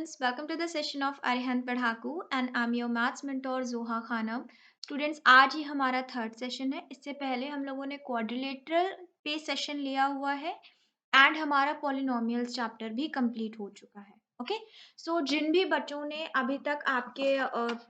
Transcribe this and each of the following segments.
students, welcome to the session of Arihant Padhaku and I'm your maths mentor Zoha Khanam. Students, आज ही हमारा third session है। इससे पहले हम लोगों ने क्वाड्रिलेटरल पे सेशन लिया हुआ है एंड हमारा पॉलिनोमियल्स चैप्टर भी कंप्लीट हो चुका है। ओके, सो जिन भी बच्चों ने अभी तक आपके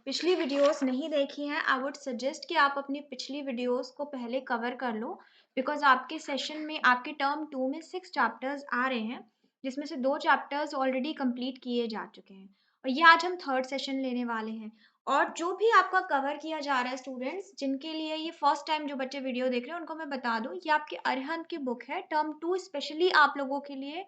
पिछली वीडियोस नहीं देखी हैं, आई वुड सजेस्ट कि आप अपनी पिछली वीडियोस को पहले कवर कर लो, बिकॉज आपके सेशन में आपके टर्म 2 में 6 चैप्टर्स आ रहे हैं, जिसमें से 2 चैप्टर्स ऑलरेडी कंप्लीट किए जा चुके हैं और ये आज हम थर्ड सेशन लेने वाले हैं। और जो भी आपका कवर किया जा रहा है स्टूडेंट्स, जिनके लिए ये फर्स्ट टाइम जो बच्चे वीडियो देख रहे हैं उनको मैं बता दूं, ये आपके अरिहंत की बुक है, टर्म 2 स्पेशली आप लोगों के लिए।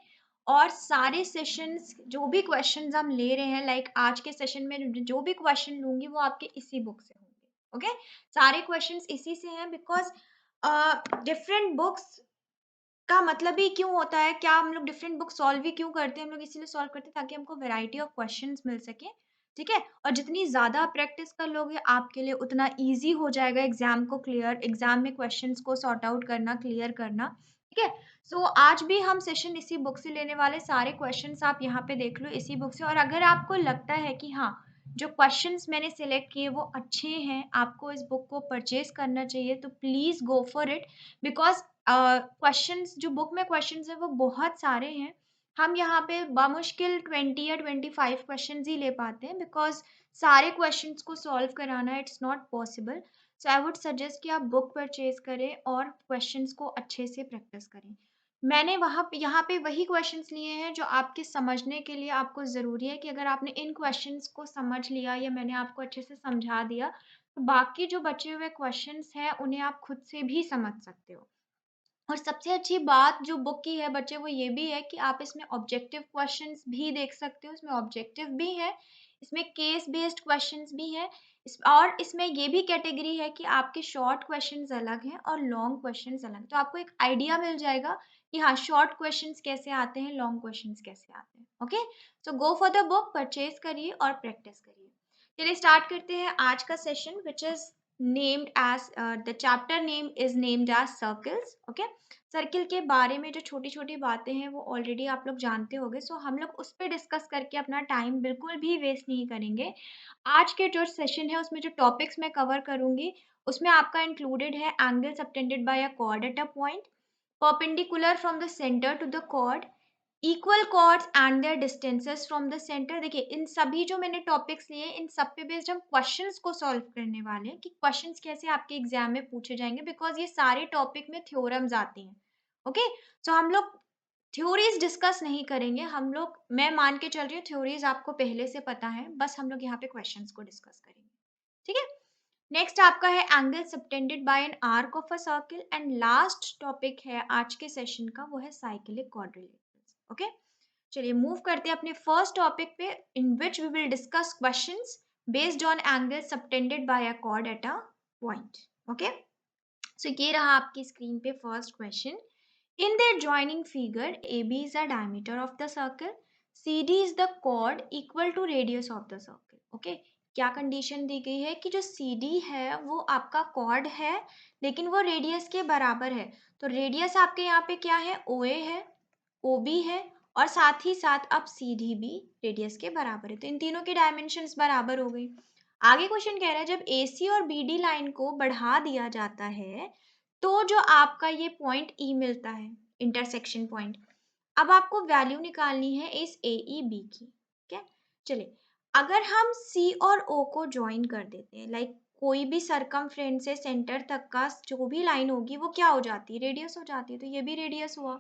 और सारे सेशंस जो भी क्वेश्चंस हम ले रहे हैं, लाइक आज के सेशन में जो भी क्वेश्चन लूंगी वो आपके इसी बुक से होंगे। ओके, सारे क्वेश्चंस इसी से हैं, बिकॉज डिफरेंट बुक्स का मतलब ही क्यों होता है, क्या हम लोग डिफरेंट बुक सॉल्व ही क्यों करते हैं, हम लोग इसीलिए सॉल्व करते हैं ताकि हमको वैरायटी ऑफ क्वेश्चंस मिल सके। ठीक है, और जितनी ज़्यादा प्रैक्टिस कर लोगे आपके लिए उतना इजी हो जाएगा एग्जाम को क्लियर, एग्जाम में क्वेश्चंस को सॉर्ट आउट करना, क्लियर करना। ठीक है, सो आज भी हम सेशन इसी बुक से लेने वाले, सारे क्वेश्चंस आप यहाँ पे देख लो इसी बुक से। और अगर आपको लगता है कि हाँ, जो क्वेश्चंस मैंने सिलेक्ट किए वो अच्छे हैं, आपको इस बुक को परचेज करना चाहिए, तो please go for it, because questions जो बुक में क्वेश्चंस है वो बहुत सारे हैं। हम यहाँ पे बामुश्किल 20 या 25 क्वेश्चंस ही ले पाते हैं, बिकॉज सारे क्वेश्चंस को सॉल्व कराना it's not possible. So I would suggest कि आप बुक परचेज करें और क्वेश्चंस को अच्छे से प्रैक्टिस करें। मैंने यहाँ पे वही क्वेश्चंस लिए हैं जो आपके समझने के लिए आपको ज़रूरी है, कि अगर आपने इन क्वेश्चंस को समझ लिया या मैंने आपको अच्छे से समझा दिया, तो बाकी जो बचे हुए क्वेश्चंस हैं उन्हें आप खुद से भी समझ सकते हो। और सबसे अच्छी बात जो बुक की है बच्चे, वो ये भी है कि आप इसमें ऑब्जेक्टिव क्वेश्चंस भी देख सकते हो। इसमें ऑब्जेक्टिव भी है, इसमें केस बेस्ड क्वेश्चंस भी है, और इसमें ये भी कैटेगरी है कि आपके शॉर्ट क्वेश्चंस अलग हैं और लॉन्ग क्वेश्चंस अलग, तो आपको एक आइडिया मिल जाएगा कि हाँ, शॉर्ट क्वेश्चंस कैसे आते हैं, लॉन्ग क्वेश्चंस कैसे आते हैं। Okay, so go for the book, purchase करिए और प्रैक्टिस करिए। चलिए स्टार्ट करते हैं आज का session, which is named as the chapter name is named as circles. Okay, circle के बारे में जो छोटी छोटी बातें हैं वो ऑलरेडी आप लोग जानते होंगे, सो हम लोग उस पर डिस्कस करके अपना टाइम बिल्कुल भी वेस्ट नहीं करेंगे। आज के जो सेशन है उसमें जो टॉपिक्स मैं कवर करूंगी उसमें आपका इंक्लूडेड है angle subtended by a chord at a point, perpendicular from the centre to the chord, equal chords and their distances from the centre. देखिए, इन सभी जो मैंने टॉपिक्स लिए इन सब पे बेस्ड हम क्वेश्चंस को सॉल्व करने वाले हैं कि क्वेश्चंस कैसे आपके एग्जाम में पूछे जाएंगे, बिकॉज ये सारे टॉपिक में थ्योरम्स आती हैं। ओके, सो हम लोग थ्योरीज डिस्कस नहीं करेंगे, हम लोग, मैं मान के चल रही हूँ थ्योरीज आपको पहले से पता है, बस हम लोग यहाँ पे क्वेश्चंस को डिस्कस करेंगे। ठीक है, नेक्स्ट आपका है angle subtended by an arc of a circle, and last topic है आज के सेशन का, वो है साइक्लिक क्वाड्रिलेटरल्स। ओके, चलिए मूव करते हैं अपने फर्स्ट टॉपिक पे, in which we will discuss questions based on angle subtended by a chord at a point. Okay, so ये रहा आपकी स्क्रीन पे first question. In the adjoining figure, AB is the diameter of the circle, CD is the chord equal to radius of the circle. Okay, क्या condition दी गई है कि जो CD है वो आपका कॉर्ड है लेकिन वो रेडियस के बराबर है, तो रेडियस आपके यहाँ पे क्या है, OA है, OB है, और साथ ही साथ अब CD भी रेडियस के बराबर है, तो इन तीनों की डायमेंशंस बराबर हो गई। आगे क्वेश्चन कह रहा है जब AC और BD लाइन को बढ़ा दिया जाता है तो जो आपका ये पॉइंट E मिलता है, इंटरसेक्शन पॉइंट, अब आपको वैल्यू निकालनी है इस AEB की। ठीक है, चलिए अगर हम C और O को ज्वाइन कर देते हैं, लाइक कोई भी सरकमफ्रेंस से सेंटर तक का जो भी लाइन होगी वो क्या हो जाती है, रेडियस हो जाती है, तो ये भी रेडियस हुआ।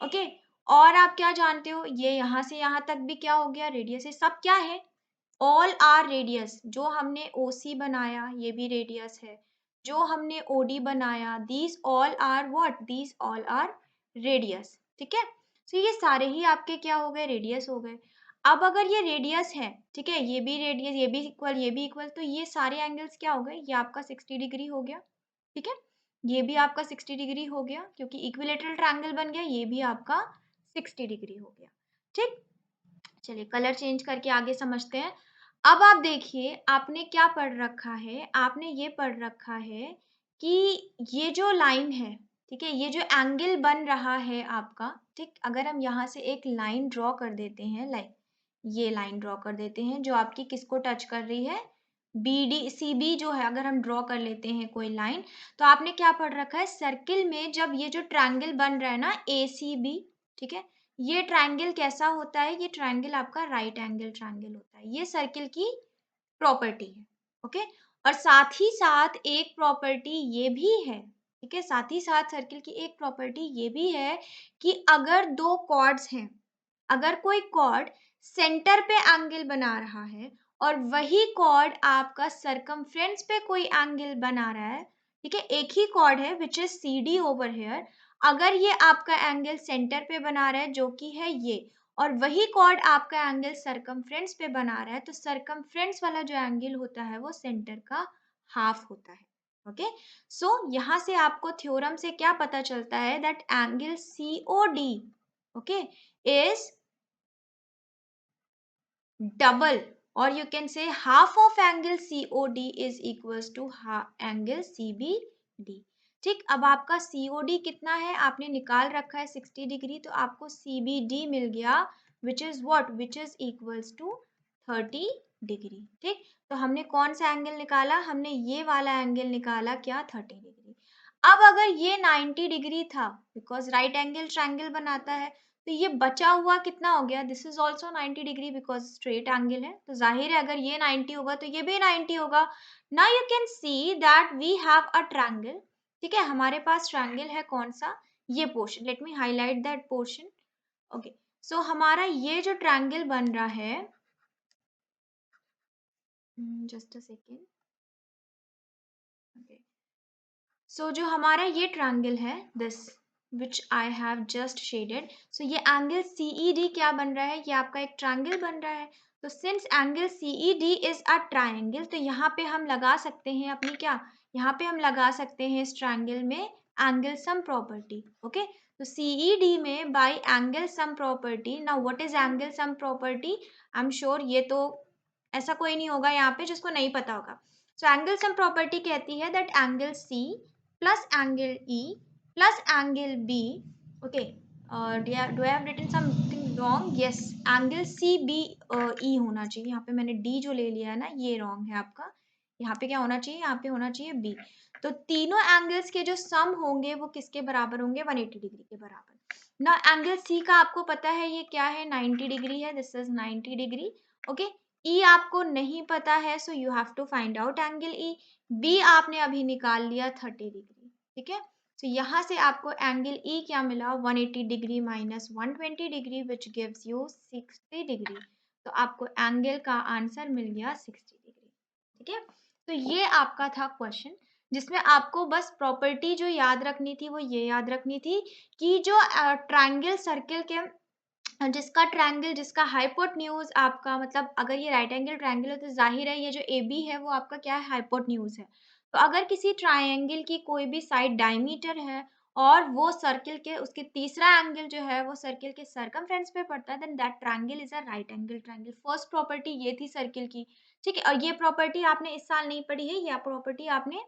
ओके, और आप क्या जानते हो, ये यहाँ से यहाँ तक भी क्या हो गया, रेडियस है, सब क्या है, ऑल आर रेडियस। जो हमने OC बनाया ये भी रेडियस है, जो हमने OD बनाया, these all are what, these all are radius. ठीक है, तो ये सारे ही आपके क्या हो गए, रेडियस हो गए। अब अगर ये रेडियस है, ठीक है, ये भी रेडियस, ये भी इक्वल, ये भी इक्वल, तो ये सारे एंगल्स क्या हो गए, ये आपका 60 डिग्री हो गया। ठीक है, ये भी आपका 60 डिग्री हो गया क्योंकि इक्विलेटरल ट्रायंगल बन गया, ये भी आपका 60 डिग्री हो गया। ठीक, चलिए कलर चेंज करके आगे समझते हैं। अब आप देखिए आपने क्या पढ़ रखा है, आपने ये पढ़ रखा है कि ये जो लाइन है, ठीक है, ये जो एंगल बन रहा है आपका, ठीक, अगर हम यहाँ से एक लाइन ड्रॉ कर देते हैं, लाइक ये लाइन ड्रॉ कर देते हैं जो आपकी किसको टच कर रही है, BD CB जो है अगर हम ड्रॉ कर लेते हैं कोई लाइन, तो आपने क्या पढ़ रखा है सर्किल में जब ये जो ट्रायंगल बन रहा है ना ACB, ठीक है, ये ट्रायंगल कैसा होता है, ये ट्रायंगल आपका राइट एंगल ट्रायंगल होता है, ये सर्किल की प्रॉपर्टी है। ओके, और साथ ही साथ एक प्रॉपर्टी ये भी है, ठीक है, साथ ही साथ सर्किल की एक प्रॉपर्टी ये भी है कि अगर दो कॉर्ड्स हैं, अगर कोई कॉर्ड सेंटर पे एंगल बना रहा है और वही कॉर्ड आपका सरकमफ्रेंस पे कोई एंगल बना रहा है, ठीक है, एक ही कॉर्ड है which is CD over here, अगर ये आपका एंगल सेंटर पे बना रहा है जो कि है ये, और वही कॉर्ड आपका एंगल सरकमफ्रेंस पे बना रहा है, तो सरकमफ्रेंस वाला जो एंगल होता है वो सेंटर का हाफ होता है। ओके, सो यहाँ से आपको थ्योरम से क्या पता चलता है that angle COD, okay, is double, or you can say half of angle COD is equals to angle CBD। ठीक, अब आपका COD कितना है आपने निकाल रखा है 60 डिग्री, तो आपको CBD मिल गया which is what, which is equals to 30 degree. ठीक, तो हमने कौन सा एंगल निकाला, हमने ये वाला एंगल निकाला, क्या, 30 डिग्री। अब अगर ये 90 डिग्री था, बिकॉज राइट एंगल ट्रायंगल बनाता है, तो ये बचा हुआ कितना हो गया, this is also 90 degree because straight angle है, तो जाहिर है अगर ये 90 होगा तो ये भी 90 होगा। Now you can see that we have a triangle, ठीक है, हमारे पास ट्रायंगल है कौन सा, ये portion, let me highlight that portion. Okay, so हमारा ये जो ट्रायंगल बन रहा है, just a second, okay, so जो हमारा ये ट्रायंगल है this which I have just shaded, so ये एंगल CED क्या बन रहा है, ये आपका एक ट्रायंगल बन रहा है। तो since angle CED is a triangle, तो यहाँ पे हम लगा सकते हैं अपनी क्या, यहाँ पे हम लगा सकते हैं इस ट्रायंगल में एंगल सम प्रॉपर्टी। ओके, तो CED में bye angle sum property, now what is angle sum property, I am sure ये तो ऐसा कोई नहीं होगा यहाँ पे जिसको नहीं पता होगा। सो एंगल सम प्रॉपर्टी कहती है that angle C plus angle E plus angle B, okay, do I have written something wrong, yes, angle CBE होना चाहिए, यहाँ पे मैंने D जो ले लिया है ना ये wrong है आपका, यहाँ पे क्या होना चाहिए, यहाँ पे होना चाहिए B। तो तीनों एंगल्स के जो सम होंगे वो किसके बराबर होंगे, 180 डिग्री के बराबर। ना एंगल C का आपको पता है ये क्या है, 90 डिग्री है, this is 90 degree. Okay, E आपको नहीं पता है, so you have to find out angle E। B आपने अभी निकाल लिया 30 डिग्री, ठीक है, तो यहाँ से आपको एंगल E क्या मिला, 180 degree minus 120 degree which gives you 60 degree, तो आपको एंगल का आंसर मिल गया 60 डिग्री। ठीक है, तो ये आपका था क्वेश्चन जिसमें आपको बस प्रॉपर्टी जो याद रखनी थी वो ये याद रखनी थी कि जो ट्रायंगल सर्किल के जिसका ट्रायंगल, जिसका हाइपोटेन्यूज आपका, मतलब अगर ये राइट एंगल ट्रायंगल है तो जाहिर है ये जो AB है वो आपका क्या है, हाइपोटेन्यूज है। तो अगर किसी ट्रायंगल की कोई भी साइड डायमीटर है और वो सर्किल के उसके तीसरा एंगल जो है वो सर्किल के सरकमफ्रेंस पे पड़ता है, then that triangle is a right angle triangle. First property ये थी सर्किल की, ठीक है, और ये प्रॉपर्टी आपने इस साल नहीं पढ़ी है, ये प्रॉपर्टी आपने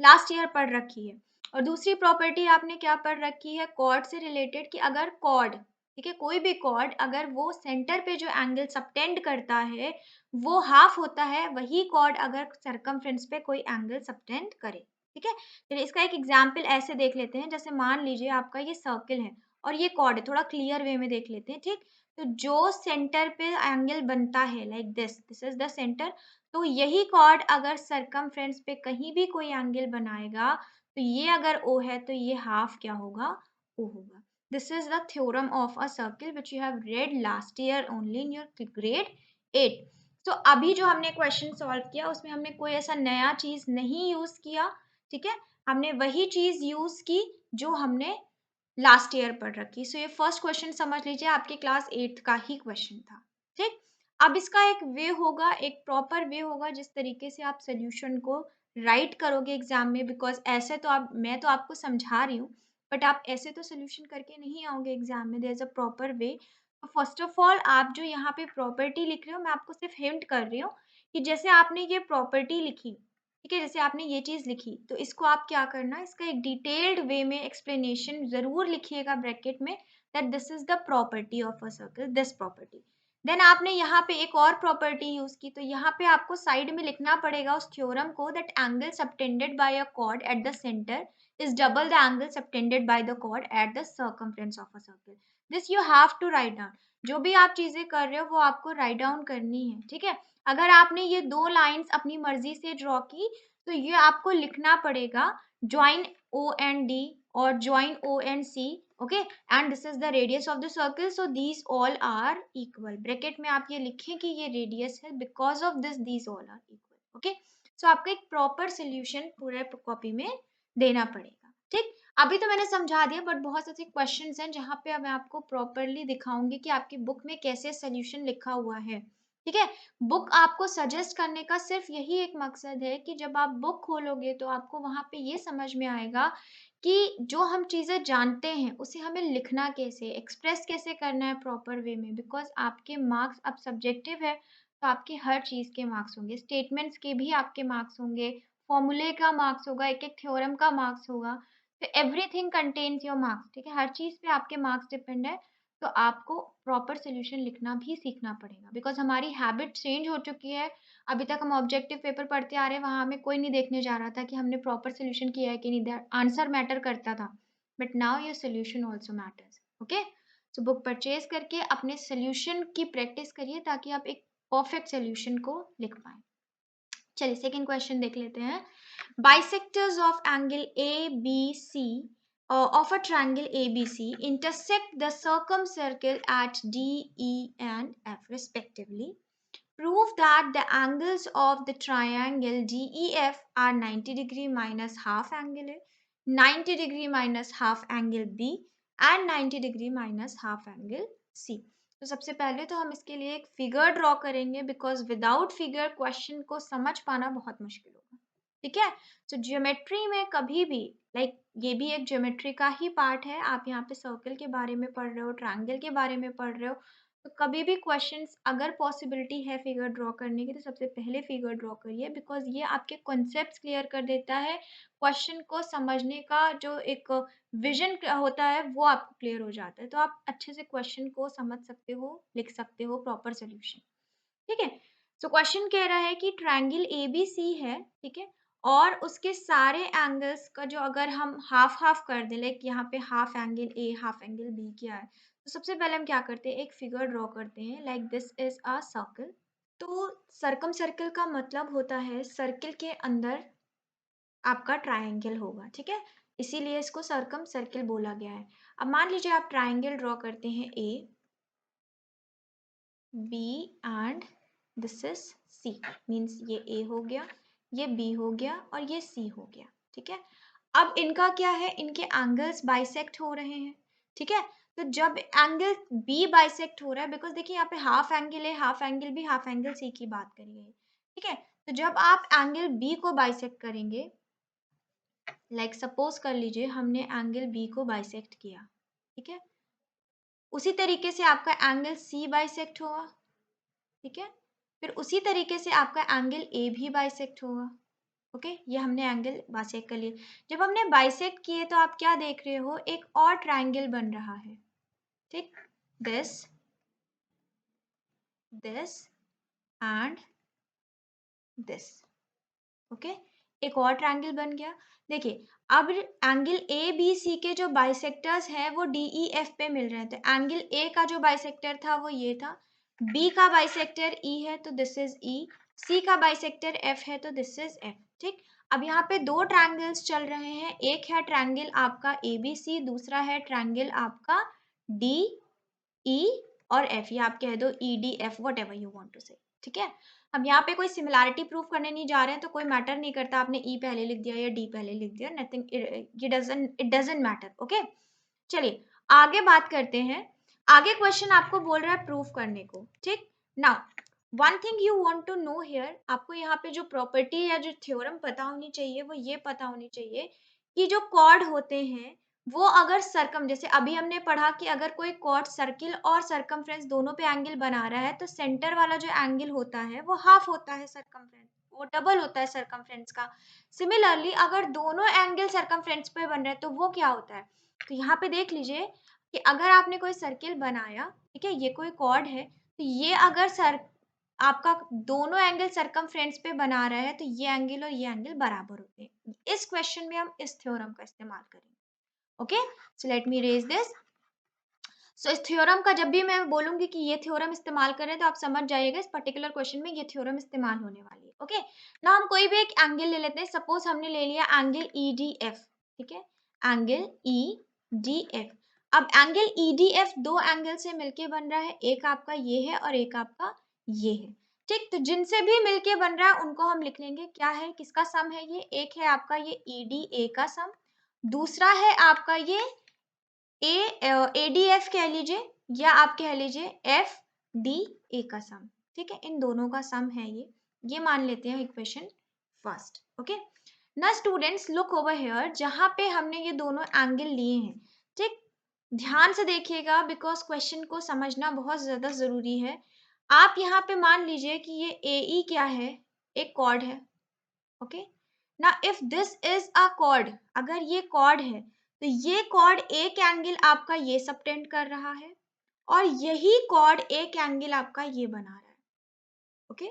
लास्ट ईयर पढ़ रखी है। और दूसरी प्रॉपर्टी आपने क्या पढ़ रखी है, कॉर्ड से रिलेटेड, कि अगर कॉर्ड, ठीक है, कोई भी कॉर्ड अगर वो सेंटर पे जो एंगल सबटेंड करता है वो हाफ होता है, वही कॉर्ड अगर सरकमफ्रेंस पे कोई एंगल सबटेंड करे। ठीक है, चलिए इसका एक एग्जांपल ऐसे देख लेते हैं, जैसे मान लीजिए आपका ये सर्किल है और ये कॉर्ड है, थोड़ा क्लियर वे में देख लेते हैं। ठीक, तो जो सेंटर पे एंगल बनता है like this is the centre, तो यही कॉर्ड अगर सरकमफ्रेंस पे कहीं भी कोई एंगल बनाएगा, तो ये अगर O है तो ये हाफ क्या होगा, O होगा। This is the theorem of a circle which you have read last year only in your grade 8। तो अभी जो हमने क्वेश्चन सॉल्व किया उसमें हमने कोई ऐसा नया चीज नहीं यूज किया, ठीक है, हमने वही चीज यूज की जो हमने लास्ट ईयर पढ़ रखी। सो ये फर्स्ट क्वेश्चन समझ लीजिए आपके क्लास 8 का ही क्वेश्चन था। ठीक, अब इसका एक वे होगा, एक प्रॉपर वे होगा जिस तरीके से आप सोल्यूशन को राइट करोगे एग्जाम में, बिकॉज ऐसे तो आप, मैं तो आपको समझा रही हूँ बट आप ऐसे तो सोल्यूशन करके नहीं आओगे एग्जाम में, there is a proper way. तो फर्स्ट ऑफ ऑल आप जो यहाँ पे प्रॉपर्टी लिख रहे हो, मैं आपको सिर्फ हिंट कर रही हूँ कि जैसे आपने ये प्रॉपर्टी लिखी, ठीक है, जैसे आपने ये चीज लिखी, तो इसको आप क्या करना, इसका एक डिटेल्ड वे में एक्सप्लेनेशन जरूर लिखिएगा ब्रैकेट में, that this is the property of a circle, this property. Then आपने यहाँ पे एक और प्रॉपर्टी यूज की, तो यहाँ पे आपको साइड में लिखना पड़ेगा उस थ्योरम को, that angle subtended by a chord eight the centre is double the angle subtended by the chord at the circumference of a circle. This you have to write down. जो भी आप चीजें कर रहे हो वो आपको राइट डाउन करनी है, ठीक है। अगर आपने ये दो लाइंस अपनी मर्जी से ड्रॉ की तो ये आपको लिखना पड़ेगा join O and D or join O and C, okay, and this is the radius of the circle, so these all are equal. Bracket में आप ये लिखें कि ये रेडियस है, because of this these all are equal, okay. so आपको एक proper solution पूरे कॉपी में देना पड़ेगा, ठीक। अभी तो मैंने समझा दिया, बट बहुत सारे क्वेश्चंस हैं जहाँ पे मैं आपको प्रॉपरली दिखाऊंगी कि आपकी बुक में कैसे सोल्यूशन लिखा हुआ है, ठीक है। बुक आपको सजेस्ट करने का सिर्फ यही एक मकसद है कि जब आप बुक खोलोगे तो आपको वहां पे ये समझ में आएगा कि जो हम चीजें जानते हैं उसे हमें लिखना कैसे, एक्सप्रेस कैसे करना है प्रॉपर वे में, बिकॉज आपके मार्क्स अब सब्जेक्टिव है तो आपके हर चीज के मार्क्स होंगे, स्टेटमेंट्स के भी आपके मार्क्स होंगे, फॉर्मूले का मार्क्स होगा, एक एक थ्योरम का मार्क्स होगा, तो एवरीथिंग कंटेन्स योर मार्क्स, ठीक है। हर चीज पे आपके मार्क्स डिपेंड है, तो आपको प्रॉपर सोल्यूशन लिखना भी सीखना पड़ेगा, बिकॉज हमारी हैबिट चेंज हो चुकी है। अभी तक हम ऑब्जेक्टिव पेपर पढ़ते आ रहे हैं, वहां हमें कोई नहीं देखने जा रहा था कि हमने प्रॉपर सोल्यूशन किया है कि नहीं, आंसर मैटर करता था, but now your solution also matters, okay. So book purchase करके अपने सोल्यूशन की प्रैक्टिस करिए ताकि आप एक परफेक्ट सोल्यूशन को लिख पाए। चलिए सेकेंड क्वेश्चन देख लेते हैं। Bisectors of angle ABC of a triangle ABC intersect the circumcircle at D, E, and F respectively. Prove that the angles of the triangle DEF are 90 degree minus half angle A, 90 degree minus half angle B, and 90 degree minus half angle C. तो सबसे पहले तो हम इसके लिए एक figure draw करेंगे, because without figure question को समझ पाना बहुत मुश्किल होगा, ठीक है। तो ज्योमेट्री में कभी भी ये भी एक ज्योमेट्री का ही पार्ट है, आप यहाँ पे सर्कल के बारे में पढ़ रहे हो, ट्रायंगल के बारे में पढ़ रहे हो, तो कभी भी क्वेश्चंस अगर पॉसिबिलिटी है फिगर ड्रॉ करने की तो सबसे पहले फिगर ड्रॉ करिए, बिकॉज ये आपके कॉन्सेप्ट्स क्लियर कर देता है, क्वेश्चन को समझने का जो एक विजन होता है वो आपको क्लियर हो जाता है, तो आप अच्छे से क्वेश्चन को समझ सकते हो, लिख सकते हो प्रॉपर सोल्यूशन, ठीक है। सो क्वेश्चन कह रहा है कि ट्रायंगल एबीसी है, ठीक है, और उसके सारे एंगल्स का जो अगर हम हाफ हाफ कर दें, लाइक यहाँ पे half angle A half angle B क्या है, तो सबसे पहले हम क्या करते हैं, एक फिगर ड्रॉ करते हैं, like this is a circle. तो सर्कम सर्कल का मतलब होता है सर्कल के अंदर आपका ट्रायंगल होगा, ठीक है, इसीलिए इसको सर्कम सर्कल बोला गया है। अब मान लीजिए आप ट्रायंगल ड्रॉ करते हैं A B and this is C, means ये ए हो गया, ये बी हो गया और ये सी हो गया, ठीक है। अब इनका क्या है, इनके एंगल्स बाइसेक्ट हो रहे हैं, ठीक है। तो जब एंगल बी बाइसेक्ट हो रहा है, बिकॉज देखिए यहाँ पे हाफ एंगल है, half angle B, half angle C की बात करी है, ठीक है। तो जब आप एंगल बी को बाइसेक्ट करेंगे, लाइक सपोज कर लीजिए हमने एंगल बी को बाइसेक्ट किया, ठीक है, उसी तरीके से आपका एंगल सी बाइसेक्ट होगा, ठीक है, फिर उसी तरीके से आपका एंगल ए भी बाइसेक्ट होगा, ओके। ये हमने एंगल बाइसेक्ट कर लिए। जब हमने बाइसेक्ट किए तो आप क्या देख रहे हो, एक और ट्रायंगल बन रहा है, ठीक, this this and this, okay, एक और ट्रायंगल बन गया। देखिए अब एंगल ए बी सी के जो बाइसेक्टर्स हैं वो डी ई एफ पे मिल रहे हैं, तो एंगल ए का जो बाइसेक्टर था वो ये था, बी का बाइसेक्टर ई है तो दिस इज ई, सी का बाइसेक्टर एफ है तो दिस इज एफ, ठीक। अब यहाँ पे दो ट्रायंगल्स चल रहे हैं, एक है ट्रायंगल आपका ए बी सी, दूसरा है ट्रायंगल आपका डी ई और एफ, या आप कह दो E D F, whatever you want to say, ठीक है। हम यहाँ पे कोई सिमिलैरिटी प्रूफ करने नहीं जा रहे हैं, तो कोई मैटर नहीं करता आपने ई पहले लिख दिया या डी पहले लिख दिया, nothing, it doesn't matter, okay. चलिए आगे बात करते हैं, आगे क्वेश्चन आपको बोल रहा है प्रूफ करने को, ठीक। Now one thing you want to know here, आपको यहाँ पे जो प्रॉपर्टी या जो थ्योरम पता होनी चाहिए वो ये पता होनी चाहिए कि जो कॉर्ड होते हैं वो अगर सरकम, जैसे अभी हमने पढ़ा कि अगर कोई कॉर्ड सर्किल और सरकमफ्रेंस दोनों पे एंगल बना रहा है तो सेंटर वाला जो एंगल होता है वो हाफ होता है सरकमफ्रेंस, वो डबल होता है सरकमफ्रेंस का। सिमिलरली अगर दोनों एंगल सरकमफ्रेंस पे बन रहे हैं तो वो क्या होता है, तो यहाँ पे देख लीजिए कि अगर आपने कोई सर्किल बनाया, ठीक है, ये कोई कॉर्ड है, तो ये अगर सर आपका दोनों एंगल सरकमफ्रेंस पे बना रहा है तो ये एंगल और ये एंगल बराबर होते हैं। इस क्वेश्चन में हम इस थ्योरम का इस्तेमाल करेंगे। Okay, so let me raise this. So इस थ्योरम का जब भी मैं बोलूंगी कि ये थ्योरम इस्तेमाल करें तो आप समझ जाइएगा इस पर्टिकुलर क्वेश्चन में ये थ्योरम इस्तेमाल होने वाली है। ओके, ना हम कोई भी एक एंगल ले लेते हैं। सपोज हमने ले लिया एंगल EDF, ठीक है, एंगल EDF। अब एंगल EDF दो एंगल से मिलके बन रहा है, एक आपका ये है और एक आपका ये है, ठीक। तो जिनसे भी मिलके बन रहा है उनको हम लिख लेंगे क्या है, किसका सम है ये, एक है आपका ये EDA का सम, दूसरा है आपका ये ADF कह लीजिए, या आप कह लीजिए FDA का सम, ठीक है, इन दोनों का सम है ये मान लेते हैं इक्वेशन फर्स्ट। ओके, ना स्टूडेंट्स लुक ओवर हियर, जहां पे हमने ये दोनों एंगल लिए हैं, ठीक, ध्यान से देखिएगा बिकॉज क्वेश्चन को समझना बहुत ज्यादा जरूरी है। आप यहाँ पे मान लीजिए कि ये AE क्या है, एक कॉर्ड है। ओके, ना if this is a cord, अगर ये कॉर्ड है तो ये कॉर्ड एक एंगल आपका ये सबटेंड कर रहा है और यही कॉर्ड एक एंगल आपका ये बना रहा है। ओके,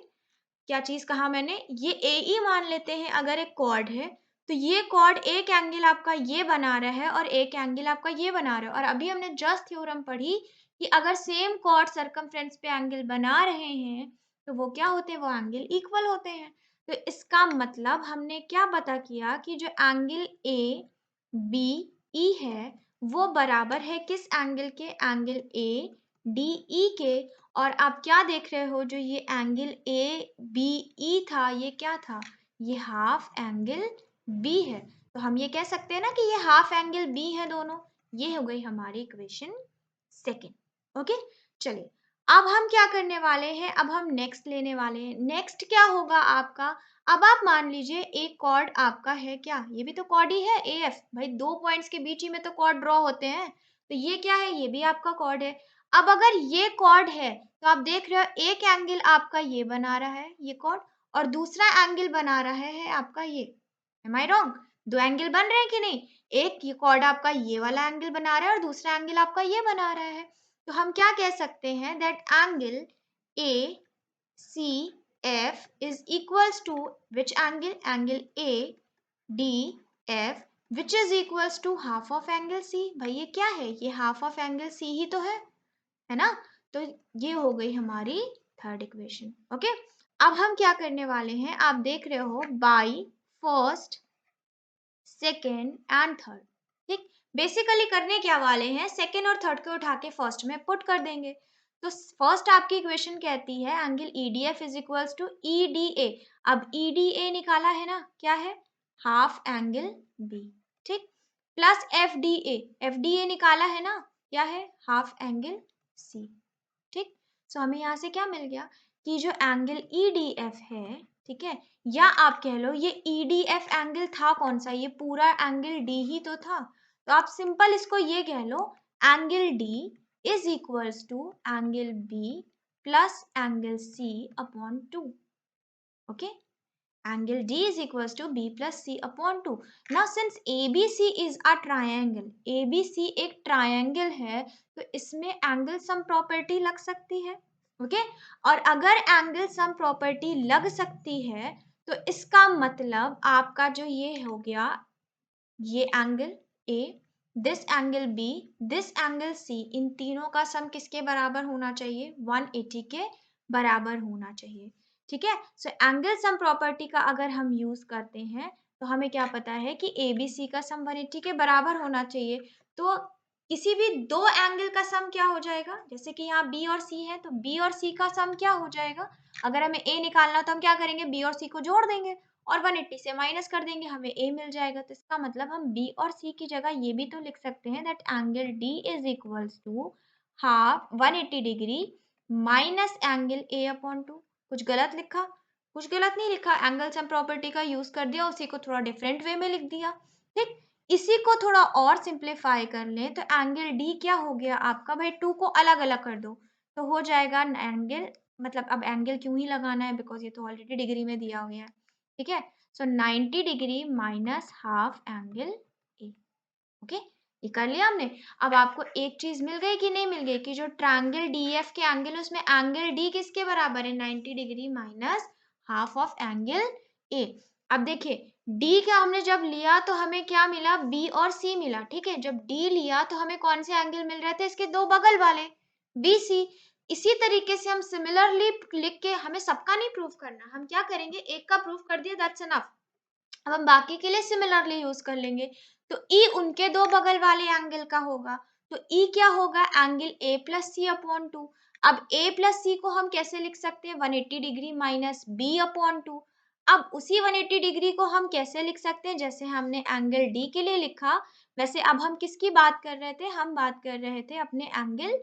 क्या चीज कहा मैंने, ये AE मान लेते हैं अगर एक कॉर्ड है तो ये कॉर्ड एक एंगल आपका ये बना रहा है और एक एंगल आपका ये बना रहा है। और अभी हमने जस्ट थ्योरम पढ़ी कि अगर सेम कॉर्ड सरकमफ्रेंस पे एंगल बना रहे हैं तो वो क्या होते हैं, वो एंगल इक्वल होते हैं। तो इसका मतलब हमने क्या पता किया कि जो एंगल ABE है वो बराबर है किस एंगल के, एंगल ADE के। और आप क्या देख रहे हो, जो ये एंगल ABE था ये क्या था, ये हाफ एंगल B है। तो हम ये कह सकते हैं ना कि ये हाफ एंगल B है दोनों। ये हो गई हमारी इक्वेशन सेकेंड। ओके, चलिए अब हम क्या करने वाले हैं, अब हम नेक्स्ट लेने वाले हैं। नेक्स्ट क्या होगा आपका, अब आप मान लीजिए एक कॉर्ड आपका है, क्या ये भी तो कॉर्ड ही है AF, भाई दो पॉइंट्स के बीच ही में तो कॉर्ड ड्रॉ होते हैं, तो ये क्या है, ये भी आपका कॉर्ड है। अब अगर ये कॉर्ड है तो आप देख रहे हो एक एंगल आपका ये बना रहा है ये कॉर्ड, और दूसरा एंगल बना रहा है आपका ये। एम आई रॉन्ग, दो एंगल बन रहे हैं कि नहीं, एक ये कॉर्ड आपका ये वाला एंगल बना रहा है और दूसरा एंगल आपका ये बना रहा है। तो हम क्या कह सकते हैं, that angle ACF is equals to which angle, angle ADF which is equals to half of angle C। भाई ये क्या है, ये हाफ ऑफ एंगल C ही तो है ना। तो ये हो गई हमारी थर्ड इक्वेशन। ओके, अब हम क्या करने वाले हैं, आप देख रहे हो by first second and third, ठीक। बेसिकली करने क्या वाले हैं, सेकेंड और थर्ड को उठा के फर्स्ट में पुट कर देंगे। तो फर्स्ट आपकी इक्वेशन कहती है angle EDF is equals to EDA। अब EDA निकाला है ना, क्या है, हाफ एंगल B, ठीक, प्लस FDA निकाला है ना, क्या है, हाफ एंगल C, ठीक। सो हमें यहाँ से क्या मिल गया कि जो एंगल EDF है, ठीक है, या आप कह लो ये EDF एंगल था कौन सा, ये पूरा एंगल D ही तो था। तो आप सिंपल इसको ये कह लो angle D is equals to angle B plus angle C upon 2। Okay, angle D is equals to B plus C upon 2. Now since ABC is a triangle, ABC एक triangle है तो इसमें angle sum property लग सकती है। Okay, और अगर angle sum property लग सकती है तो इसका मतलब आपका जो ये हो गया, ये angle A, this angle B, this angle C, इन तीनों का सम किसके बराबर होना चाहिए, 180 के बराबर होना चाहिए, ठीक है। सो एंगल सम प्रॉपर्टी का अगर हम यूज करते हैं तो हमें क्या पता है कि ABC का सम 180 के बराबर होना चाहिए। तो किसी भी दो एंगल का सम क्या हो जाएगा, जैसे कि यहाँ B और C है तो B और C का सम क्या हो जाएगा, अगर हमें A निकालना हो तो हम क्या करेंगे, B और C को जोड़ देंगे और 180 से माइनस कर देंगे, हमें A मिल जाएगा। तो इसका मतलब हम B और C की जगह ये भी तो लिख सकते हैं that angle D is equals to half 180 degree minus angle A upon 2। कुछ गलत लिखा, कुछ गलत नहीं लिखा, एंगल सम प्रॉपर्टी का यूज कर दिया, उसी को थोड़ा डिफरेंट वे में लिख दिया, ठीक। इसी को थोड़ा और सिंप्लीफाई कर लें तो एंगल D क्या हो गया आपका, भाई 2 को अलग अलग कर दो तो हो जाएगा एंगल, मतलब अब एंगल क्यों ही लगाना है बिकॉज ये तो ऑलरेडी डिग्री में दिया हुआ है, ठीक है। सो 90 degree minus half angle A। Okay, ये कर लिया हमने। अब आपको एक चीज मिल गई कि नहीं मिल गई कि जो ट्रायंगल डीएफ के एंगल है उसमें एंगल डी किसके बराबर है, 90 degree minus half of angle A. अब देखिए डी का हमने जब लिया तो हमें क्या मिला, बी और सी मिला, ठीक है। जब डी लिया तो हमें कौन से एंगल मिल रहे थे, इसके दो बगल वाले, बी सी। इसी तरीके से हम सिमिलरली लिख के, हमें सबका नहीं प्रूफ करना, हम क्या करेंगे एक का प्रूफ कर दिया, दैट्स एनफ। अब हम बाकी के लिए सिमिलरली यूज कर लेंगे। तो ई उनके दो बगल वाले एंगल का होगा, तो ई क्या होगा, angle A plus C upon two. अब ए प्लस सी को हम कैसे लिख सकते हैं, 180 degree minus B upon two. अब उसी 180 डिग्री को हम कैसे लिख सकते हैं, जैसे हमने एंगल डी के लिए लिखा वैसे अब हम किसकी बात कर रहे थे, हम बात कर रहे थे अपने एंगल,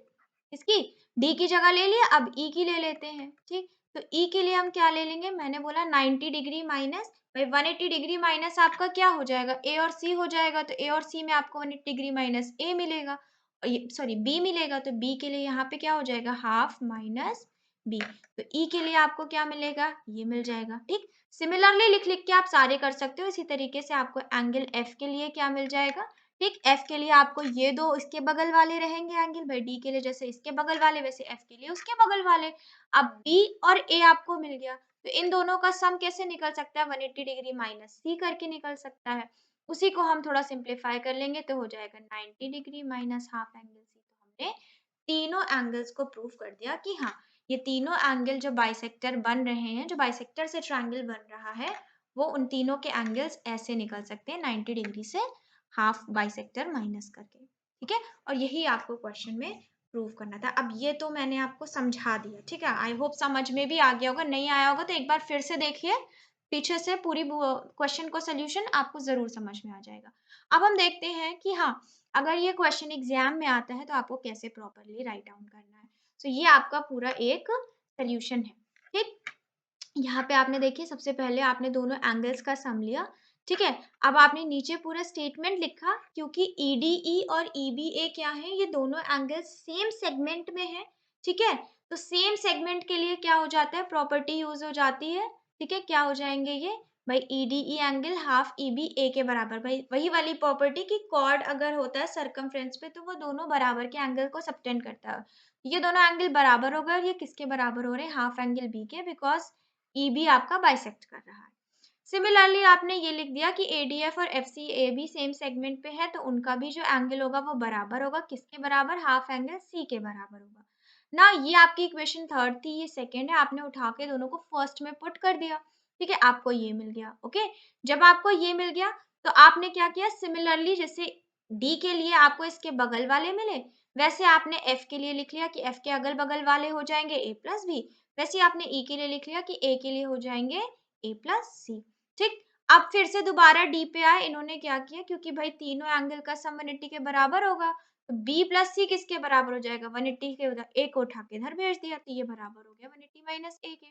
इसकी डी की जगह ले लिया, अब ई की ले लेते हैं, ठीक। तो ई के लिए हम क्या ले लेंगे, मैंने बोला 90 डिग्री माइनस, भाई 180 डिग्री माइनस आपका क्या हो जाएगा, ए और सी हो जाएगा। तो ए और सी में आपको 180 डिग्री माइनस ए मिलेगा, सॉरी बी मिलेगा। तो बी के लिए यहाँ पे क्या हो जाएगा, हाफ माइनस बी। तो ई के लिए आपको क्या मिलेगा, ये मिल जाएगा, ठीक। सिमिलरली लिख लिख के आप सारे कर सकते हो। इसी तरीके से आपको एंगल एफ के लिए क्या मिल जाएगा, ठीक। एफ के लिए आपको ये दो इसके बगल वाले रहेंगे एंगल, भाई डी के लिए जैसे इसके बगल वाले वैसे एफ के लिए उसके बगल वाले। अब बी और ए आपको मिल गया, तो इन दोनों का सम कैसे निकल सकता है, 180 डिग्री माइनस सी करके निकल सकता है। उसी को हम थोड़ा सिंप्लीफाई कर लेंगे तो हो जाएगा 90 degree minus half angle C. तो हमने तीनों एंगल्स को प्रूव कर दिया कि हाँ ये तीनों एंगल जो बाइसेक्टर बन रहे हैं, जो बाइसेक्टर से ट्रायंगल बन रहा है, वो उन तीनों के एंगल्स ऐसे निकल सकते हैं 90 डिग्री से हाफ बाइसेक्टर माइनस करके, ठीक है। और यही आपको क्वेश्चन में प्रूव करना था। अब ये तो मैंने आपको समझा दिया, ठीक है। आई होप समझ में भी आ गया होगा, नहीं आया होगा तो एक बार फिर से देखिए पीछे से, पूरी क्वेश्चन को सोल्यूशन आपको जरूर समझ में आ जाएगा। अब हम देखते हैं कि हाँ अगर ये क्वेश्चन एग्जाम में आता है तो आपको कैसे प्रॉपरली राइट डाउन करना है। तो ये आपका पूरा एक सोल्यूशन है, ठीक। यहाँ पे आपने देखिए सबसे पहले आपने दोनों एंगल्स का सम लिया, ठीक है। अब आपने नीचे पूरा स्टेटमेंट लिखा, क्योंकि ईडीई और ईबीए क्या है, ये दोनों एंगल्स सेम सेगमेंट में है, ठीक है। तो सेम सेगमेंट के लिए क्या हो जाता है, प्रॉपर्टी यूज हो जाती है, ठीक है। क्या हो जाएंगे ये, भाई ईडीई एंगल हाफ ईबी ए के बराबर, भाई वही वाली प्रॉपर्टी की कॉर्ड अगर होता है सर्कमफ्रेंस पे तो वो दोनों बराबर के एंगल को सबटेंड करता है। ये दोनों एंगल बराबर हो गए और ये किसके बराबर हो रहे हैं, हाफ एंगल बी के, बिकॉज ई भी आपका बाइसेक्ट कर रहा है। सिमिलरली आपने ये लिख दिया कि एडीएफ और एफसीए भी सेम सेगमेंट पे है, तो उनका भी जो एंगल होगा वो बराबर होगा, किसके बराबर, हाफ एंगल सी के बराबर होगा ना। ये आपकी इक्वेशन थर्ड थी, ये सेकंड है, आपने उठा के दोनों को फर्स्ट में पुट कर दिया, ठीक है। आपको ये मिल गया, ओके। जब आपको ये मिल गया तो आपने क्या किया, सिमिलरली जैसे डी के लिए आपको इसके बगल वाले मिले, वैसे आपने एफ के लिए लिख लिया कि एफ के अगल बगल वाले हो जाएंगे ए प्लस बी, वैसे आपने ई के लिए लिख लिया कि ए के लिए हो जाएंगे ए प्लस सी, ठीक। अब फिर से दोबारा डी पे आए, इन्होंने क्या किया, क्योंकि भाई तीनों एंगल का सम 180 के बराबर होगा, तो बी प्लस सी किसके बराबर हो जाएगा, 180 के, उधर ए को उठा के इधर भेज दिया, तो ये बराबर हो गया 180 माइनस ए के,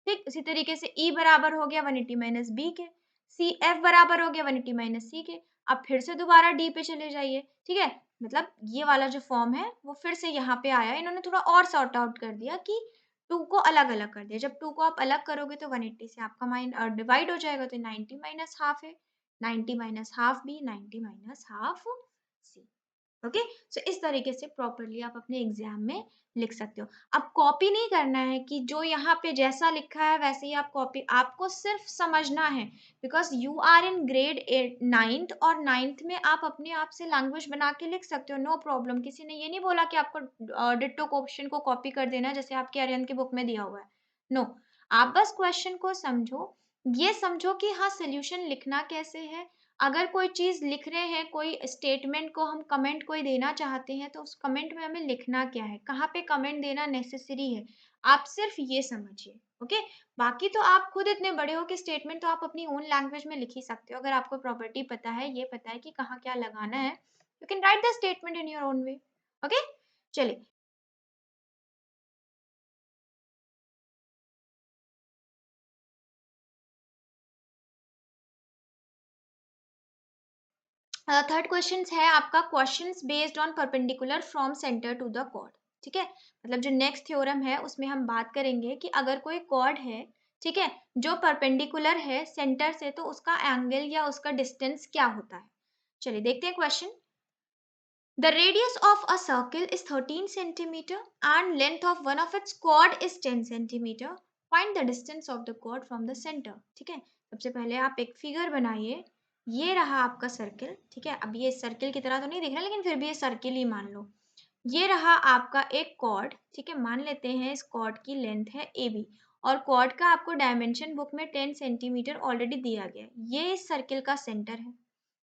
ठीक। इसी तरीके से ई बराबर हो गया 180 माइनस बी के, सी एफ बराबर हो गया 180 माइनस सी के। अब फिर से दोबारा डी पे चले जाइए, ठीक है। मतलब ये वाला जो फॉर्म है वो फिर से यहाँ पे आया, इन्होंने थोड़ा और सॉर्ट आउट कर दिया कि टू को अलग अलग कर दिया। जब टू को आप अलग करोगे तो 180 से आपका डिवाइड हो जाएगा, तो 90 माइनस हाफ है, 90 minus half B, 90 minus half C, okay. So इस तरीके से प्रॉपरली आप अपने एग्जाम में लिख सकते हो। अब कॉपी नहीं करना है कि जो यहाँ पे जैसा लिखा है वैसे ही आप कॉपी, आपको सिर्फ समझना है, because you are in grade 9th, और 9th में आप अपने आप से लैंग्वेज बना के लिख सकते हो, नो प्रॉब्लम। किसी ने ये नहीं बोला कि आपको डिट्टो क्वेश्चन को कॉपी कर देना जैसे आपके आर्यन की बुक में दिया हुआ है, नो। आप बस क्वेश्चन को समझो, ये समझो कि हाँ सोल्यूशन लिखना कैसे है। अगर कोई चीज लिख रहे हैं, कोई स्टेटमेंट को हम कमेंट कोई देना चाहते हैं, तो उस कमेंट में हमें लिखना क्या है, कहाँ पे कमेंट देना नेसेसरी है, आप सिर्फ ये समझिए, ओके। बाकी तो आप खुद इतने बड़े हो कि स्टेटमेंट तो आप अपनी ओन लैंग्वेज में लिख ही सकते हो। अगर आपको प्रॉपर्टी पता है, ये पता है कि कहाँ क्या लगाना है, you can write the statement in your own way, okay. चलिए, थर्ड क्वेश्चन है आपका, questions based on perpendicular from centre to the chord, ठीक है। मतलब जो नेक्स्ट थ्योरम है उसमें हम बात करेंगे कि अगर कोई कॉर्ड है, ठीक है, जो परपेंडिकुलर है सेंटर से, तो उसका एंगल या उसका डिस्टेंस क्या होता है। चलिए देखते हैं question. The radius of a circle is 13 centimeter and length of one of its chord is 10 centimeter. Find the distance of the chord from the center. ठीक है, सबसे पहले आप एक फिगर बनाइए. ये रहा आपका सर्किल. ठीक है, अब ये सर्किल की तरह तो नहीं दिख रहा, लेकिन फिर भी ये सर्किल ही मान लो. ये रहा आपका एक कॉर्ड. ठीक है, मान लेते हैं इस कॉर्ड की लेंथ है AB और कॉर्ड का आपको डायमेंशन बुक में 10 सेंटीमीटर ऑलरेडी दिया गया है. ये इस सर्किल का सेंटर है.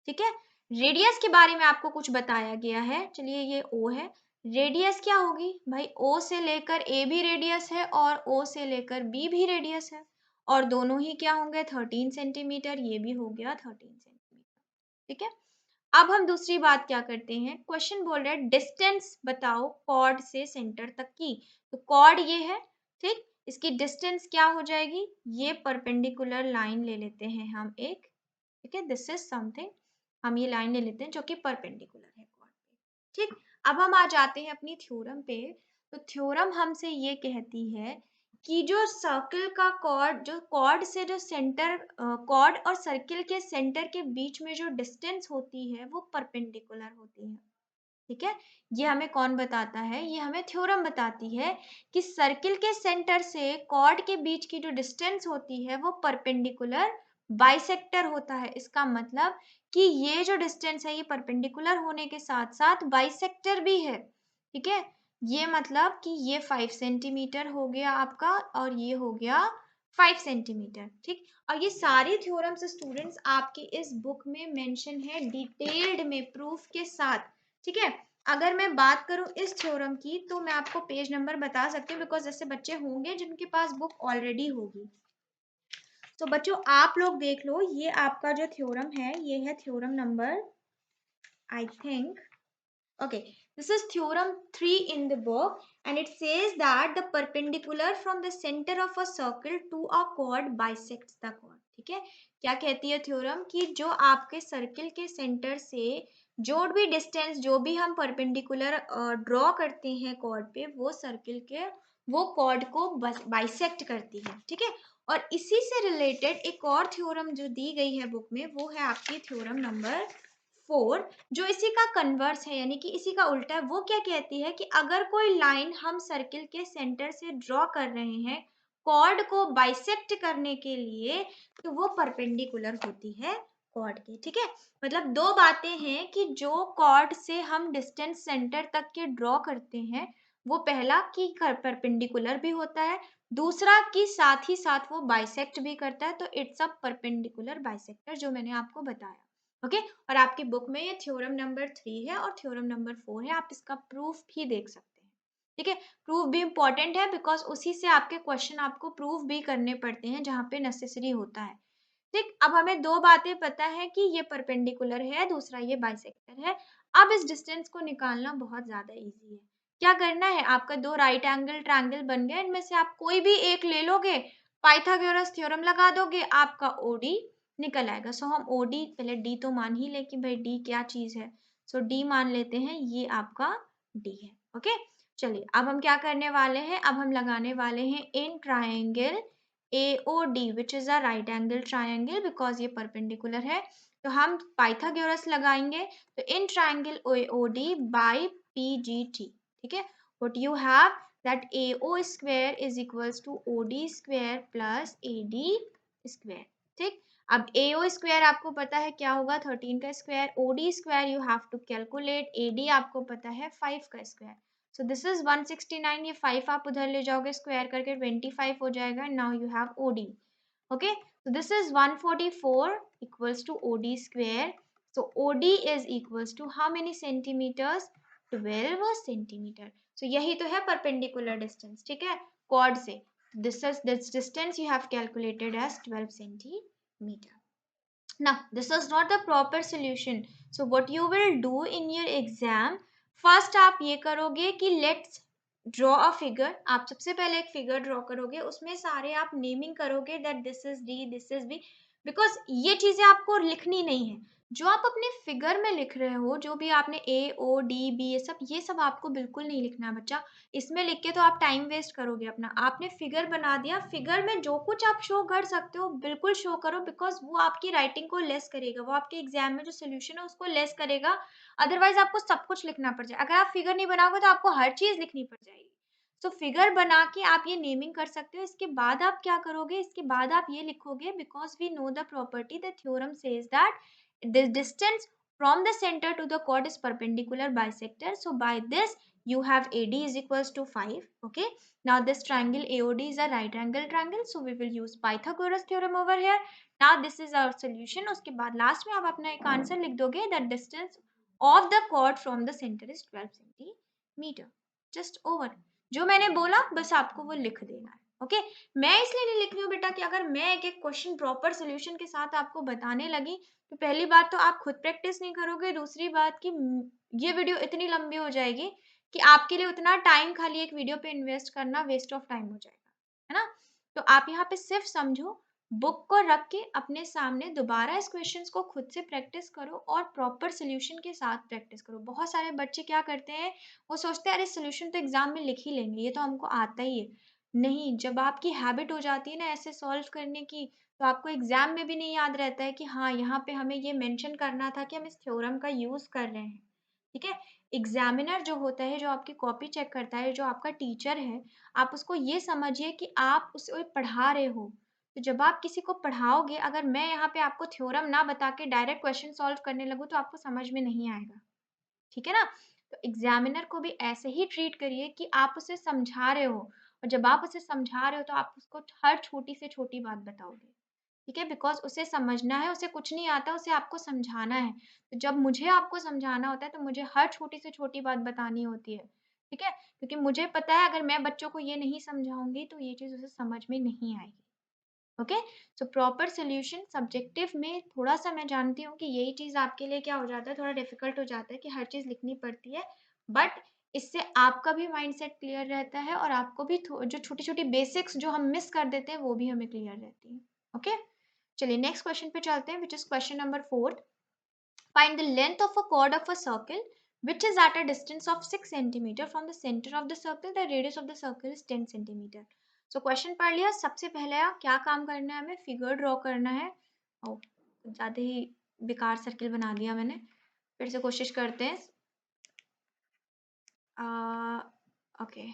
ठीक है, रेडियस के बारे में आपको कुछ बताया गया है. चलिए, ये O है. रेडियस क्या होगी भाई? O से लेकर A भी रेडियस है और O से लेकर B भी रेडियस है और दोनों ही क्या होंगे? 13 सेंटीमीटर. ये भी हो गया 13 सेंटीमीटर. ठीक है, अब हम दूसरी बात क्या करते हैं. क्वेश्चन बोल रहा है डिस्टेंस बताओ कॉर्ड से सेंटर तक की. तो कॉर्ड ये है. ठीक, इसकी डिस्टेंस क्या हो जाएगी? ये परपेंडिकुलर लाइन ले लेते हैं हम एक. ठीक है, दिस इज समथिंग. हम ये लाइन ले लेते हैं जो कि परपेंडिकुलर है कॉर्ड पे. ठीक, अब हम आ जाते हैं अपनी थ्योरम पे. तो थ्योरम हमसे ये कहती है कि जो सर्कल का कॉर्ड, जो कॉर्ड से जो सेंटर, कॉर्ड और सर्किल के सेंटर के बीच में जो डिस्टेंस होती है वो परपेंडिकुलर होती है. ठीक है, ये हमें कौन बताता है? ये हमें थ्योरम बताती है कि सर्किल के सेंटर से कॉर्ड के बीच की जो डिस्टेंस होती है वो परपेंडिकुलर बाइसेक्टर होता है. इसका मतलब कि ये जो डिस्टेंस है ये परपेंडिकुलर होने के साथ साथ बाइसेक्टर भी है. ठीक है, ये मतलब कि ये 5 सेंटीमीटर हो गया आपका और ये हो गया 5 सेंटीमीटर. ठीक, और ये सारी थ्योरम्स स्टूडेंट्स आपकी इस बुक में मेंशन है डिटेल्ड में प्रूफ के साथ. ठीक है, अगर मैं बात करूं इस थ्योरम की तो मैं आपको पेज नंबर बता सकती हूँ, बिकॉज ऐसे बच्चे होंगे जिनके पास बुक ऑलरेडी होगी. तो बच्चों आप लोग देख लो, ये आपका जो थ्योरम है ये है theorem number, I think, okay, this is theorem 3 in the book and it says that the perpendicular from the center of a circle to a chord bisects the chord. ठीक है, क्या कहती है थ्योरम? कि जो आपके सर्किल के centre से जो भी डिस्टेंस, जो भी हम परपेंडिकुलर ड्रॉ करते हैं कॉर्ड पे, वो सर्किल के वो कॉर्ड को बाइसेक्ट करती है. ठीक है, और इसी से रिलेटेड एक और थ्योरम जो दी गई है बुक में वो है आपकी थ्योरम नंबर 4, जो इसी का कन्वर्स है, यानी कि इसी का उल्टा है. वो क्या कहती है कि अगर कोई लाइन हम सर्किल के सेंटर से ड्रॉ कर रहे हैं कॉर्ड को बाइसेक्ट करने के लिए, तो वो परपेंडिकुलर होती है कॉर्ड के. ठीक है, मतलब दो बातें हैं कि जो कॉर्ड से हम डिस्टेंस सेंटर तक के ड्रॉ करते हैं वो पहला कि परपेंडिकुलर भी होता है, दूसरा कि साथ ही साथ वो बाइसेक्ट भी करता है. तो इट्स अ परपेंडिकुलर बाइसेक्टर, जो मैंने आपको बताया. ओके, और आपकी बुक में ये थ्योरम नंबर 3 है और थ्योरम नंबर 4 है. आप इसका प्रूफ भी देख सकते हैं. ठीक है, प्रूफ भी इंपॉर्टेंट है बिकॉज उसी से आपके क्वेश्चन आपको प्रूफ भी करने पड़ते हैं जहाँ पे नेसेसरी होता है. ठीक, अब हमें दो बातें पता है कि ये परपेंडिकुलर है, दूसरा ये बाइसेक्टर है. अब इस डिस्टेंस को निकालना बहुत ज्यादा इजी है. क्या करना है? आपका दो राइट एंगल ट्रायंगल बन गया, इनमें से आप कोई भी एक ले लोगे, पाइथागोरस थ्योरम लगा दोगे, आपका ओडी निकल आएगा. सो हम ओडी, पहले डी तो मान ही ले कि भाई डी क्या चीज है. सो डी मान लेते हैं, ये आपका डी है. ओके, चलिए अब हम क्या करने वाले हैं? अब हम लगाने वाले हैं in triangle AOD which is a right angle triangle because ये perpendicular है. तो हम पाइथागोरस लगाएंगे. तो in triangle AOD by PGT. ठीक है, what you have that AO square is equals to OD square plus AD square. ठीक, अब AO स्क्वायर आपको पता है क्या होगा? 13 का square. OD square you have to calculate. AD आपको पता है 5 का स्क्वायर. So this is 169. ये 5 आप उधर ले जाओगे स्क्वायर करके 25 हो जाएगा. Now you have OD. Okay, so this is 144 equals to OD square. So OD is equals to how many centimeters? 12 centimeter. So यही तो है perpendicular distance. ठीक है, chord से. This distance you have calculated as 12 centimeter. Now this is not the proper solution. So what you will do in your exam, first आप ये करोगे कि let's draw a figure. आप सबसे पहले एक फिगर ड्रॉ करोगे, उसमें सारे आप नेमिंग करोगे that this is D, this is B. Because ये चीजें आपको लिखनी नहीं है। जो आप अपने फिगर में लिख रहे हो, जो भी आपने A O D B ये सब आपको बिल्कुल नहीं लिखना है बच्चा। इसमें लिख के तो आप टाइम वेस्ट करोगे अपना। आपने फिगर बना दिया, फिगर में जो कुछ आप शो कर सकते हो बिल्कुल शो करो, बिकॉज वो आपकी राइटिंग को लेस करेगा, वो आपके एग्जाम में जो सोल्यूशन है उसको लेस करेगा। अदरवाइज आपको सब कुछ लिखना पड़ जाए। अगर आप फिगर नहीं बनाओगे तो आपको हर चीज लिखनी पड़ जाएगी। सो फिगर बना के आप ये नेमिंग कर सकते हो। इसके बाद आप क्या करोगे, इसके बाद आप ये लिखोगे, because we know the property, the theorem says that the distance from the center to the chord is perpendicular bisector. So by this you have AD is equals to 5. Okay, now this triangle AOD is a right angle triangle, so we will use Pythagoras theorem over here. Now this is our solution. उसके बाद last में आप अपना एक answer लिख दोगे, the distance of the chord from the center is 12 centimeter. Just over. जो मैंने बोला बस आपको वो लिख देना है। ओके, मैं इसलिए नहीं लिख रही हूँ बेटा कि अगर मैं एक एक क्वेश्चन प्रॉपर सोल्यूशन के साथ आपको बताने लगी तो पहली बात तो आप खुद प्रैक्टिस नहीं करोगे, दूसरी बात कि ये वीडियो इतनी लंबी हो जाएगी कि आपके लिए उतना टाइम खाली एक वीडियो पे इन्वेस्ट करना वेस्ट ऑफ टाइम हो जाएगा, है ना। तो आप यहाँ पे सिर्फ समझो, बुक को रख के अपने सामने दोबारा इस क्वेश्चंस को खुद से प्रैक्टिस करो और प्रॉपर सोल्यूशन के साथ प्रैक्टिस करो। बहुत सारे बच्चे क्या करते हैं, वो सोचते हैं अरे सोल्यूशन तो एग्जाम में लिख ही लेंगे, ये तो हमको आता ही है। नहीं, जब आपकी हैबिट हो जाती है ना ऐसे सॉल्व करने की, तो आपको एग्जाम में भी नहीं याद रहता है कि हाँ यहाँ पे हमें ये मेंशन करना था कि हम इस थ्योरम का यूज कर रहे हैं। ठीक है, एग्जामिनर जो होता है, जो आपकी कॉपी चेक करता है, जो आपका टीचर है, आप उसको ये समझिए कि आप उसे पढ़ा रहे हो। तो जब आप किसी को पढ़ाओगे, अगर मैं यहाँ पे आपको थ्योरम ना बता के डायरेक्ट क्वेश्चन सॉल्व करने लगूँ तो आपको समझ में नहीं आएगा। ठीक है ना। तो एग्जामिनर को भी ऐसे ही ट्रीट करिए कि आप उसे समझा रहे हो, और जब आप उसे समझा रहे हो तो आप उसको हर छोटी से छोटी बात बताओगे। ठीक है, बिकॉज उसे समझना है, उसे कुछ नहीं आता, उसे आपको समझाना है। तो जब मुझे आपको समझाना होता है तो मुझे हर छोटी से छोटी बात बतानी होती है। ठीक है, क्योंकि मुझे पता है अगर मैं बच्चों को ये नहीं समझाऊंगी तो ये चीज़ उसे समझ में नहीं आएगी। Okay, so proper solution subjective में थोड़ा सा मैं जानती हूँ कि यही चीज़ आपके लिए क्या हो जाता है, थोड़ा डिफिकल्ट हो जाता है कि हर चीज़ लिखनी पड़ती है, बट इससे आपका भी माइंडसेट क्लियर रहता है और आपको भी जो छोटी छोटी बेसिक्स जो हम मिस कर देते हैं वो भी हमें क्लियर रहती है। ओके, चलिए नेक्स्ट क्वेश्चन पे चलते हैं, which is question number 4। Find the length of a chord of a circle which is at a distance of 6 centimeter from the center of the circle. The radius of the circle is 10 centimeter. So question पढ़ लिया। सबसे पहले क्या काम करना है, हमें figure draw करना है। ओ, ज़्यादा ही बेकार सर्किल बना दिया मैंने, फिर से कोशिश करते हैं। ओके,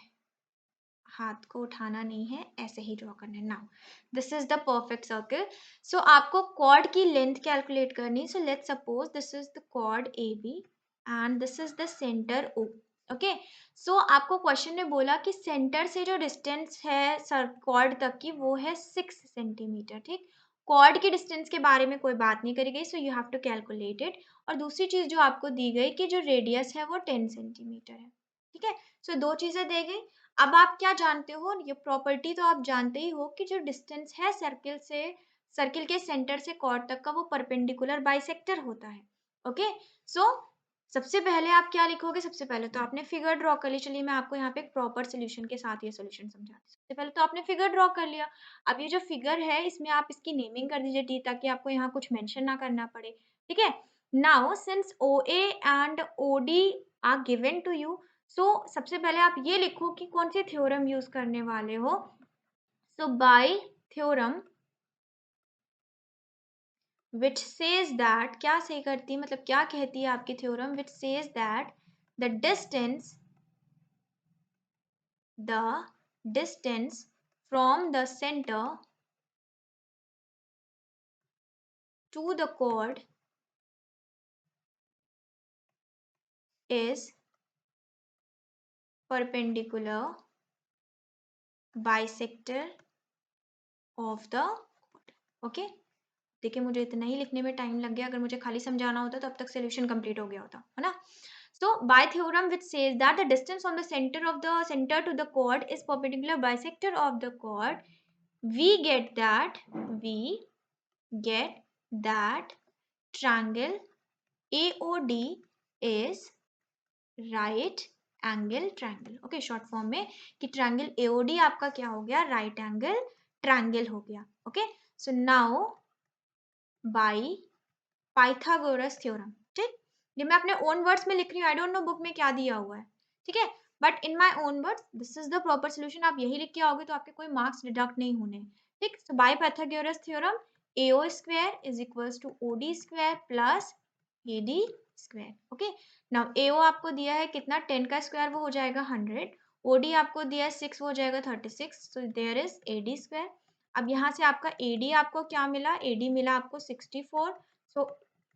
हाथ को उठाना नहीं है, ऐसे ही ड्रॉ करना है। Now this is the perfect circle. So आपको कॉर्ड की लेंथ कैलकुलेट करनी है। So let's suppose this is the chord A B and this is the centre O. Okay, so आपको क्वेश्चन ने बोला कि सेंटर से जो डिस्टेंस है सर कॉर्ड तक की वो है 6 सेंटीमीटर। ठीक, कॉर्ड की डिस्टेंस के बारे में कोई बात नहीं करी गई, so you have to calculate it. और दूसरी चीज जो आपको दी गई कि जो रेडियस है वो 10 सेंटीमीटर है। ठीक है, सो दो चीजें दी गई। अब आप क्या जानते हो, ये प्रॉपर्टी तो आप जानते ही हो कि जो डिस्टेंस है सर्किल से, सर्किल के सेंटर से कॉर्ड तक का, वो परपेंडिकुलर बाइसेक्टर होता है। ओके, सो सबसे पहले आप क्या लिखोगे, सबसे पहले तो आपने फिगर ड्रॉ कर ली। चलिए मैं आपको यहाँ पे एक प्रॉपर सोल्यूशन के साथ ये सोल्यूशन समझाती हूँ। सबसे पहले तो आपने फिगर ड्रॉ कर लिया। अब ये जो फिगर है इसमें आप इसकी नेमिंग कर दीजिए डी, ताकि आपको यहाँ कुछ मेंशन ना करना पड़े। ठीक है, now since O A and O D are given to you, so सबसे पहले आप ये लिखो कि कौन सी थ्योरम यूज करने वाले हो। So by theorem which says that, क्या से करती है मतलब क्या कहती है आपकी theorem, which says that the distance from the centre to the chord is perpendicular bisector of the chord. Okay, देखिए मुझे इतना ही लिखने में टाइम लग गया, अगर मुझे खाली समझाना होता तो अब तक सोल्यूशन कंप्लीट हो गया होता, है ना। So by theorem which says that the distance from the center to the chord is perpendicular bisector of the chord, we get that triangle AOD is right angle triangle. Okay, short form में कि triangle AOD आपका क्या हो गया, right angle triangle हो गया. Okay, so now by Pythagoras theorem. ठीक, ये मैं अपने ओन वर्ड्स में लिख रही हूँ, आई डोंट नो बुक में क्या दिया हुआ है, ठीक है, but in my own words this is the proper solution. आप यही लिख के आओगे तो आपके कोई मार्क्स डिडक्ट नहीं होने। ठीक, so by Pythagoras theorem AO square is equals to OD square plus AD square. Okay, now AO आपको दिया है कितना, 10 का स्क्वायर वो हो जाएगा 100, OD आपको दिया है 6 वो हो जाएगा 36, so there is AD square. अब यहाँ से आपका AD आपको क्या मिला, AD मिला आपको 64, सो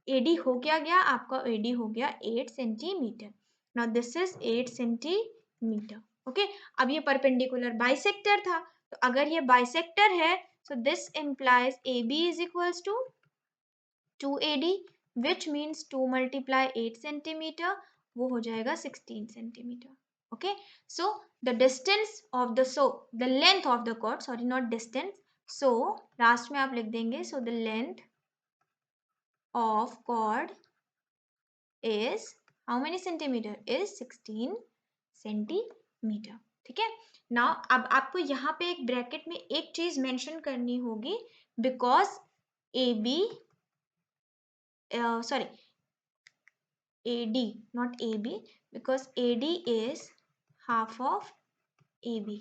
AD हो क्या गया आपका, AD हो गया 8 centimetre. Now this is 8 centimetre. Okay, अब ये परपेंडिकुलर बाइसेक्टर था, तो अगर ये बाइसेक्टर है so this implies AB is equals to 2AD which means 2 multiply 8 centimeter वो हो जाएगा 16 centimeter. Okay, so the distance of the length of the chord, sorry not distance, so last में आप लिख देंगे, so the length of chord is how many centimeter, is 16 centimeter. ठीक है, now अब आपको यहाँ पे एक ब्रैकेट में एक चीज मेंशन करनी होगी, because AB sorry AD not AB, because AD is half of AB।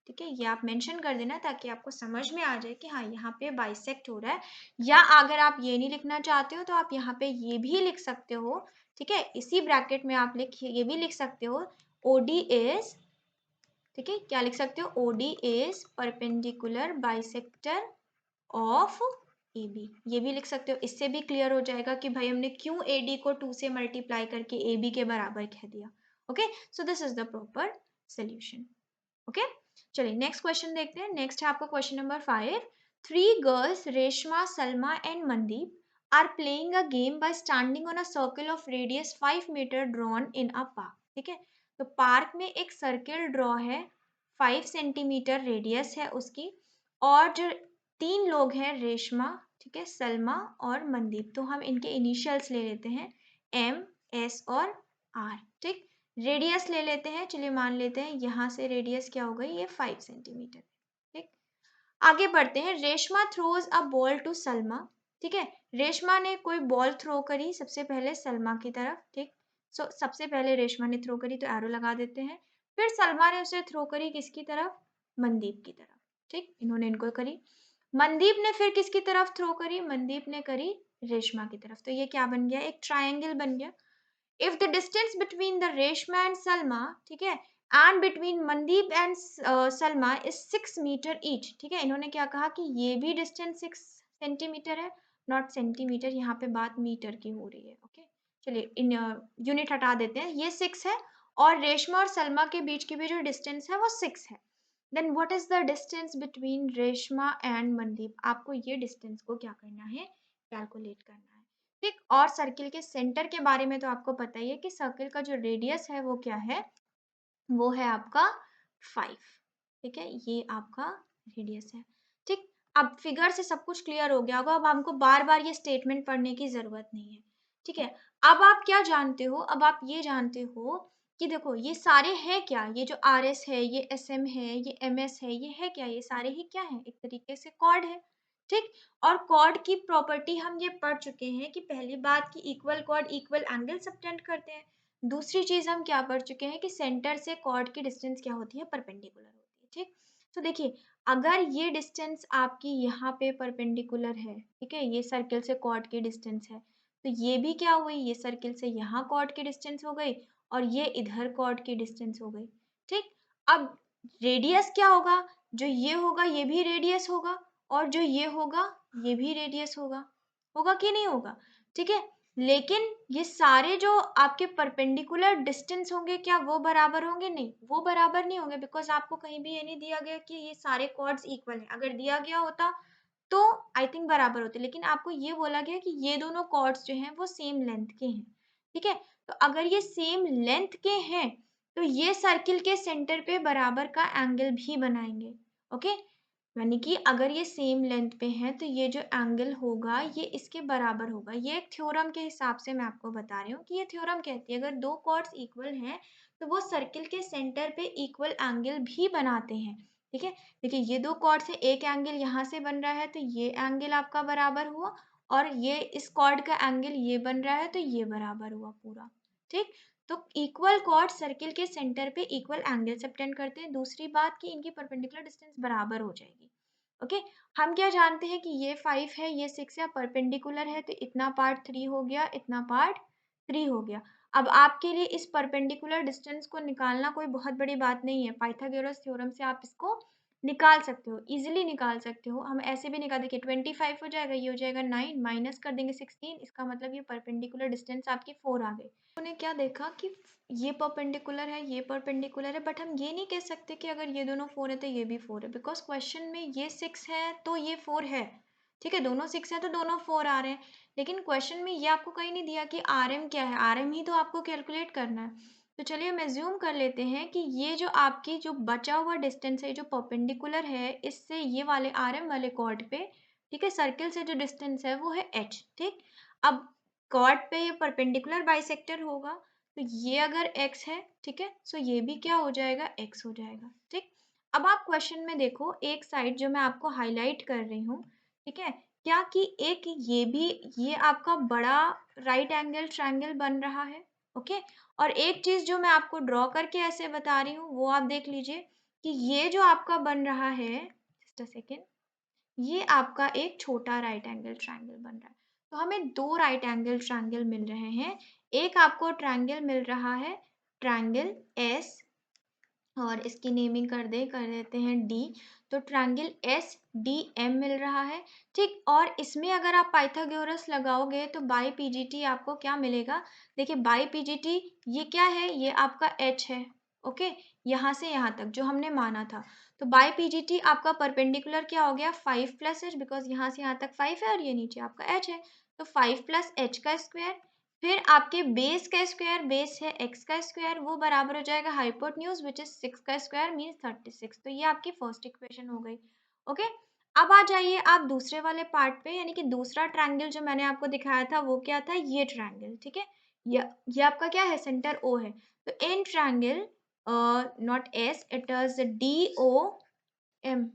ठीक है, ये आप मेंशन कर देना ताकि आपको समझ में आ जाए कि हाँ यहाँ पे बाइसेक्ट हो रहा है। या अगर आप ये नहीं लिखना चाहते हो तो आप यहाँ पे ये भी लिख सकते हो। ठीक है, इसी ब्रैकेट में आप ये भी लिख सकते हो OD is, ठीक है, क्या लिख सकते हो, OD is perpendicular bisector of AB, ये भी लिख सकते हो। इससे भी क्लियर हो जाएगा कि भाई हमने क्यों AD को 2 से मल्टीप्लाई करके AB के बराबर कह दिया। Okay, so this is the proper solution. Okay, चलिए नेक्स्ट क्वेश्चन देखते हैं। नेक्स्ट है आपका question number 5। 3 girls Reshma, Salma and Mandeep are playing a game by standing on a circle of radius 5 metre drawn in a park. ठीक है, तो park में एक सर्किल ड्रॉ है, 5 सेंटीमीटर रेडियस है उसकी, और जो 3 लोग हैं रेशमा, ठीक है, सलमा और मनदीप, तो हम इनके इनिशियल्स ले लेते हैं MS और R। ठीक, रेडियस ले लेते हैं, चलिए मान लेते हैं यहाँ से रेडियस क्या हो गई, ये 5 सेंटीमीटर। ठीक, आगे बढ़ते हैं। Reshma throws a ball to Salma. ठीक है, रेशमा ने कोई बॉल थ्रो करी सबसे पहले सलमा की तरफ। ठीक, सो सबसे पहले रेशमा ने थ्रो करी तो एरो लगा देते हैं, फिर सलमा ने उसे थ्रो करी किसकी तरफ, मनदीप की तरफ। ठीक, इन्होंने इनको करी। मनदीप ने फिर किसकी तरफ थ्रो करी, मनदीप ने करी रेशमा की तरफ, तो ये क्या बन गया, एक ट्रायंगल बन गया। if the distance between the Reshma and Salma, ठीक है, and between Mandeep and Salma is 6 metre each। ठीक है, इन्होंने क्या कहा कि ये भी डिस्टेंस 6 सेंटीमीटर है, नॉट सेंटीमीटर, यहाँ पे बात मीटर की हो रही है। ओके, चलिए इन यूनिट हटा देते हैं, ये 6 है और रेशमा और सलमा के बीच की भी जो डिस्टेंस है वो 6 है। Then what is the distance between Reshma and Mandeep, आपको ये डिस्टेंस को क्या करना है, कैलकुलेट करना है। ठीक, और सर्किल के सेंटर के बारे में तो आपको पता ही है कि सर्किल का जो रेडियस है वो क्या है, वो है आपका 5। ठीक है, ये आपका रेडियस है। ठीक, अब फिगर से सब कुछ क्लियर हो गया होगा, अब हमको बार बार ये स्टेटमेंट पढ़ने की जरूरत नहीं है। ठीक है, अब आप क्या जानते हो, अब आप ये जानते हो कि देखो ये सारे हैं क्या, ये जो RS है, ये SM है, ये MS है, ये है क्या, ये सारे ही क्या है, एक तरीके से कॉर्ड है। ठीक, और कॉर्ड की प्रॉपर्टी हम ये पढ़ चुके हैं कि पहली बात की equal cord equal angle subtend करते हैं। दूसरी चीज हम क्या पढ़ चुके हैं कि सेंटर से कॉर्ड की डिस्टेंस क्या होती है, परपेंडिकुलर होती है। ठीक, तो देखिए अगर ये डिस्टेंस आपकी यहाँ पे परपेंडिकुलर है, ठीक है, ये सर्किल से कॉर्ड की डिस्टेंस है, तो ये भी क्या हुई, ये सर्किल से यहाँ कॉर्ड की डिस्टेंस हो गई और ये इधर कॉर्ड की डिस्टेंस हो गई। ठीक, अब रेडियस क्या होगा, जो ये होगा ये भी रेडियस होगा और जो ये होगा ये भी रेडियस होगा, होगा कि नहीं होगा। ठीक है, लेकिन ये सारे जो आपके परपेंडिकुलर डिस्टेंस होंगे क्या वो बराबर होंगे, नहीं वो बराबर नहीं होंगे, बिकॉज आपको कहीं भी ये नहीं दिया गया कि ये सारे कॉर्ड्स इक्वल हैं। अगर दिया गया होता तो आई थिंक बराबर होते, लेकिन आपको ये बोला गया कि ये दोनों कॉर्ड्स जो हैं वो सेम लेंथ के हैं। ठीक है, तो अगर ये सेम लेंथ के हैं तो ये सर्किल के सेंटर पे बराबर का एंगल भी बनाएंगे। ओके, यानी कि अगर ये सेम लेंथ पे है तो ये जो एंगल होगा ये इसके बराबर होगा। ये एक थ्योरम के हिसाब से मैं आपको बता रही हूँ कि ये थ्योरम कहती है अगर दो कॉर्ड्स इक्वल हैं तो वो सर्किल के सेंटर पे इक्वल एंगल भी बनाते हैं। ठीक है, देखिए ये दो कॉर्ड्स है, एक एंगल यहाँ से बन रहा है तो ये एंगल आपका बराबर हुआ और ये इस कॉर्ड का एंगल ये बन रहा है, तो ये बराबर हुआ पूरा। ठीक, तो इक्वल कॉर्ड सर्किल के सेंटर पे इक्वल एंगल सबटेंड करते हैं। दूसरी बात कि इनकी परपेंडिकुलर डिस्टेंस बराबर हो जाएगी। ओके, हम क्या जानते हैं कि ये 5 है, ये 6 है, परपेंडिकुलर है, तो इतना पार्ट 3 हो गया, इतना पार्ट 3 हो गया। अब आपके लिए इस परपेंडिकुलर डिस्टेंस को निकालना कोई बहुत बड़ी बात नहीं है। पाइथागोरस थ्योरम से आप इसको निकाल सकते हो, इजीली निकाल सकते हो। हम ऐसे भी निकाल, देखिए 25 हो जाएगा, ये हो जाएगा 9, माइनस कर देंगे 16, इसका मतलब ये परपेंडिकुलर डिस्टेंस आपकी 4 आ गई। उन्होंने क्या देखा कि ये परपेंडिकुलर है, ये परपेंडिकुलर है, बट हम ये नहीं कह सकते कि अगर ये दोनों 4 है तो ये भी 4 है, बिकॉज क्वेश्चन में ये 6 है तो ये 4 है। ठीक है, दोनों 6 है तो दोनों 4 आ रहे हैं, लेकिन क्वेश्चन में ये आपको कहीं नहीं दिया कि आर एम क्या है। आर एम ही तो आपको कैलकुलेट करना है। तो चलिए हम एज्यूम कर लेते हैं कि ये जो आपकी जो बचा हुआ डिस्टेंस है, जो परपेंडिकुलर है इससे ये वाले आर एम वाले कॉर्ड पे, ठीक है, सर्किल से जो डिस्टेंस है वो है एच। ठीक, अब कॉर्ड पे ये परपेंडिकुलर बाइसेक्टर होगा, तो ये अगर x है, ठीक है, सो ये भी क्या हो जाएगा, x हो जाएगा। ठीक, अब आप क्वेश्चन में देखो, एक साइड जो मैं आपको हाईलाइट कर रही हूँ, ठीक है, क्या कि एक ये भी, ये आपका बड़ा राइट एंगल ट्रायंगल बन रहा है। ओके, और एक चीज जो मैं आपको ड्रॉ करके ऐसे बता रही हूँ वो आप देख लीजिए कि ये जो आपका बन रहा है, जस्ट अ सेकेंड, ये आपका एक छोटा राइट एंगल ट्रायंगल बन रहा है। तो हमें दो राइट एंगल ट्रायंगल मिल रहे हैं। एक आपको ट्रायंगल मिल रहा है ट्रायंगल एस, और इसकी नेमिंग कर देते हैं डी, तो ट्रायंगल एस डी एम मिल रहा है। ठीक, और इसमें अगर आप पाइथागोरस लगाओगे तो बाई पीजीटी आपको क्या मिलेगा, देखिए बाई पीजीटी ये क्या है, ये आपका एच है। ओके, यहाँ से यहाँ तक जो हमने माना था, तो बाई पीजीटी आपका परपेंडिकुलर क्या हो गया, 5 प्लस एच, बिकॉज यहाँ से यहाँ तक 5 है और ये नीचे आपका एच है, तो 5 प्लस एच का स्क्वायर, फिर आपके बेस का स्क्वायर, बेस है एक्स का स्क्वायर, वो बराबर हो जाएगा हाइपोटेन्यूज विच इज 6 का स्क्वायर मीन्स 36। तो ये आपकी फर्स्ट इक्वेशन हो गई। ओके, अब आ जाइए आप दूसरे वाले पार्ट पे, यानी कि दूसरा ट्रायंगल जो मैंने आपको दिखाया था वो क्या था, ये ट्रायंगल। ठीक है, ये आपका क्या है, सेंटर ओ है, तो in triangle not S, it is D O M.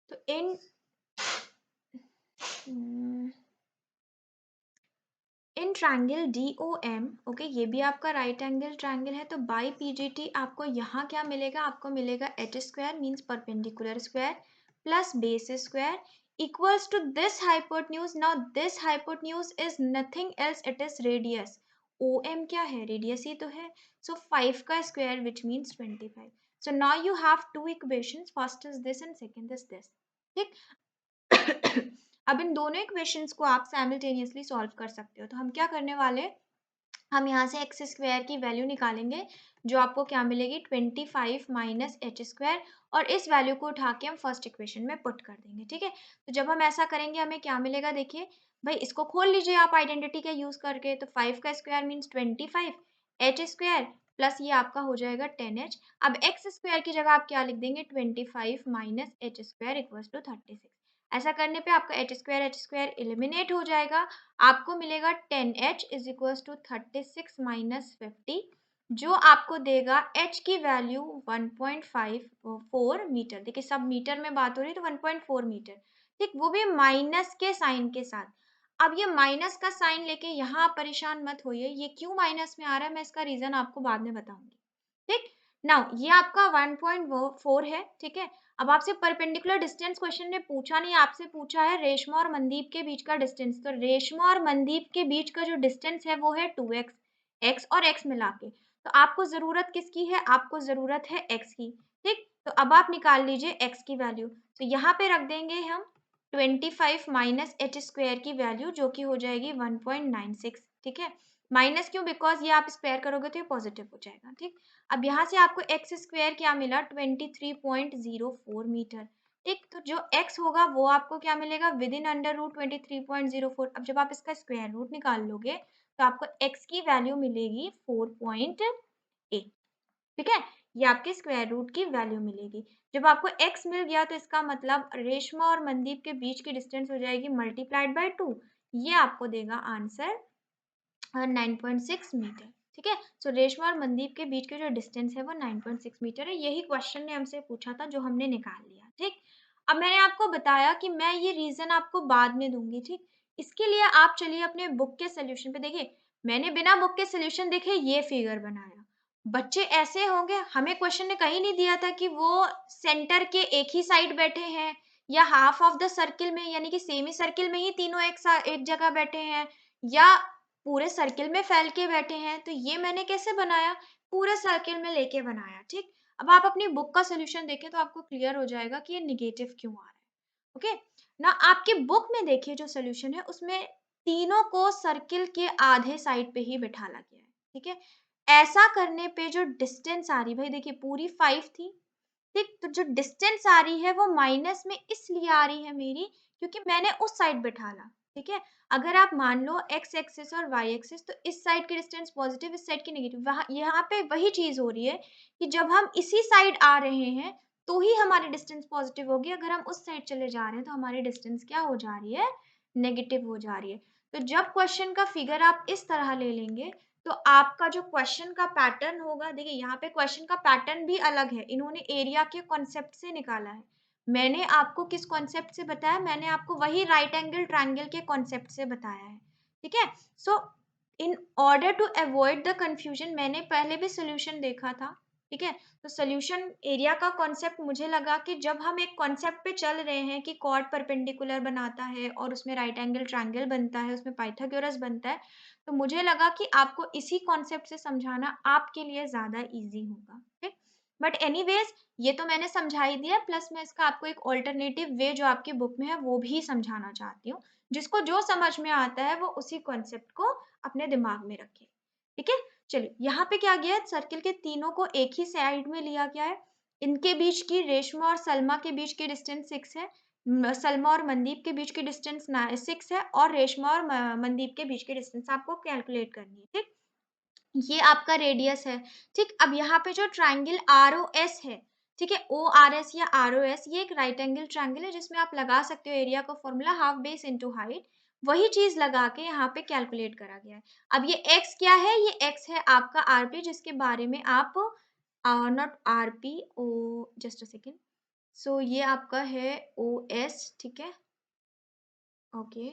तो in in triangle D O M, okay, ये भी आपका राइट एंगल ट्रायंगल है, तो बाई पीजीटी आपको यहाँ क्या मिलेगा, आपको मिलेगा H square means perpendicular square plus base square equals to this hypotenuse. Now this hypotenuse is nothing else, it is radius. O M क्या है, रेडियस ही तो है, सो 5 का square which means 25। So now you have two equations, first is this and second is this. ठीक, अब इन दोनों equations को आप साइमल्टेनियसली सॉल्व कर सकते हो। तो हम क्या करने वाले, हम यहाँ से एक्स स्क्वायर की वैल्यू निकालेंगे, जो आपको क्या मिलेगी, 25 माइनस एच स्क्वायर, और इस वैल्यू को उठा के हम फर्स्ट इक्वेशन में पुट कर देंगे। ठीक है, तो जब हम ऐसा करेंगे हमें क्या मिलेगा, देखिए भाई इसको खोल लीजिए आप आइडेंटिटी का यूज करके, तो 5 का square means 25, H square plus ये आपका हो जाएगा 10h। अब एक्स स्क्वायर की जगह आप क्या लिख देंगे, 25 minus H square equals to 36। ऐसा करने पे आपका एच स्क्वायर एलिमिनेट हो जाएगा, आपको मिलेगा 10h is equals to 36 minus 50, जो आपको देगा h की वैल्यू 1.54 मीटर। देखिए सब मीटर में बात हो रही है, तो 1.4 मीटर। ठीक, वो भी माइनस के साइन के साथ। अब ये माइनस का साइन लेके यहाँ आप परेशान मत होइए, ये क्यों माइनस में आ रहा है मैं इसका रीजन आपको बाद में बताऊंगी। ठीक, नाउ ये आपका 1.4 है। ठीक है, अब आपसे परपेंडिकुलर डिस्टेंस क्वेश्चन ने पूछा नहीं, आपसे पूछा है रेशमा और मनदीप के बीच का डिस्टेंस। तो रेशमा और मनदीप के बीच का जो डिस्टेंस है वो है 2x, x और x मिला के। तो आपको जरूरत किसकी है, आपको जरूरत है x की। ठीक, तो अब आप निकाल लीजिए x की वैल्यू, तो यहाँ पे रख देंगे हम 25 माइनस एच स्क्वायर की वैल्यू, जो कि हो जाएगी 1.96। ठीक है, माइनस क्यों, बिकॉज ये आप स्क्वायर करोगे तो ये पॉजिटिव हो जाएगा। ठीक, अब यहाँ से आपको एक्स स्क्वायर क्या मिला, 23.04 मीटर। ठीक, तो जो x होगा वो आपको क्या मिलेगा, विद इन अंडर रूट 23.04। अब जब आप इसका स्क्वायर रूट निकाल लोगे तो आपको x की वैल्यू मिलेगी 4.8, ठीक है? ये आपके स्क्वायर रूट की वैल्यू मिलेगी। जब आपको x मिल गया तो इसका मतलब रेशमा और मनदीप के बीच की डिस्टेंस हो जाएगी मल्टीप्लाइड बाय 2, ये आपको देगा आंसर 9.6 मीटर, ठीक है? सो रेशमा और मनदीप के बीच के जो डिस्टेंस है वो 9.6 मीटर है। यही क्वेश्चन ने हमसे पूछा था जो हमने निकाल लिया, ठीक? अब मैंने आपको बताया कि मैं ये रीजन आपको बाद में दूंगी, ठीक? इसके लिए आप चलिए अपने बुक के सोल्यूशन पे देखिए। मैंने बिना बुक के सोल्यूशन देखे ये फिगर बनाया। बच्चे ऐसे होंगे, हमें क्वेश्चन ने कहीं नहीं दिया था कि वो सेंटर के एक ही साइड बैठे हैं या हाफ ऑफ द सर्किल में, यानी कि सेमी सर्किल में ही तीनों एक जगह बैठे हैं, या पूरे सर्किल में फैल के बैठे हैं। तो ये मैंने कैसे बनाया, पूरे सर्किल में लेके बनाया, ठीक? अब आप अपनी बुक का सोल्यूशन देखें तो आपको क्लियर हो जाएगा कि ये निगेटिव क्यों आ रहा है। ओके ना, आपकी बुक में देखिए जो सोल्यूशन है उसमें तीनों को सर्किल के आधे साइड पे ही बिठाला गया है, ठीक है? ऐसा करने पे जो डिस्टेंस आ रही, भाई देखिए पूरी 5 थी, ठीक? तो जो डिस्टेंस आ रही है वो माइनस में इसलिए आ रही है मेरी, क्योंकि मैंने उस साइड बैठाला, ठीक है? अगर आप मान लो x एक्सिस और y एक्सिस, तो इस साइड की डिस्टेंस पॉजिटिव, इस साइड की नेगेटिव, वहाँ यहाँ पे वही चीज हो रही है कि जब हम इसी साइड आ रहे हैं तो ही हमारी डिस्टेंस पॉजिटिव होगी, अगर हम उस साइड चले जा रहे हैं तो हमारी डिस्टेंस क्या हो जा रही है, नेगेटिव हो जा रही है। तो जब क्वेश्चन का फिगर आप इस तरह ले लेंगे तो आपका जो क्वेश्चन का पैटर्न होगा, देखिए यहाँ पे क्वेश्चन का पैटर्न भी अलग है, इन्होंने एरिया के कॉन्सेप्ट से निकाला है। मैंने आपको किस कॉन्सेप्ट से बताया, मैंने आपको वही राइट एंगल ट्रायंगल के कॉन्सेप्ट से बताया है, ठीक है? So in order to avoid the confusion, मैंने पहले भी सोल्यूशन देखा था, ठीक है? तो सोल्यूशन एरिया का कॉन्सेप्ट मुझे लगा कि जब हम एक कॉन्सेप्ट पे चल रहे हैं कि कॉर्ड परपेंडिकुलर बनाता है और उसमें राइट एंगल ट्रायंगल बनता है, उसमें पाइथागोरस बनता है, तो मुझे लगा कि आपको इसी कॉन्सेप्ट से समझाना आपके लिए ज्यादा इजी होगा, ठीक? बट एनीवेज ये तो मैंने समझा ही दिया, प्लस मैं इसका आपको एक ऑल्टरनेटिव वे जो आपकी बुक में है वो भी समझाना चाहती हूँ। जिसको जो समझ में आता है वो उसी कॉन्सेप्ट को अपने दिमाग में रखे, ठीक है? चलिए यहाँ पे क्या गया है, सर्किल के तीनों को एक ही साइड में लिया गया है। इनके बीच की, रेशमा और सलमा के बीच की डिस्टेंस 6 है, सलमा और मनदीप के बीच की डिस्टेंस 6 है, और रेशमा और मनदीप के बीच की डिस्टेंस आपको कैलकुलेट करनी है, ठीक? ये आपका रेडियस है, ठीक? अब यहाँ पे जो ट्राइंगल आर ओ एस है, ठीक है, ओ आर एस या आर ओ एस, ये एक राइट एंगल ट्राइंगल है जिसमें आप लगा सकते हो एरिया का formula half base into height, वही चीज लगा के यहाँ पे कैलकुलेट करा गया है। अब ये x क्या है, ये x है आपका आरपी, जिसके बारे में आप नॉट आरपी, oh just a second, so ये आपका है ओ एस, ठीक है? ओके,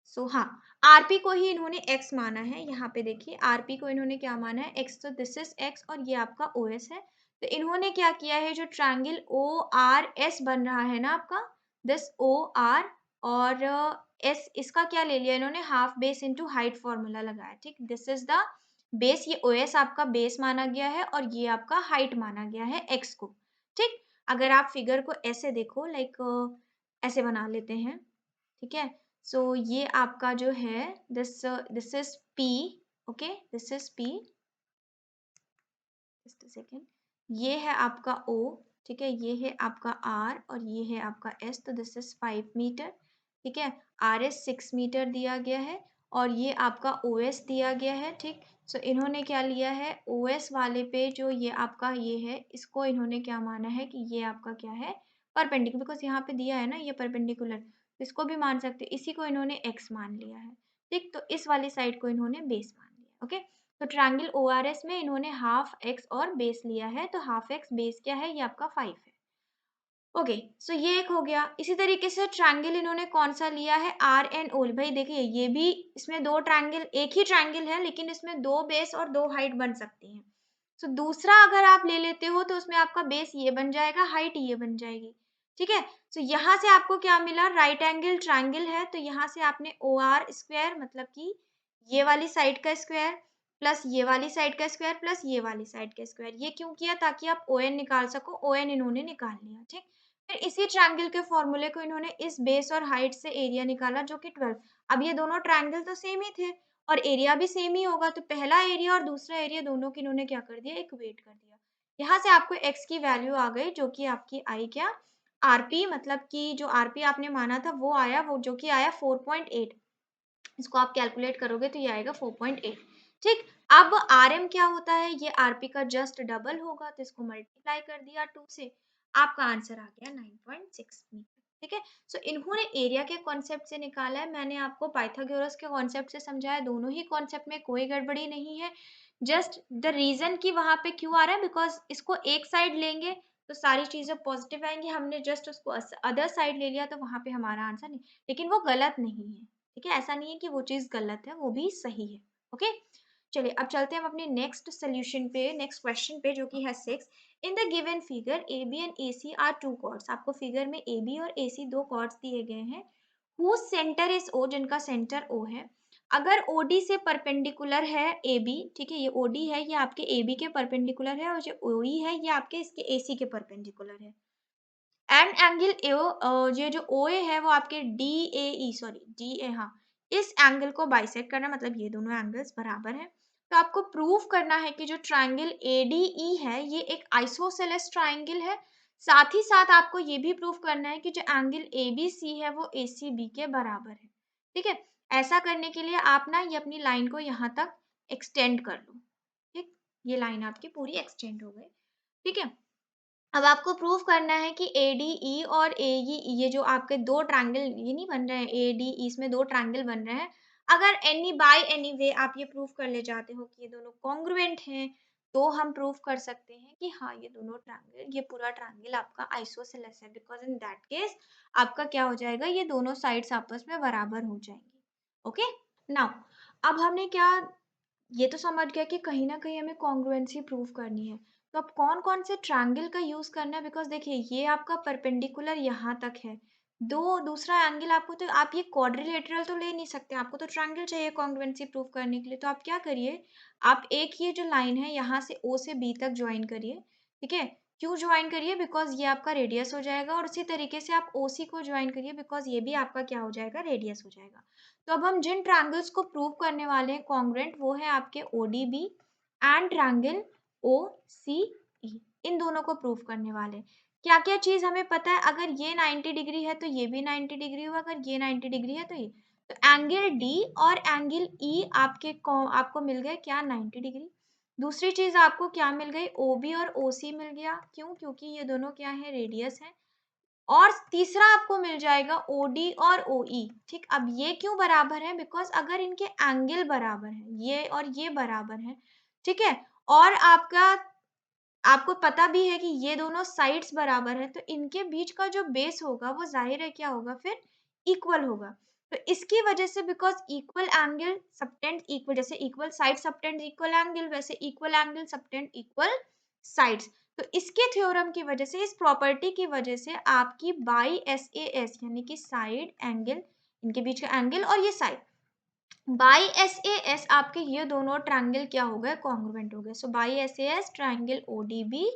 सो हाँ, आरपी को ही इन्होंने x माना है। यहाँ पे देखिए आरपी को इन्होंने क्या माना है, x, तो दिस इज x और ये आपका ओ एस है। तो इन्होंने क्या किया है, जो ट्रायंगल ओ आर एस बन रहा है ना आपका, दिस ओ आर और एस, इसका क्या ले लिया इन्होंने, half base into height formula लगाया, ठीक? दिस इज द बेस, ये ओ एस आपका बेस माना गया है और ये आपका हाइट माना गया है x को, ठीक? अगर आप फिगर को ऐसे देखो, लाइक ऐसे बना लेते हैं, ठीक है? सो ये आपका जो है this is P, okay, this is P, just a second, ये है आपका O, ठीक है, ये है आपका R और ये है आपका S, तो दिस इज 5 मीटर, ठीक है? RS 6 मीटर दिया गया है और ये आपका OS दिया गया है, ठीक? सो इन्होंने क्या लिया है, OS वाले पे जो ये आपका ये है, इसको इन्होंने क्या माना है कि ये आपका क्या है, परपेंडिकुलर, बिकॉज यहाँ पे दिया है ना ये परपेंडिकुलर, इसको भी मान सकते, इसी को इन्होंने x मान लिया है, ठीक? तो इस वाली साइड को इन्होंने बेस मान लिया, ओके? तो ट्रायंगल ओ आर एस में इन्होंने हाफ एक्स और बेस लिया है, तो हाफ एक्स बेस क्या है, ये आपका 5 है, ओके? सो ये एक हो गया। इसी तरीके से ट्रायंगल इन्होंने कौन सा लिया है, आर एंड ओ, भाई देखिए ये भी, इसमें दो ट्रायंगल, एक ही ट्रायंगल है लेकिन इसमें दो बेस और दो हाइट बन सकती हैं। सो दूसरा अगर आप ले लेते हो तो उसमें आपका बेस ये बन जाएगा, हाइट ये बन जाएगी, ठीक है? सो यहाँ से आपको क्या मिला, राइट एंगल ट्रायंगल है, तो यहाँ से आपने ओ आर स्क्वायर, मतलब कि ये वाली साइड का स्क्वायर प्लस ये वाली साइड का स्क्वायर प्लस ये वाली साइड का स्क्वायर, ये क्यों किया, ताकि आप ओ एन निकाल सको, ओ एन इन्होंने निकाल लिया, ठीक? फिर इसी ट्रायंगल के फॉर्मूले को इन्होंने इस बेस और हाइट से एरिया निकाला जो कि 12। अब ये दोनों ट्रायंगल तो सेम ही थे और एरिया भी सेम ही होगा, तो पहला एरिया और दूसरा एरिया दोनों की इन्होंने क्या कर दिया, इक्वेट कर दिया। यहाँ से आपको x की वैल्यू आ गई जो कि आपकी आई क्या, आरपी, मतलब कि जो आरपी आपने माना था वो आया, वो जो कि आया 4.8, इसको आप कैलकुलेट करोगे तो ये आएगा 4.8। ठीक, अब RM क्या होता है, ये RP का जस्ट डबल होगा, तो इसको मल्टीप्लाई कर दिया 2 से, आपका आंसर आ गया 9.6 मीटर। ठीक है, सो इन्होंने एरिया के कॉन्सेप्ट से निकाला है, मैंने आपको पाइथागोरस के कॉन्सेप्ट से समझाया, दोनों ही कॉन्सेप्ट में कोई गड़बड़ी नहीं है। जस्ट द रीजन कि वहां पे क्यों आ रहा है, बिकॉज इसको एक साइड लेंगे तो सारी चीजें पॉजिटिव आएंगी, हमने जस्ट उसको अदर साइड ले लिया तो वहां पे हमारा आंसर नहीं, लेकिन वो गलत नहीं है। ठीक है, ऐसा नहीं है कि वो चीज गलत है, वो भी सही है। ओके, चलिए अब चलते हैं हम अपने नेक्स्ट सोल्यूशन पे, नेक्स्ट क्वेश्चन पे, जो कि है 6। In the given figure A B and A C are two chords, आपको फिगर में ए बी और ए सी दो कॉर्ड्स दिए गए हैं, हुज सेंटर इज ओ, जिनका सेंटर ओ है। अगर ओडी से परपेंडिकुलर है ए बी, ठीक है, ये ओडी है, ये आपके ए बी के परपेंडिकुलर है, और जो ओई है ये आपके इसके ए सी के परपेंडिकुलर है। एंड एंगल ये जो ओ ए है वो आपके D A E, sorry D A, हाँ, इस एंगल को बाइसेक्ट करना, मतलब ये दोनों एंगल्स बराबर हैं। तो आपको प्रूव करना है कि जो ट्राइंगल ए डी ई है ये एक आइसोसेलेस ट्राइंगल है। साथ ही साथ आपको ये भी प्रूव करना है कि जो एंगल ए बी सी है वो ए सी बी के बराबर है। ठीक है, ऐसा करने के लिए आप ना ये अपनी लाइन को यहाँ तक एक्सटेंड कर लो। ठीक, ये लाइन आपकी पूरी एक्सटेंड हो गई। ठीक है, अब आपको प्रूव करना है कि ए डी ई और ए ये जो आपके दो ट्रायंगल ये नहीं बन रहे हैं, ए डी ई इसमें दो ट्रायंगल बन रहे हैं, अगर एनी बाय एनी वे आप ये प्रूव कर ले जाते हो कि ये दोनों कॉन्ग्रुएंट हैं, तो हम प्रूव कर सकते हैं कि हाँ ये दोनों ट्रायंगल, ये पूरा ट्रायंगल आपका आइसोसेलेस है, बिकॉज इन दैट केस आपका क्या हो जाएगा, ये दोनों साइड्स आपस में बराबर हो जाएंगी। ओके, नाउ अब हमने क्या, ये तो समझ गया कि कहीं ना कहीं हमें कॉन्ग्रुएंसी प्रूव करनी है, तो अब कौन कौन से ट्रायंगल का यूज करना है, बिकॉज देखिए ये आपका परपेंडिकुलर यहाँ तक है, दो दूसरा एंगल आपको, तो आप ये क्वाड्रिलेटरल तो ले नहीं सकते, आपको तो ट्रायंगल चाहिए कॉन्ग्रुएंसी प्रूव करने के लिए। तो आप क्या करिए, आप एक ये जो लाइन है यहाँ से ओ से बी तक ज्वाइन करिए। ठीक है, क्यों ज्वाइन करिए, बिकॉज ये आपका रेडियस हो जाएगा, और उसी तरीके से आप ओ सी को ज्वाइन करिए, बिकॉज ये भी आपका क्या हो जाएगा, रेडियस हो जाएगा। तो अब हम जिन ट्रायंगल्स को प्रूव करने वाले हैं कॉन्ग्रुएंट, वो है आपके ओडीबी एंड ट्रायंगल ओ सी ई, इन दोनों को प्रूव करने वाले हैं। क्या क्या चीज हमें पता है, अगर ये 90 डिग्री है तो ये भी 90 डिग्री होगा, अगर ये 90 डिग्री है तो ये, तो एंगल डी और एंगल ई आपको मिल गए क्या, 90 डिग्री। दूसरी चीज आपको क्या मिल गई, ओ बी और ओ सी मिल गया, क्यों, क्योंकि ये दोनों क्या है, रेडियस है। और तीसरा आपको मिल जाएगा ओडी और ओई। ठीक, अब ये क्यों बराबर है, बिकॉज अगर इनके एंगल बराबर है, ये और ये बराबर है, ठीक है, और आपको पता भी है कि ये दोनों साइड्स बराबर है, तो इनके बीच का जो बेस होगा वो जाहिर है क्या होगा, फिर इक्वल होगा। तो इसकी वजह से, because equal angle subtend equal, जैसे equal side subtend equal angle, वैसे equal angle subtend equal sides. तो इसके थ्योरम की वजह से, इस प्रॉपर्टी की वजह से आपकी बाई एस ए एस, यानी कि साइड एंगल, इनके बीच का एंगल और ये side, by S A S आपके ये दोनों ट्रायंगल क्या हो गए, कॉन्ग्रुएंट हो गए। So by S A S triangle O D B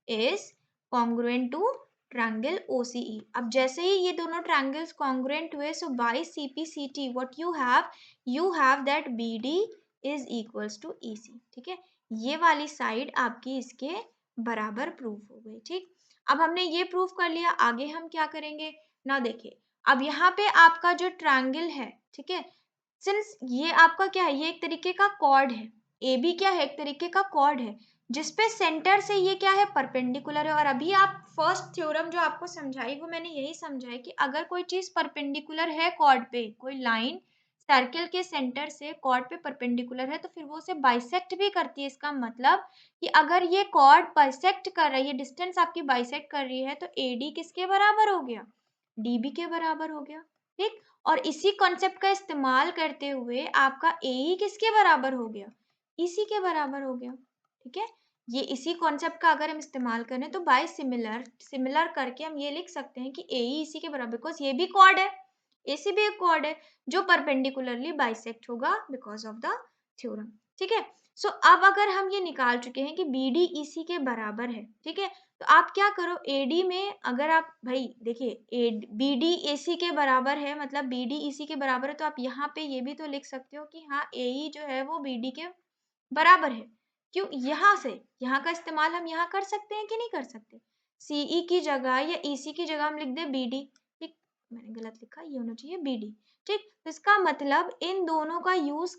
is congruent to triangle O C E. अब जैसे ही ये दोनों ट्रायंगल्स कॉन्ग्रुएंट हुए, so by C P C T what you have that B D is equals to E C. ठीक है, ये वाली साइड आपकी इसके बराबर प्रूफ हो गई। ठीक, अब हमने ये प्रूफ कर लिया, आगे हम क्या करेंगे ना, देखिए अब यहाँ पे आपका जो ट्रायंगल है, ठीक है, सिंस ये आपका क्या है, ये एक तरीके का कॉर्ड है, ए बी क्या है, एक तरीके का कॉर्ड है, जिसपे सेंटर से ये क्या है, परपेंडिकुलर है। और अभी आप फर्स्ट थ्योरम जो आपको समझाई वो मैंने यही समझाई कि अगर कोई चीज परपेंडिकुलर है कॉर्ड पे, कोई लाइन सर्कल के सेंटर से कॉर्ड पे परपेंडिकुलर है, तो फिर वो उसे बाइसेक्ट भी करती है। इसका मतलब कि अगर ये कॉर्ड बाइसेक्ट कर रही है, डिस्टेंस आपकी बाइसेक्ट कर रही है, तो ए डी किसके बराबर हो गया, डी बी के बराबर हो गया। ठीक, और इसी कॉन्सेप्ट का इस्तेमाल करते हुए आपका ए किसके बराबर हो गया, इसी के बराबर हो गया। ठीक है, ये इसी कॉन्सेप्ट का अगर हम इस्तेमाल करें तो बाय सिमिलर करके हम ये लिख सकते हैं कि ए इसी के बराबर, बिकॉज ये भी कॉर्ड है, एसी भी एक कॉर्ड है जो परपेंडिकुलरली बाइसेक्ट होगा बिकॉज ऑफ द थ्योरम। ठीक है, सो अब अगर हम ये निकाल चुके हैं कि बी डी इसी के बराबर है, ठीक है, तो आप क्या करो, एडी में अगर आप, भाई देखिए बी डी ए सी के बराबर है, मतलब बी डी ई सी के बराबर है, तो आप यहाँ पे ये भी तो लिख सकते हो कि हाँ ए ई जो है वो बी डी के बराबर है। क्यों, यहाँ से यहाँ का इस्तेमाल हम यहाँ कर सकते हैं कि नहीं कर सकते, सीई की जगह या ईसी की जगह हम लिख दे बी डी। ठीक, मैंने गलत लिखा, ये होना चाहिए BD। ठीक, तो इसका मतलब इन दोनों का यूज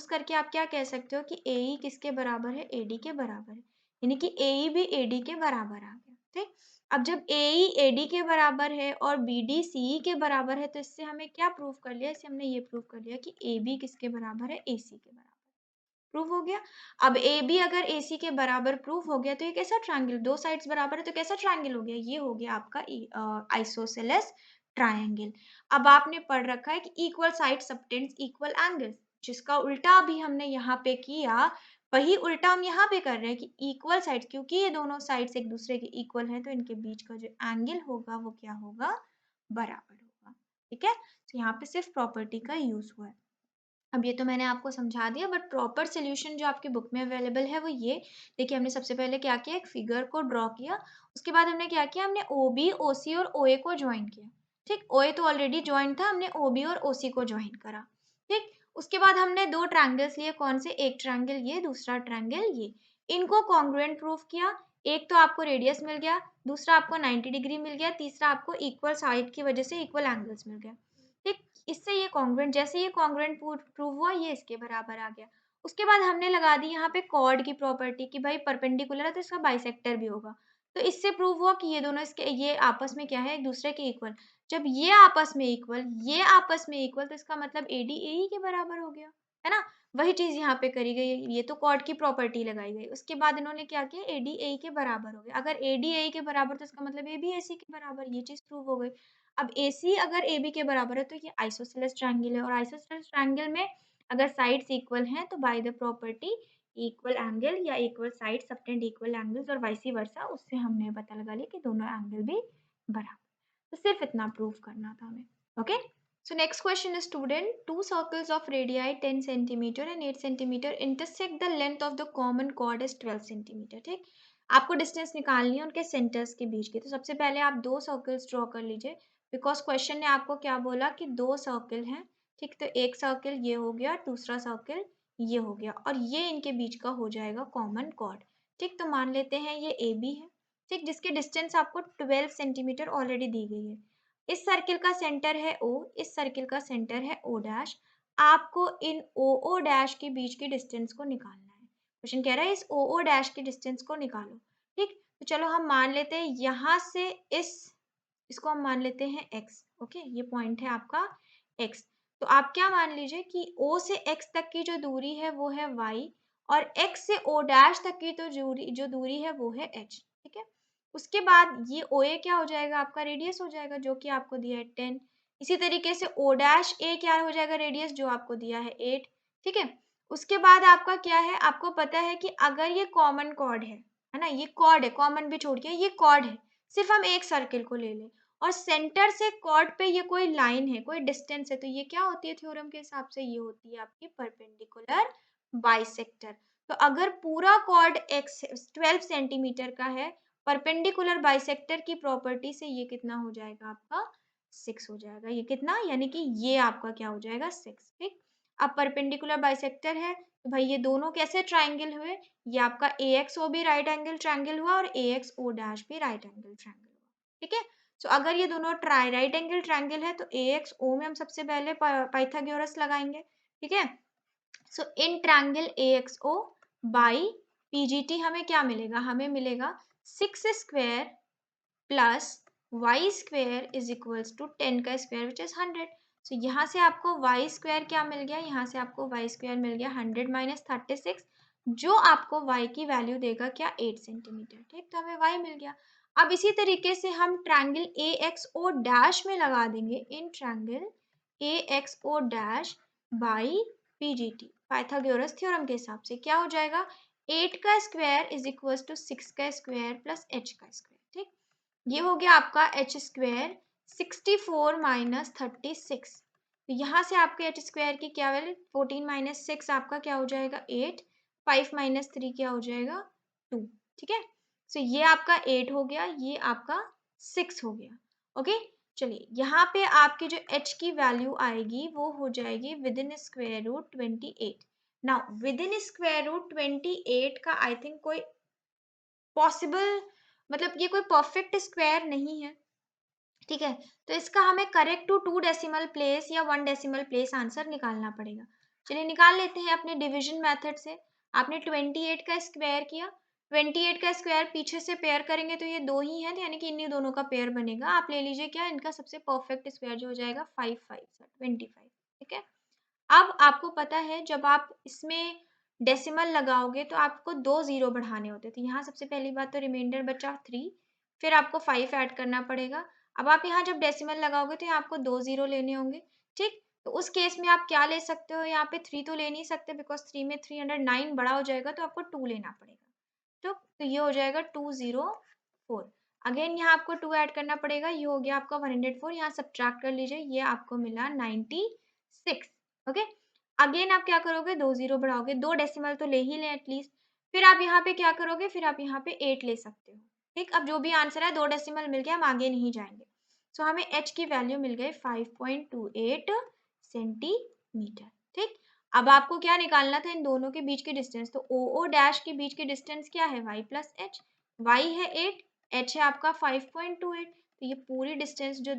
करके आप क्या कह सकते हो कि AE किसके बराबर है, AD के बराबर है, यानी कि AE भी AD के बराबर आ गया। ठीक, अब जब AE AD के बराबर है और BD CE के बराबर है, तो इससे हमें क्या प्रूव कर लिया, इससे हमने ये प्रूव कर लिया कि AB किसके बराबर है, AC के बराबर। प्रूव हो गया। अब AB अगर AC के बराबर प्रूव हो गया, तो ये कैसा ट्रायंगल, दो साइड्स बराबर है तो कैसा ट्रायंगल हो गया, ये हो गया आपका आइसोसेलेस ट्रायंगल। अब आपने पढ़ रखा है कि equal side subtends equal angles, जिसका उल्टा अभी हमने यहाँ पे किया, वही उल्टा हम यहाँ पे कर रहे हैं कि इक्वल साइड, क्योंकि ये दोनों साइड्स एक दूसरे के इक्वल हैं, तो इनके बीच का जो एंगल होगा वो क्या होगा, बराबर होगा। ठीक है, तो यहाँ पे सिर्फ प्रॉपर्टी का यूज हुआ है। अब ये तो मैंने आपको समझा दिया, बट प्रॉपर सोल्यूशन जो आपकी बुक में अवेलेबल है वो ये देखिए। हमने सबसे पहले क्या किया, एक फिगर को ड्रॉ किया, उसके बाद हमने क्या किया, हमने OB, OC और OA को ज्वाइन किया। ठीक, OA तो ऑलरेडी ज्वाइन था, हमने OB और OC को ज्वाइन करा। ठीक, उसके बाद हमने दो ट्रायंगल्स लिए, कौन से, एक ट्रायंगल ये, दूसरा ट्रायंगल ये, इनको कॉन्ग्रुएंट प्रूफ किया। एक तो आपको रेडियस मिल गया, दूसरा आपको 90 डिग्री मिल गया, तीसरा आपको इक्वल साइड की वजह से इक्वल एंगल्स मिल गया। ठीक, इससे ये कॉन्ग्रुएंट, जैसे ये कॉन्ग्रुएंट प्रूव हुआ, ये इसके बराबर आ गया। उसके बाद हमने लगा दी यहाँ पे कॉर्ड की प्रॉपर्टी कि भाई परपेंडिकुलर है तो इसका बाइसेक्टर भी होगा। तो इससे प्रूव हुआ कि ये दोनों इसके, ये आपस में क्या है, एक दूसरे के इक्वल। जब ये आपस में इक्वल, ये आपस में इक्वल, तो इसका मतलब AD AE के बराबर हो गया, है ना। वही चीज यहाँ पे करी गई, ये तो कॉर्ड की प्रॉपर्टी लगाई गई। उसके बाद इन्होंने क्या किया, AD AE के बराबर हो गया। अगर AD AE के बराबर, तो इसका मतलब AB AC के बराबर, ये चीज प्रूव हो गई। अब AC अगर AB के बराबर है, तो ये आइसोसेलेस ट्रायंगल है, और आइसोसेलेस ट्रायंगल में अगर साइड्स इक्वल हैं, तो by the property equal angle या equal side subtend equal angles और वाइस वर्सा, उससे हमने पता लगा लिया कि दोनों एंगल भी बराबर। तो सिर्फ इतना प्रूव करना था हमें। Okay, so next question is, student, two circles of radii 10 centimeter and 8 centimeter intersect the length of the common chord is 12 centimeter। ठीक, आपको डिस्टेंस निकालनी है उनके सेंटर्स के बीच की। तो सबसे पहले आप दो सर्कल्स ड्रॉ कर लीजिए, बिकॉज क्वेश्चन ने आपको क्या बोला कि दो सर्कल हैं। ठीक, तो एक सर्कल ये हो गया, दूसरा सर्कल ये हो गया, और ये इनके बीच का हो जाएगा कॉमन कॉर्ड। ठीक, तो मान लेते हैं ये AB है। ठीक, जिसकी डिस्टेंस आपको 12 सेंटीमीटर ऑलरेडी दी गई है। इस सर्किल का सेंटर है O, इस सर्किल का सेंटर है O डैश। आपको इन OO डैश के बीच की डिस्टेंस को निकालना है। क्वेश्चन कह रहा है इस OO डैश की डिस्टेंस को निकालो। ठीक, तो चलो हम मान लेते हैं यहाँ से इसको हम मान लेते हैं x। ओके, ये पॉइंट है आपका x। तो आप क्या मान लीजिए कि O से x तक की जो दूरी है वो है y, और x से O डैश तक की तो जो दूरी है वो है h। ठीक है, उसके बाद ये OA क्या हो जाएगा, आपका रेडियस हो जाएगा, जो कि आपको दिया है 10। इसी तरीके से O डैश A क्या हो जाएगा, रेडियस, जो आपको दिया है 8। ठीक है, उसके बाद आपका क्या है, आपको पता है कि अगर ये कॉमन कॉर्ड है ना, ये कॉर्ड है, कॉमन भी छोड़ के ये कॉर्ड है, सिर्फ हम एक सर्किल को ले लें और सेंटर से कॉर्ड पे ये कोई लाइन है, कोई डिस्टेंस है, तो ये क्या होती है थ्योरम के हिसाब से, ये होती है आपकी परपेंडिकुलर बाइसेक्टर। तो अगर पूरा कॉर्ड x 12 सेंटीमीटर का है, परपेंडिकुलर बाइसेक्टर की प्रॉपर्टी से ये कितना हो जाएगा आपका 6 हो जाएगा। ये कितना, यानी कि ये आपका क्या हो जाएगा 6। ठीक, अब परपेंडिकुलर बाइसेक्टर है तो भाई ये दोनों कैसे ट्राइंगल हुए, ये आपका AXO भी राइट एंगल ट्राइंगल हुआ और AXO डैश भी राइट एंगल ट्राइंगल हुआ। ठीक है, तो अगर ये दोनों राइट एंगल ट्राइंगल है तो AXO में हम सबसे पहले पाइथागोरस लगाएंगे। ठीक है, so in triangle AXO by PGT हमें क्या मिलेगा, हमें मिलेगा 6 square plus Y square is equals to 10 का स्क्वायर विच इज 100। सो यहाँ से आपको वाई स्क्वायर क्या मिल गया, यहाँ से आपको वाई स्क्वायर मिल गया 100 माइनस 36, जो आपको वाई की वैल्यू देगा क्या 8 सेंटीमीटर। ठीक, तो हमें वाई मिल गया। अब इसी तरीके से हम ट्रायंगल AXO डैश में लगा देंगे, इन triangle AXO dash by PGT Pythagoras theorem के हिसाब से क्या हो जाएगा, 8 का स्क्वायर इज इक्वल टू 6 का स्क्वायर प्लस h का स्क्वायर। ठीक, ये हो गया आपका h स्क्वायर 64 माइनस 36। तो यहाँ से आपके h स्क्वायर की क्या वैल्यू, 14 माइनस 6 आपका क्या हो जाएगा 8, 5 माइनस 3 क्या हो जाएगा 2। ठीक है, सो ये आपका 8 हो गया, ये आपका 6 हो गया। ओके, चलिए यहाँ पे आपकी जो h की वैल्यू आएगी वो हो जाएगी within square root 28। Now within square root 28 का आई थिंक कोई पॉसिबल, मतलब ये कोई परफेक्ट स्क्वायर नहीं है, ठीक है, तो इसका हमें करेक्ट टू 2 डेसिमल प्लेस या 1 डेसिमल प्लेस आंसर निकालना पड़ेगा। चलिए निकाल लेते हैं अपने डिवीजन मेथड से। आपने 28 का स्क्वायर किया, 28 का स्क्वायर पीछे से पेयर करेंगे तो ये 2 ही हैं, यानी कि इन्हीं दोनों का पेयर बनेगा। आप ले लीजिए क्या, इनका सबसे परफेक्ट स्क्वायर जो हो जाएगा 5 5 25, ठीक है। अब आपको पता है जब आप इसमें डेसिमल लगाओगे तो आपको 2 ज़ीरो बढ़ाने होते हैं। तो यहाँ सबसे पहली बात तो रिमाइंडर बचा 3, फिर आपको 5 ऐड करना पड़ेगा। अब आप यहाँ जब डेसिमल लगाओगे तो यहाँ आपको 2 ज़ीरो लेने होंगे, ठीक? तो उस केस में आप क्या ले सकते हो, यहाँ पे 3 तो ले नहीं सकते बिकॉज़ 3 में 309 बड़ा हो जाएगा तो आपको 2 लेना पड़ेगा। तो ये हो जाएगा 204। अगेन यहाँ आपको 2 ऐड करना पड़ेगा, ये हो गया आपका 104, यहाँ सब्ट्रैक्ट कर लीजिए, ये आपको मिला 96। ओके, अगेन आप क्या करोगे, 2 ज़ीरो बढ़ाओगे, 2 डेसिमल तो ले ही लें एटलीस्ट। फिर आप यहाँ पे क्या करोगे, फिर आप यहाँ पे 8 ले सकते हो। ठीक, अब जो भी आंसर है 2 डेसिमल मिल गया, हम आगे नहीं जाएंगे। सो हमें h की वैल्यू मिल गई 5.28 सेंटीमीटर। ठीक, अब आपको क्या निकालना था, इन दोनों के बीच की डिस्टेंस। तो ओ ओ डैश के बीच की डिस्टेंस क्या है, y प्लस एच। y है 8, h है आपका 5.28, तो ये पूरी डिस्टेंस जो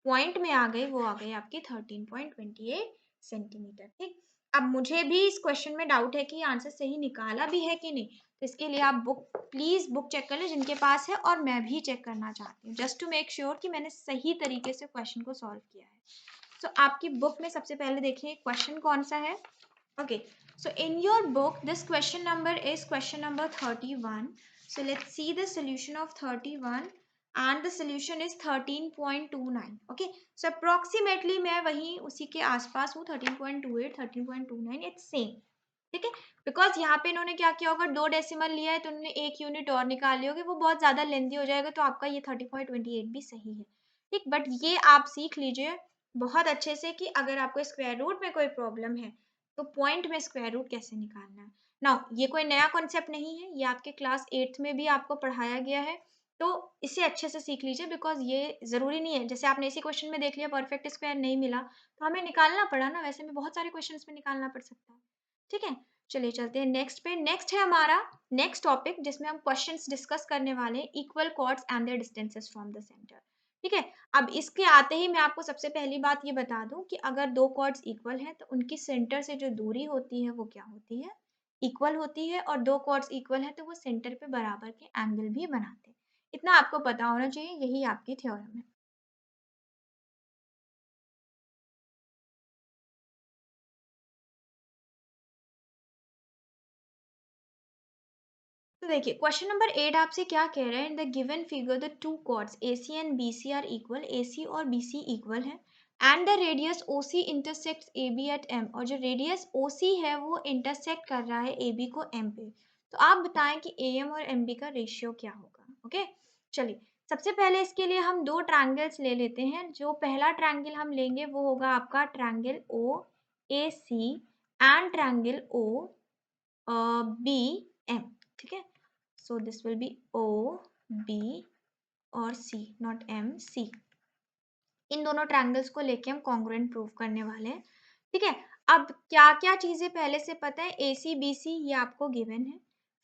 पॉइंट में आ गई वो आ गई आपकी 13.28 सेंटीमीटर। ठीक, अब मुझे भी इस क्वेश्चन में डाउट है कि आंसर सही निकाला भी है कि नहीं, तो इसके लिए आप प्लीज बुक चेक कर लें जिनके पास है, और मैं भी चेक करना चाहती हूँ जस्ट टू मेक श्योर कि मैंने सही तरीके से क्वेश्चन को सॉल्व किया है। सो आपकी बुक में सबसे पहले देखिए क्वेश्चन कौन सा है। Okay, so in your book, this question number is question number 31. So let's see the solution of 31, and the solution is 13.29. Okay, so approximately मैं वहीं उसी के आसपास हूँ, 13.28, 13.29, it's same. ठीक है, बिकॉज यहाँ पे इन्होंने क्या किया होगा, 2 डेसिमल लिया है तो उन्होंने 1 यूनिट और निकाल ली होगी, वो बहुत ज़्यादा लेंथी हो जाएगा, तो आपका ये 30.28 भी सही है। ठीक, बट ये आप सीख लीजिए बहुत अच्छे से कि अगर आपको स्क्वायर रूट में कोई प्रॉब्लम है तो पॉइंट में स्क्वायर रूट कैसे निकालना है। नाउ ये कोई नया कॉन्सेप्ट नहीं है, ये आपके क्लास 8th में भी आपको पढ़ाया गया है, तो इसे अच्छे से सीख लीजिए, बिकॉज ये ज़रूरी नहीं है जैसे आपने इसी क्वेश्चन में देख लिया परफेक्ट स्क्वायर नहीं मिला तो हमें निकालना पड़ा ना, वैसे में बहुत सारे क्वेश्चन में निकालना पड़ सकता है। ठीक है, चलिए चलते हैं नेक्स्ट पे। नेक्स्ट है हमारा नेक्स्ट टॉपिक जिसमें हम क्वेश्चंस डिस्कस करने वाले हैं, equal chords and their distances from the centre. ठीक है, अब इसके आते ही मैं आपको सबसे पहली बात ये बता दूं कि अगर दो कॉर्ड्स इक्वल हैं तो उनकी सेंटर से जो दूरी होती है वो क्या होती है, इक्वल होती है, और दो कॉर्ड्स इक्वल है तो वो सेंटर पे बराबर के एंगल भी बनाते हैं। इतना आपको पता होना चाहिए, यही आपकी थ्योरम है। तो देखिए क्वेश्चन नंबर 8 आपसे क्या कह रहा है, in the given figure the two chords AC and BC are equal, AC और BC इक्वल है, and the radius OC intersects AB at M, और जो रेडियस OC है वो इंटरसेक्ट कर रहा है AB को M पे। तो आप बताएं कि AM और MB का रेशियो क्या होगा। ओके, चलिए सबसे पहले इसके लिए हम दो ट्रायंगल्स ले लेते हैं। जो पहला ट्रायंगल हम लेंगे वो होगा आपका triangle OAC and triangle OBM। ठीक है, so this will be O B और C, not M, C। इन दोनों ट्रायंगल्स को लेके हम कॉन्ग्रुएंट प्रूव करने वाले हैं। ठीक है, अब क्या क्या चीजें पहले से पता है, AC BC ये आपको गिवन है,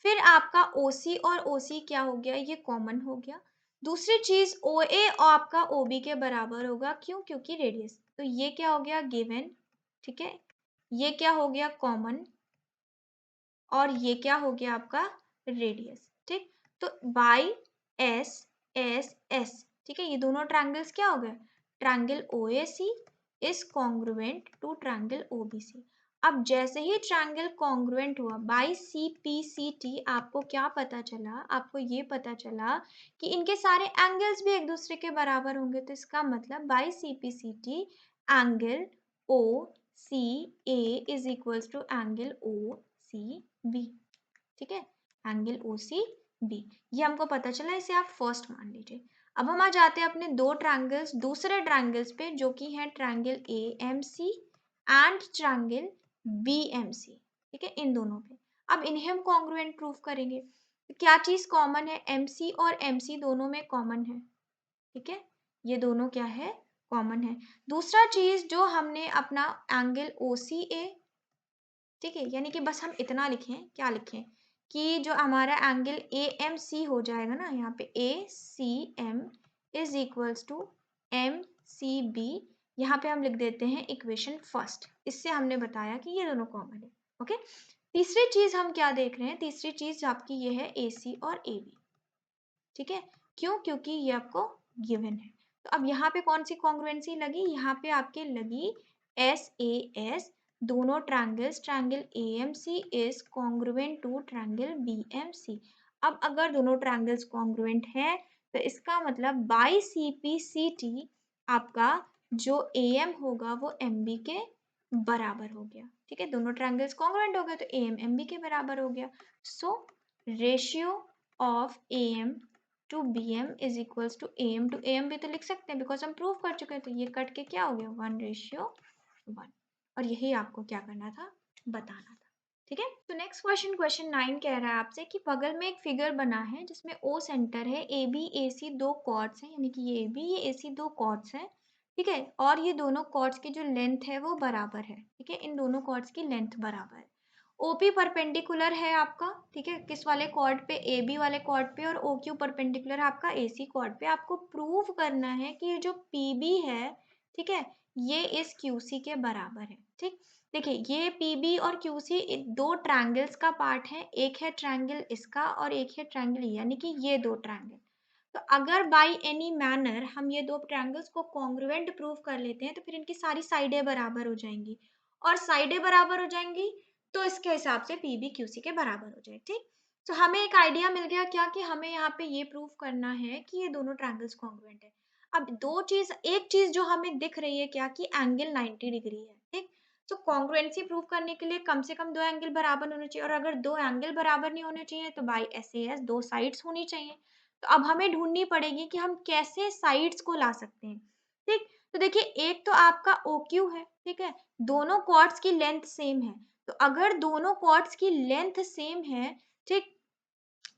फिर आपका OC और OC क्या हो गया, ये कॉमन हो गया। दूसरी चीज OA और आपका OB के बराबर होगा, क्यों, क्योंकि रेडियस, तो ये क्या हो गया गिवन। ठीक है, ये क्या हो गया कॉमन, और ये क्या हो गया आपका रेडियस। ठीक, तो बाई एस एस एस, ठीक है, ये दोनों ट्रायंगल्स क्या हो गए, triangle OAC is congruent to triangle OBC। अब जैसे ही ट्रायंगल कॉन्ग्रुएंट हुआ बाई CPCT, आपको क्या पता चला, आपको ये पता चला कि इनके सारे एंगल्स भी एक दूसरे के बराबर होंगे, तो इसका मतलब by CPCT angle OCA is equals to angle OCB। ठीक है, एंगल OCB ये हमको पता चला, इसे आप फर्स्ट मान लीजिए। अब हम आ जाते हैं अपने दो ट्रायंगल्स, दूसरे ट्रायंगल्स पे जो कि है triangle AMC and triangle BMC। ठीक है, इन दोनों पे अब इन्हें हम कॉन्ग्रुएंट प्रूफ करेंगे। तो क्या चीज कॉमन है, MC और MC दोनों में कॉमन है। ठीक है, ये दोनों क्या है, कॉमन है। दूसरा चीज जो हमने अपना एंगल OCA, ठीक है, यानी कि बस हम इतना लिखें, क्या लिखें कि जो हमारा एंगल AMC हो जाएगा ना, यहाँ पे ACM is equals to C B, यहाँ पे हम लिख देते हैं इक्वेशन फर्स्ट। इससे हमने बताया कि ये दोनों कॉमन है। ओके, तीसरी चीज हम क्या देख रहे हैं, तीसरी चीज आपकी ये है ए सी और ए बी। ठीक है, क्यों? क्योंकि ये आपको गिवन है। तो अब यहाँ पे कौन सी कॉन्ग्रुएंसी लगी, यहाँ पे आपके लगी एस ए एस, दोनों triangles, triangle A M C is congruent to triangle B M C. अब अगर दोनों ट्रायंगल्स कॉन्ग्रुएंट है तो इसका मतलब by C P C T आपका जो ए एम होगा वो एम बी के बराबर हो गया। ठीक है, दोनों ट्रायंगल्स कॉन्ग्रुएंट हो गए तो ए एम बी के बराबर हो गया। So ratio of A M to B M is equals to A M to A M भी तो लिख सकते हैं बिकॉज हम प्रूव कर चुके हैं। तो ये कट के क्या हो गया, 1:1। और यही आपको क्या करना था, बताना था। ठीक है, तो नेक्स्ट क्वेश्चन, क्वेश्चन 9 कह रहा है आपसे कि बगल में एक फिगर बना है जिसमें ओ सेंटर है, ए बी ए सी दो कॉर्ड्स हैं, यानी कि ये ए बी ये ए सी दो कॉर्ड्स हैं। ठीक है, और ये दोनों कॉर्ड्स की जो लेंथ है वो बराबर है। ठीक है, इन दोनों कॉर्ड्स की लेंथ बराबर है। ओपी परपेंडिकुलर है आपका, ठीक है, किस वाले कॉर्ड पे, ए बी वाले कॉर्ड पे, और ओ क्यू परपेंडिकुलर है आपका ए सी कॉर्ड पे। आपको प्रूव करना है कि ये जो पी बी है, ठीक है, ये इस क्यू सी के बराबर है। ठीक, देखिए ये पी बी और क्यू सी दो ट्रायंगल्स का पार्ट है, एक है ट्रायंगल इसका और एक है ट्रायंगल, यानी कि ये दो ट्रायंगल। तो अगर बाई एनी मैनर हम ये दो ट्रायंगल्स को कॉन्ग्रुएंट प्रूव कर लेते हैं तो फिर इनकी सारी साइडें बराबर हो जाएंगी, और साइडें बराबर हो जाएंगी तो इसके हिसाब से पी बी क्यू सी के बराबर हो जाए। ठीक, तो हमें एक आइडिया मिल गया क्या, कि हमें यहाँ पे ये प्रूव करना है कि ये दोनों ट्रायंगल्स कॉन्ग्रुएंट है। अब दो चीज, एक चीज जो हमें दिख रही है क्या, कि एंगल 90 डिग्री है। ठीक, तो कॉन्ग्रुएंसी प्रूव करने के लिए कम से कम दो एंगल बराबर होने चाहिए, और अगर दो एंगल बराबर नहीं होने चाहिए तो बाई एस ए एस दो साइड्स होनी चाहिए। तो अब हमें ढूंढनी पड़ेगी कि हम कैसे साइड्स को ला सकते हैं। ठीक, तो देखिए एक तो आपका ओ क्यू है, ठीक है, दोनों कॉर्ड्स की लेंथ सेम है। तो अगर दोनों कॉर्ड्स की लेंथ सेम है, ठीक,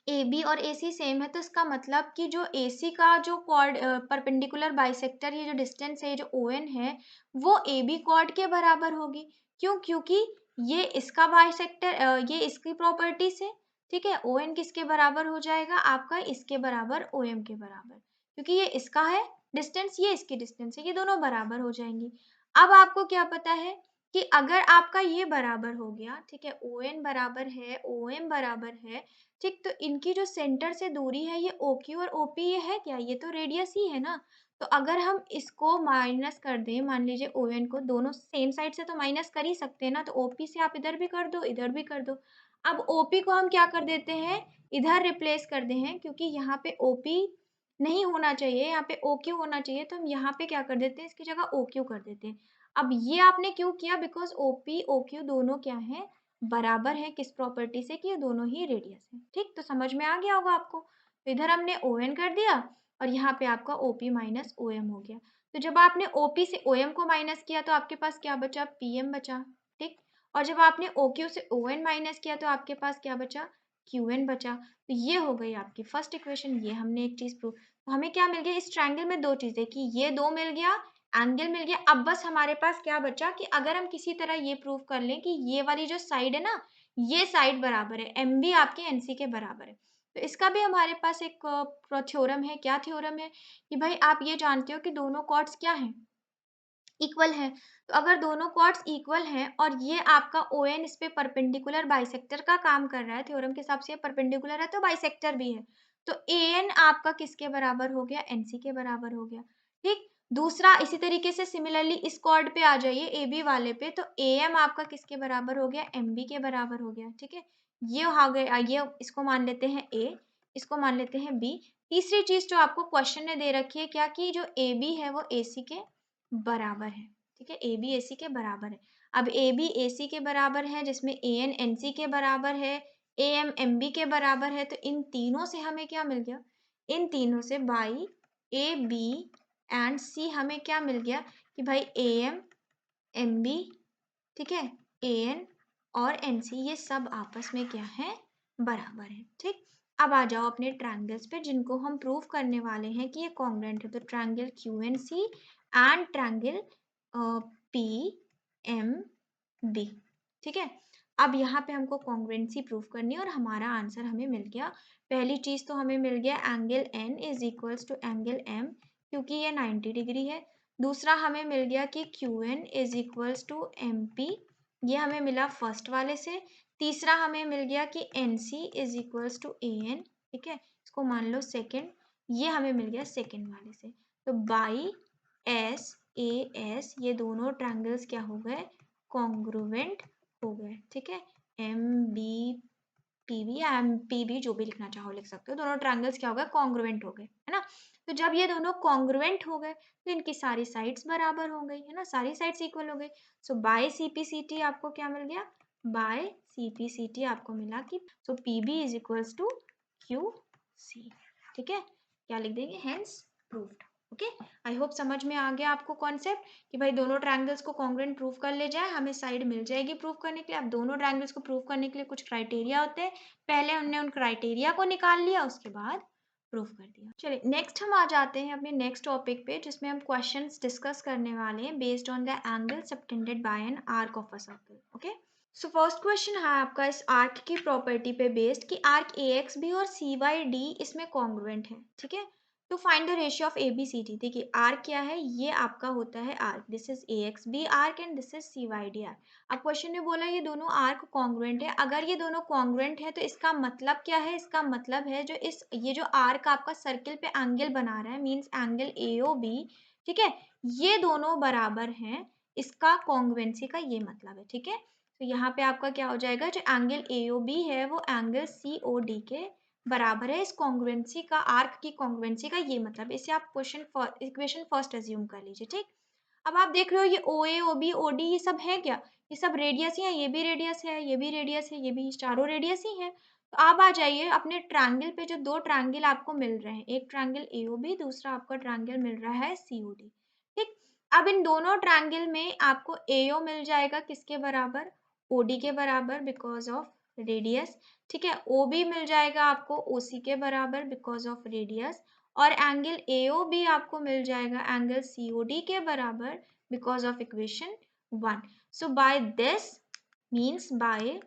ए बी और ए सी सेम है, तो इसका मतलब कि जो ए सी का जो कॉर्ड परपेंडिकुलर बाइसेक्टर, ये जो डिस्टेंस है, जो ओ एन है, वो ए बी कॉर्ड के बराबर होगी। क्यों? क्योंकि ये इसका बाइसेक्टर, ये इसकी प्रॉपर्टी से, ठीक है, ओ एन किसके बराबर हो जाएगा आपका, इसके बराबर, ओ एम के बराबर, क्योंकि ये इसका है डिस्टेंस, ये इसकी डिस्टेंस है, ये दोनों बराबर हो जाएंगी। अब आपको क्या पता है कि अगर आपका ये बराबर हो गया, ठीक है, ओ एन बराबर है, ओ एम बराबर है, ठीक, तो इनकी जो सेंटर से दूरी है, ये ओ क्यू और ओ पी, ये है क्या, ये तो रेडियस ही है ना। तो अगर हम इसको माइनस कर दें, मान लीजिए ओ एन को, दोनों सेम साइड से तो माइनस कर ही सकते हैं ना, तो ओ पी से आप इधर भी कर दो, इधर भी कर दो। अब ओ पी को हम क्या कर देते हैं, इधर रिप्लेस कर दे हैं, क्योंकि यहाँ पे ओ पी नहीं होना चाहिए, यहाँ पे ओ क्यू होना चाहिए, तो हम यहाँ पे क्या कर देते हैं, इसकी जगह ओ क्यू कर देते हैं। अब ये आपने क्यों किया, because O P O Q दोनों क्या है, बराबर है, किस प्रॉपर्टी से, कि ये दोनों ही रेडियस है। ठीक, तो समझ में आ गया होगा आपको। तो इधर हमने ओ एन कर दिया और यहाँ पे आपका O P minus O M हो गया। तो जब आपने ओ पी से ओ एम को माइनस किया तो आपके पास क्या बचा, पी एम बचा। ठीक, और जब आपने ओ क्यू से ओ एन माइनस किया तो आपके पास क्या बचा, क्यू एन बचा। तो ये हो गई आपकी फर्स्ट इक्वेशन, ये हमने एक चीज प्रूव। तो हमें क्या मिल गया, इस ट्रायंगल में दो चीजें, कि ये दो मिल गया, एंगल मिल गया। अब बस हमारे पास क्या बचा, कि अगर हम किसी तरह ये प्रूव कर लें कि ये वाली जो साइड है ना, ये साइड बराबर है, एम बी आपके एन सी के बराबर है। तो इसका भी हमारे पास एक थ्योरम है। क्या थ्योरम है, कि भाई आप ये जानते हो कि दोनों कॉर्ड्स क्या हैं, इक्वल है। तो अगर दोनों कॉर्ड्स इक्वल हैं और ये आपका ओ एन इस पे परपेंडिकुलर बाइसेक्टर का काम कर रहा है, थ्योरम के हिसाब से परपेंडिकुलर है तो बाइसेक्टर भी है, तो ए एन आपका किसके बराबर हो गया, एन सी के बराबर हो गया। ठीक, दूसरा इसी तरीके से सिमिलरली इस कॉर्ड पे आ जाइए, ए बी वाले पे, तो ए एम आपका किसके बराबर हो गया, एम बी के बराबर हो गया। ठीक है, ये आ गया, ये इसको मान लेते हैं ए, इसको मान लेते हैं बी। तीसरी चीज जो आपको क्वेश्चन ने दे रखी है क्या, कि जो ए बी है वो ए सी के बराबर है। ठीक है, ए बी ए सी के बराबर है। अब ए बी ए सी के बराबर है, जिसमें ए एन एन सी के बराबर है, ए एम एम बी के बराबर है, तो इन तीनों से हमें क्या मिल गया, इन तीनों से बाई ए बी एंड सी हमें क्या मिल गया, कि भाई ए एम एम बी, ठीक है, ए एन और एन सी, ये सब आपस में क्या है, बराबर है। ठीक, अब आ जाओ अपने ट्रायंगल्स पे जिनको हम प्रूव करने वाले हैं कि ये कॉन्ग्रुएंट है। तो triangle Q N C and triangle P M B. ठीक है, अब यहाँ पे हमको कॉन्ग्रुएंसी प्रूव करनी है और हमारा आंसर हमें मिल गया। पहली चीज तो हमें मिल गया angle N is equals to angle M, क्योंकि ये 90 डिग्री है। दूसरा हमें मिल गया कि QN is equals to MP, ये हमें मिला फर्स्ट वाले से। तीसरा हमें मिल गया कि NC is equals to AN, ठीक है, इसको मान लो सेकेंड, ये हमें मिल गया सेकेंड वाले से। तो बाई SAS ये दोनों ट्रायंगल्स क्या हो गए, कॉन्ग्रुवेंट हो गए, ठीक है। MBPB या MPB जो भी लिखना चाहो लिख सकते हो, दोनों ट्रायंगल्स क्या हो गए, कॉन्ग्रुवेंट हो गए, है ना। तो जब ये दोनों कॉन्ग्रुवेंट हो गए तो इनकी सारी साइड्स बराबर हो गई, है ना, सारी साइड्स इक्वल हो गई। सो बाय CPCT आपको क्या मिल गया, बाय CPCT आपको मिला कि so PB is equals to QC, ठीक है, क्या लिख देंगे, hence proved. Okay, I hope समझ में आ गया आपको कॉन्सेप्ट कि भाई दोनों ट्रायंगल्स को कॉन्ग्रुएंट प्रूव कर ले जाए, हमें साइड मिल जाएगी प्रूव करने के लिए। अब दोनों ट्रायंगल्स को प्रूव करने के लिए कुछ क्राइटेरिया होते हैं, पहले हमने उन क्राइटेरिया को निकाल लिया, उसके बाद प्रूव कर दिया। चलिए नेक्स्ट हम आ जाते हैं अपने नेक्स्ट टॉपिक पे, जिसमें हम क्वेश्चंस डिस्कस करने वाले हैं based on the angle subtended by an arc of a circle. Okay, so first question है आपका इस आर्क की प्रॉपर्टी पे बेस्ड कि आर्क AXB और CYD इसमें कॉन्ग्रुएंट है, ठीक है। तो find the ratio of ABCD। देखिए आर्क क्या है, ये आपका होता है arc, this is AXB arc and this is CYD arc. अब क्वेश्चन ने बोला ये दोनों आर्क कॉन्ग्रुएंट है, अगर ये दोनों कॉन्ग्रुएंट है तो इसका मतलब क्या है, इसका मतलब है जो ये जो आर्क आपका सर्किल पे एंगल बना रहा है, मींस एंगल AOB, ठीक है, ये दोनों बराबर हैं, इसका कॉन्ग्रुएंसी का ये मतलब है, ठीक है। तो यहाँ पे आपका क्या हो जाएगा, जो एंगल AOB है वो एंगल COD के बराबर है, इस कॉन्ग्रुएंसी का, आर्क की कॉन्ग्रुएंसी का ये मतलब, इसे आप इक्वेशन फर्स्ट अज्यूम कर लीजिए, ठीक। अब आप देख रहे हो ये OA OB OD ये सब है क्या, ये सब रेडियस ही है, ये भी रेडियस है, ये भी रेडियस है, ये भी चारों रेडियस ही है। तो आप आ जाइए अपने ट्रायंगल पे, जो दो ट्रायंगल आपको मिल रहे हैं, एक ट्रायंगल AOB, दूसरा आपका ट्रायंगल मिल रहा है COD, ठीक। अब इन दोनों ट्रायंगल में आपको AO मिल जाएगा किसके बराबर, OD के बराबर बिकॉज ऑफ रेडियस, ठीक है। OB मिल जाएगा आपको OC के बराबर बिकॉज ऑफ रेडियस, और एंगल AOB आपको मिल जाएगा एंगल COD के बराबर because of equation 1। So by this means by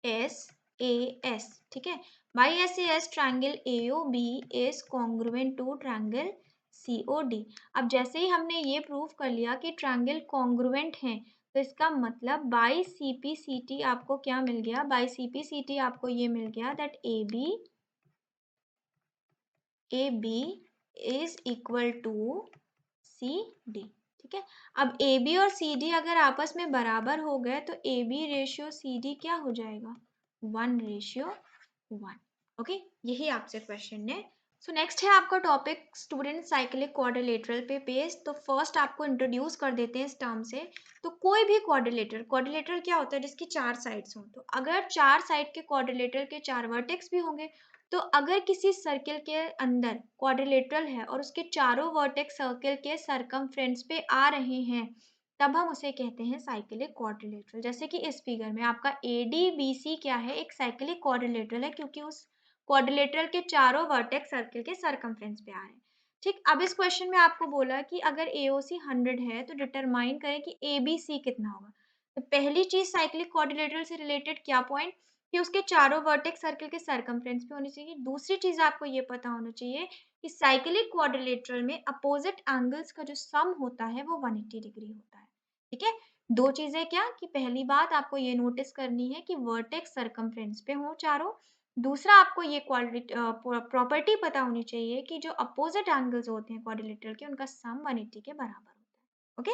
SAS, ठीक है, by SAS triangle AOB is congruent to triangle COD। अब जैसे ही हमने ये प्रूव कर लिया कि ट्रायंगल कॉन्ग्रुएंट हैं, तो इसका मतलब बाय CPCT आपको क्या मिल गया, बाय CPCT आपको ये मिल गया that AB is equal to CD, ठीक है। अब AB और CD अगर आपस में बराबर हो गए तो AB रेशियो CD क्या हो जाएगा, 1:1। ओके, यही आपसे क्वेश्चन ने। सो नेक्स्ट है आपका टॉपिक स्टूडेंट साइक्लिक क्वाड्रिलेटरल पे बेस्ड। तो फर्स्ट आपको इंट्रोड्यूस कर देते हैं इस टर्म से। तो कोई भी क्वाड्रिलेटर, क्वाड्रिलेटर क्या होता है, जिसकी चार साइड्स हों, तो अगर चार साइड के क्वाड्रिलेटर के चार वर्टेक्स भी होंगे, तो अगर किसी सर्किल के अंदर क्वाड्रिलेटरल है और उसके चारों वर्टेक्स सर्किल के सरकमफ्रेंस पे आ रहे हैं, तब हम उसे कहते हैं साइक्लिक क्वाड्रिलेटरल। जैसे कि इस फिगर में आपका ADBC क्या है, एक साइक्लिक क्वाड्रिलेटरल है, क्योंकि उस क्वाड्रिलेटरल के चारों वर्टेक्स सर्किल के सरकमफ्रेंस पे आ रहे हैं, ठीक। अब इस क्वेश्चन में आपको बोला कि अगर AOC 100 है तो डिटरमाइन करें कि ABC कितना होगा। तो पहली चीज साइक्लिक क्वाड्रिलेटरल से रिलेटेड क्या पॉइंट, कि उसके चारों वर्टेक्स सर्किल के सरकमफ्रेंस पे होनी चाहिए। दूसरी चीज आपको ये पता होना चाहिए कि साइक्लिक क्वाड्रिलेटरल में अपोजिट एंगल्स का जो सम होता है वो 180 डिग्री होता है, ठीक है। दो चीजें क्या, कि पहली बात आपको ये नोटिस करनी है कि वर्टेक्स सरकमफ्रेंस पे हो चारों। दूसरा आपको ये प्रॉपर्टी पता होनी चाहिए कि जो अपोजिट एंगल्स होते हैं क्वाड्रिलेटरल के, उनका सम 180 के बराबर होता है। ओके,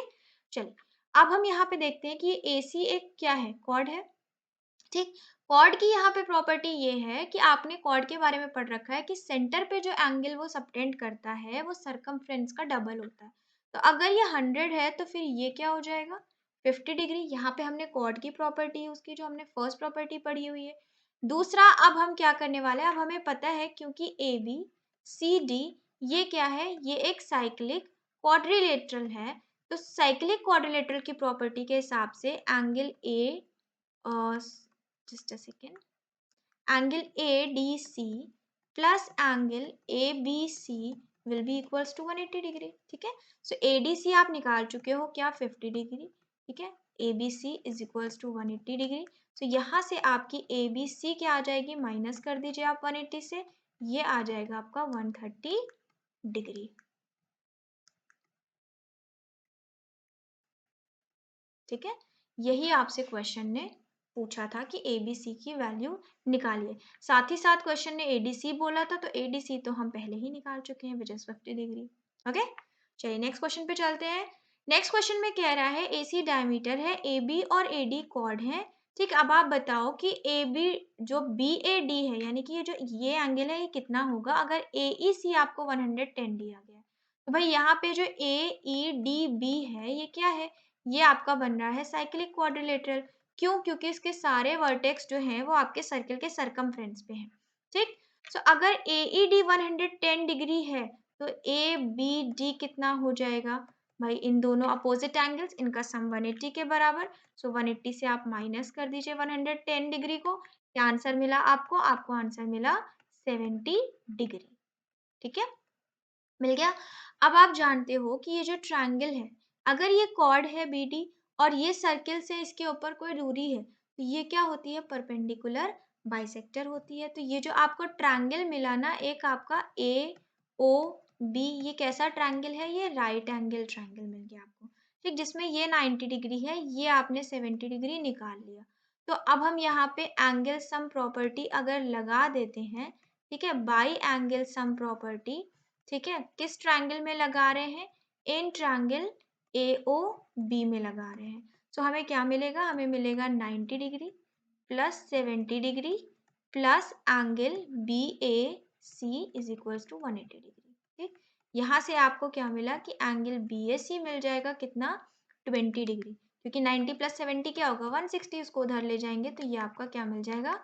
चलिए अब हम यहाँ पे देखते हैं कि AC एक क्या है, कॉर्ड है, ठीक। कॉर्ड की यहाँ पे प्रॉपर्टी ये है कि आपने कॉर्ड के बारे में पढ़ रखा है कि सेंटर पे जो एंगल वो सबटेंड करता है वो सरकमफ्रेंस का डबल होता है। तो अगर ये 100 है तो फिर ये क्या हो जाएगा, 50 डिग्री। यहाँ पे हमने कॉर्ड की प्रॉपर्टी यूज की, जो हमने फर्स्ट प्रॉपर्टी पढ़ी हुई है। दूसरा अब हम क्या करने वाले हैं, अब हमें पता है क्योंकि ABCD ये क्या है, ये एक साइक्लिक क्वाड्रिलेटरल है, तो साइक्लिक क्वाड्रिलेटरल की प्रॉपर्टी के हिसाब से angle just a second, angle ADC plus angle ABC will be equals to 180 degree, ठीक है। सो ADC आप निकाल चुके हो क्या, 50 डिग्री, ठीक है। ABC is equals to 180 degree. So यहाँ से आपकी ABC क्या आ जाएगी, माइनस कर दीजिए आप 180 से, ये आ जाएगा आपका 130 डिग्री। ठीक है, यही आपसे क्वेश्चन ने पूछा था कि ABC की वैल्यू निकालिए। साथ ही साथ क्वेश्चन ने ADC बोला था, तो ADC तो हम पहले ही निकाल चुके हैं, विच इज 50 डिग्री। ओके, चलिए नेक्स्ट क्वेश्चन पे चलते हैं। नेक्स्ट क्वेश्चन में कह रहा है AC डायमीटर है, AB और AD कॉर्ड है। ठीक, अब आप बताओ कि AB जो BAD है, यानी कि ये एंगल है, ये कितना होगा अगर AEC आपको 110 दिया गया है। तो भाई यहाँ पे जो AEDB है, ये क्या है, ये आपका बन रहा है साइक्लिक क्वाड्रिलेटरल। क्यों? क्योंकि इसके सारे वर्टेक्स जो हैं वो आपके सर्किल के सरकमफ्रेंस पे हैं। ठीक, तो अगर AED 110 डिग्री है तो ABD कितना हो जाएगा? भाई इन दोनों अपोजिट एंगल्स, इनका सम 180 के बराबर। सो 180 से आप माइनस कर दीजिए 110 डिग्री को। क्या आंसर मिला आपको? आपको आंसर मिला 70 डिग्री। ठीक है, मिल गया। अब आप जानते हो कि ये जो ट्रायंगल है, अगर ये कॉर्ड है BD और ये सर्किल से इसके ऊपर कोई दूरी है, तो ये क्या होती है? परपेंडिकुलर बाइसेक्टर होती है। तो ये जो आपको ट्रायंगल मिला ना, एक आपका AOB, ये कैसा ट्रायंगल है? ये राइट एंगल ट्रायंगल मिल गया आपको। ठीक, जिसमें ये 90 डिग्री है, ये आपने 70 डिग्री निकाल लिया। तो अब हम यहाँ पे एंगल सम प्रॉपर्टी अगर लगा देते हैं, ठीक है, बाई एंगल सम प्रॉपर्टी, ठीक है, किस ट्रायंगल में लगा रहे हैं? इन ट्रायंगल AOB में लगा रहे हैं। सो हमें क्या मिलेगा? हमें मिलेगा 90 degree plus 70 degree plus angle BAC is equals to 180 degree. ठीक, यहाँ से आपको क्या मिला कि एंगल BAC मिल जाएगा कितना? 20 डिग्री, क्योंकि 90 प्लस 70 क्या होगा? 160, उसको उधर ले जाएंगे तो ये आपका क्या मिल जाएगा?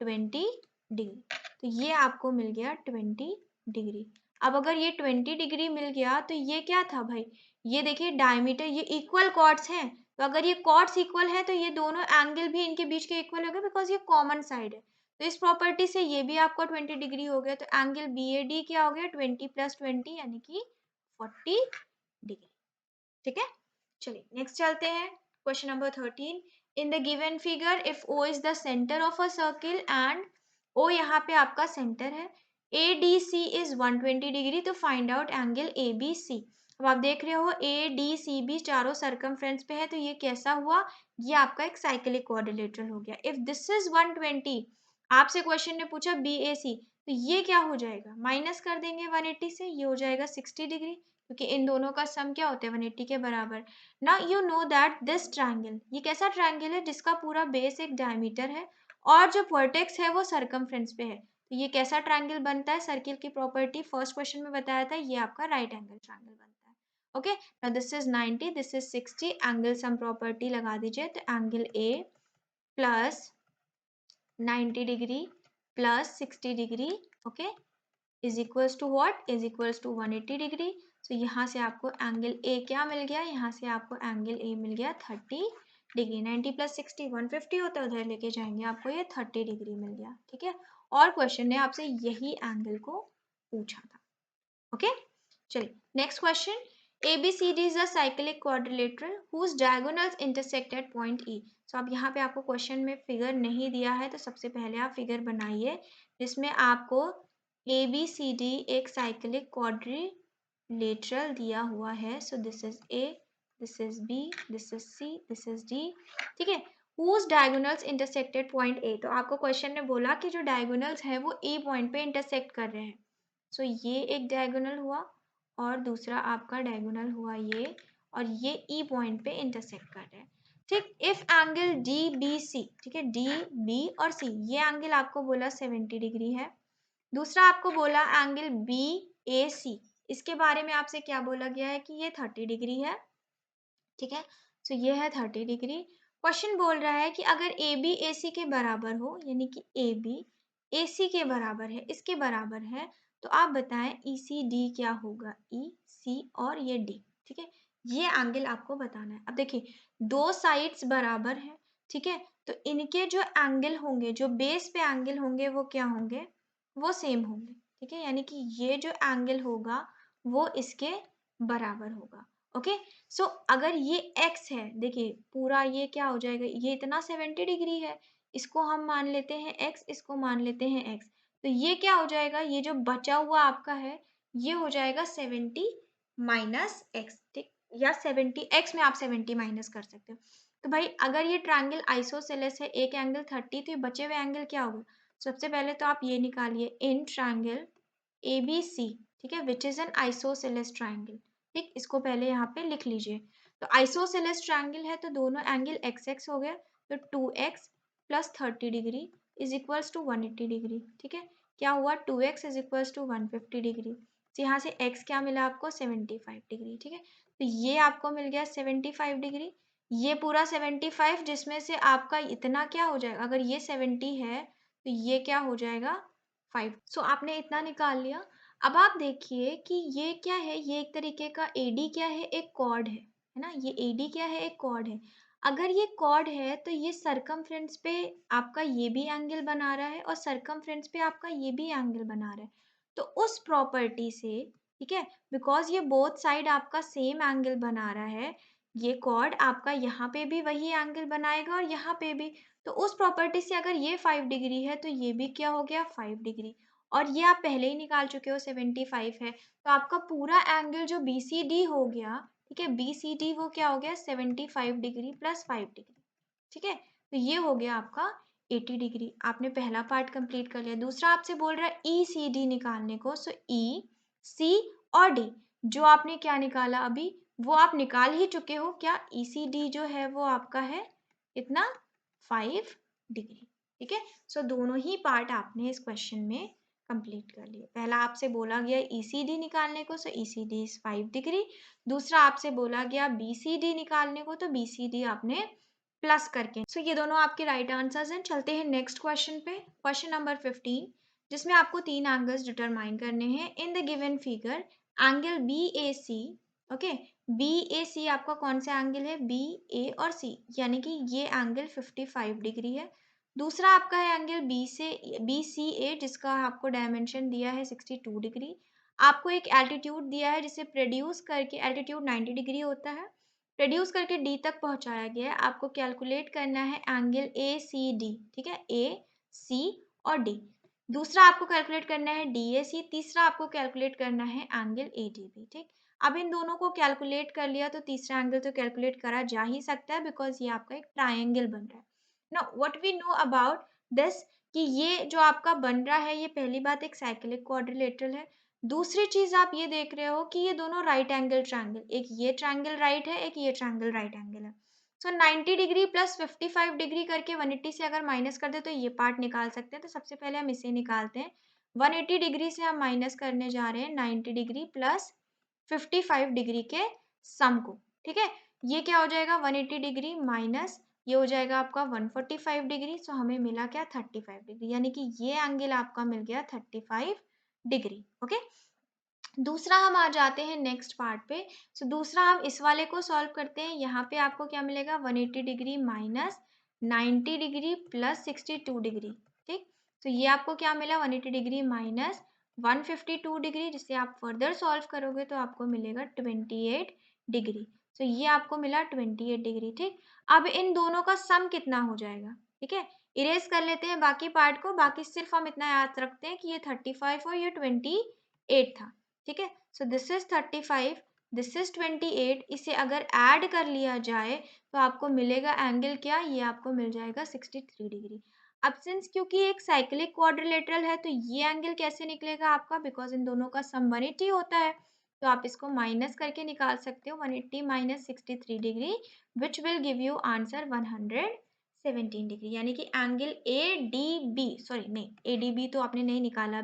20 डिग्री। तो ये आपको मिल गया 20 डिग्री। अब अगर ये 20 डिग्री मिल गया तो ये क्या था भाई? ये देखिए डायमीटर, ये इक्वल कॉर्ड्स हैं, तो अगर ये कॉर्ड्स इक्वल है तो ये दोनों एंगल भी इनके बीच के इक्वल हो गए, बिकॉज ये कॉमन साइड है। तो इस प्रॉपर्टी से ये भी आपको 20 डिग्री हो गया। तो एंगल BAD क्या हो गया? 20 प्लस 20 यानी कि 40 डिग्री। ठीक है, चलिए नेक्स्ट चलते हैं। Question number 13, in the given figure if O is the centre of a circle and O यहाँ पे आपका सेंटर है, ADC इज 120 डिग्री, तो फाइंड आउट एंगल ABC। अब आप देख रहे हो ADCB चारों सरकमफ्रेंस पे है, तो ये कैसा हुआ? ये आपका एक साइक्लिक क्वाड्रिलेटरल हो गया। इफ दिस इज 120, आपसे क्वेश्चन ने पूछा BAC, तो ये क्या हो जाएगा? माइनस कर देंगे 180 से, ये हो जाएगा 60 डिग्री, क्योंकि इन दोनों का सम क्या होता है? 180 के बराबर। Now you know that this triangle, ये कैसा ट्रायंगल है? जिसका पूरा बेस एक डायमीटर है और जो वर्टेक्स है वो सरकमफ्रेंस पे है। तो ये कैसा ट्रायंगल बनता है? सर्किल की प्रॉपर्टी फर्स्ट क्वेश्चन में बताया था, ये आपका राइट एंगल ट्रायंगल बनता है। Okay, now this is 90, this is 60, angle sum property लगा दीजिए। तो angle A plus 90 degree plus 60 degree, okay, is equals to what? Is equals to 180 degree. तो यहाँ से आपको एंगल A क्या मिल गया? यहाँ से आपको एंगल A मिल गया 30 डिग्री। 90 प्लस 60 150 होता है, उधर लेके जाएंगे, आपको ये 30 डिग्री मिल गया। ठीक है, और क्वेश्चन ने आपसे यही एंगल को पूछा था। ओके, चलिए next question. ABCD is a cyclic quadrilateral whose diagonals intersect at point E। तो अब यहाँ पे आपको क्वेश्चन में फिगर नहीं दिया है, तो सबसे पहले आप फिगर बनाइए जिसमें आपको ABCD एक साइक्लिक क्वाड्रिलेटरल दिया हुआ है। सो this is A, this is B, this is C, this is D। ठीक है, whose diagonals intersect at point A। तो आपको क्वेश्चन ने बोला कि जो डायगोनल्स है वो E पॉइंट पे इंटरसेक्ट कर रहे हैं। सो ये एक डायगोनल हुआ और दूसरा आपका डायगोनल हुआ ये, और ये E पॉइंट पे इंटरसेक्ट कर रहे हैं। ठीक, इफ एंगल DBC, ठीक है, DB और C, ये एंगल आपको बोला 70 डिग्री है। दूसरा आपको बोला एंगल BAC, इसके बारे में आपसे क्या बोला गया है कि ये 30 डिग्री है। ठीक है, तो ये है 30 डिग्री। क्वेश्चन बोल रहा है कि अगर AB AC के बराबर हो, यानी कि AB AC के बराबर है, इसके बराबर है, तो आप बताएं ECD क्या होगा? EC और ये D। ठीक है, ये एंगल आपको बताना है। अब देखिए दो साइड्स बराबर हैं, ठीक है, तो इनके जो एंगल होंगे, जो बेस पे एंगल होंगे, वो क्या होंगे? वो सेम होंगे। ठीक है, यानी कि ये जो एंगल होगा वो इसके बराबर होगा। ओके, सो अगर ये x है, देखिए पूरा ये क्या हो जाएगा? ये इतना 70 डिग्री है, इसको हम मान लेते हैं x, इसको मान लेते हैं x। तो ये क्या हो जाएगा? ये जो बचा हुआ आपका है ये हो जाएगा 70 माइनस x। ठीक, या 70 x में आप 70 माइनस कर सकते हो। तो भाई अगर ये ट्रायंगल आइसोसेलेस है, एक एंगल 30, तो ये बचे हुए एंगल क्या होगा? सबसे पहले तो आप ये निकालिए, इन ट्रायंगल ABC, ठीक है, which is an isosceles triangle. ठीक, इसको पहले यहाँ पे लिख लीजिए। तो आइसोसेलेस ट्रायंगल है तो दोनों एंगल XX हो गया, तो 2x plus 30 degree is equals to 180 degree. ठीक है, क्या हुआ? 2x is equals to 150 degree. तो यहाँ से x क्या मिला आपको? 75 डिग्री। ठीक है, तो ये आपको मिल गया 75 डिग्री, ये पूरा 75, जिसमें से आपका इतना क्या हो जाएगा? अगर ये 70 है तो ये क्या हो जाएगा? 5। सो आपने इतना निकाल लिया। अब आप देखिए कि ये क्या है, ये एक तरीके का AD क्या है? एक कॉर्ड है ना? ये AD क्या है? एक कॉर्ड है। अगर ये कॉर्ड है तो ये सरकमफ्रेंस पे आपका ये भी एंगल बना रहा है और सरकमफ्रेंस पे आपका ये भी एंगल बना रहा है। तो उस प्रॉपर्टी से, ठीक है, बिकॉज ये बोथ साइड आपका सेम एंगल बना रहा है, ये कॉर्ड आपका यहाँ पे भी वही एंगल बनाएगा और यहाँ पे भी। तो उस प्रॉपर्टी से अगर ये 5 डिग्री है तो ये भी क्या हो गया? 5 डिग्री। और ये आप पहले ही निकाल चुके हो, 75 है, तो आपका पूरा एंगल जो BCD हो गया, ठीक है, BCD वो क्या हो गया? 75 डिग्री प्लस 5 डिग्री। ठीक है, तो ये हो गया आपका 80 डिग्री। आपने पहला पार्ट कंप्लीट कर लिया। दूसरा आपसे बोल रहा है ECD निकालने को। सो E, C और D, जो आपने क्या निकाला अभी, वो आप निकाल ही चुके हो। क्या? ECD जो है वो आपका है इतना 5 डिग्री। ठीक है, सो दोनों ही पार्ट आपने इस क्वेश्चन में कंप्लीट कर लिए। पहला आपसे बोला गया ECD निकालने को, सो ECD इज 5 डिग्री। दूसरा आपसे बोला गया BCD निकालने को, तो BCD आपने प्लस करके। सो ये दोनों आपके राइट आंसर्स हैं। चलते हैं नेक्स्ट क्वेश्चन पे, क्वेश्चन नंबर 15, जिसमें आपको 3 एंगल्स डिटरमाइन करने हैं। इन the given figure angle BAC, okay, BAC आपका कौन सा एंगल है? BA और C, यानी कि ये एंगल 55 डिग्री है। दूसरा आपका है एंगल BCA, जिसका आपको डायमेंशन दिया है 62 डिग्री। आपको एक एल्टीट्यूड दिया है जिसे प्रोड्यूस करके, एल्टीट्यूड 90 डिग्री होता है, प्रोड्यूस करके D तक पहुंचाया गया है। आपको कैलकुलेट करना है एंगल ACD। ठीक है, AC और D। दूसरा आपको कैलकुलेट करना है DAC। तीसरा आपको कैलकुलेट करना है एंगल ADB। ठीक, अब इन दोनों को कैलकुलेट कर लिया तो तीसरा एंगल तो कैलकुलेट करा जा ही सकता है, बिकॉज ये आपका एक ट्राइंगल बन रहा है। Now what we know about this, कि ये जो आपका बन रहा है, ये पहली बात एक साइक्लिक क्वाड्रिलेटरल है। दूसरी चीज आप ये देख रहे हो कि ये दोनों राइट एंगल ट्रायंगल, एक ये ट्रायंगल राइट है, एक ये ट्रायंगल राइट एंगल है। सो 90 डिग्री प्लस 55 डिग्री करके 180 से अगर माइनस कर दे तो ये पार्ट निकाल सकते हैं। तो सबसे पहले हम इसे निकालते हैं। 180 डिग्री से हम माइनस करने जा रहे हैं 90 डिग्री प्लस 55 डिग्री के सम को। ठीक है, ये क्या हो जाएगा? 180 डिग्री माइनस ये हो जाएगा आपका 145 डिग्री। सो हमें मिला क्या? 35 डिग्री, यानी कि ये एंगल आपका मिल गया 35 डिग्री। ओके, दूसरा हम आ जाते हैं नेक्स्ट पार्ट पे। सो दूसरा हम इस वाले को सॉल्व करते हैं। यहाँ पे आपको क्या मिलेगा? 180 degree minus 90 degree plus 62 degree. ठीक, तो ये आपको क्या मिला? 180 डिग्री माइनस 152 डिग्री, जिसे आप फर्दर सॉल्व करोगे तो आपको मिलेगा 28 डिग्री। तो ये आपको मिला 28 डिग्री। ठीक, अब इन दोनों का सम कितना हो जाएगा? ठीक है, इरेज कर लेते हैं बाकी पार्ट को। बाकी सिर्फ हम इतना याद रखते हैं कि ये 35 और ये 28 था। ठीक है, सो दिस इज 35, दिस इज 28। इसे अगर ऐड कर लिया जाए तो आपको मिलेगा एंगल क्या? ये आपको मिल जाएगा 63 डिग्री। अब सिंस क्योंकि एक साइक्लिक क्वाड्रिलेटरल है तो ये एंगल कैसे निकलेगा आपका? बिकॉज इन दोनों का सम 180 होता है, तो आप इसको माइनस करके निकाल सकते हो। 180 minus 63 degree which will give you answer 117 degree, यानी कि एंगल ADB, सॉरी नहीं, ADB तो आपने नहीं निकाला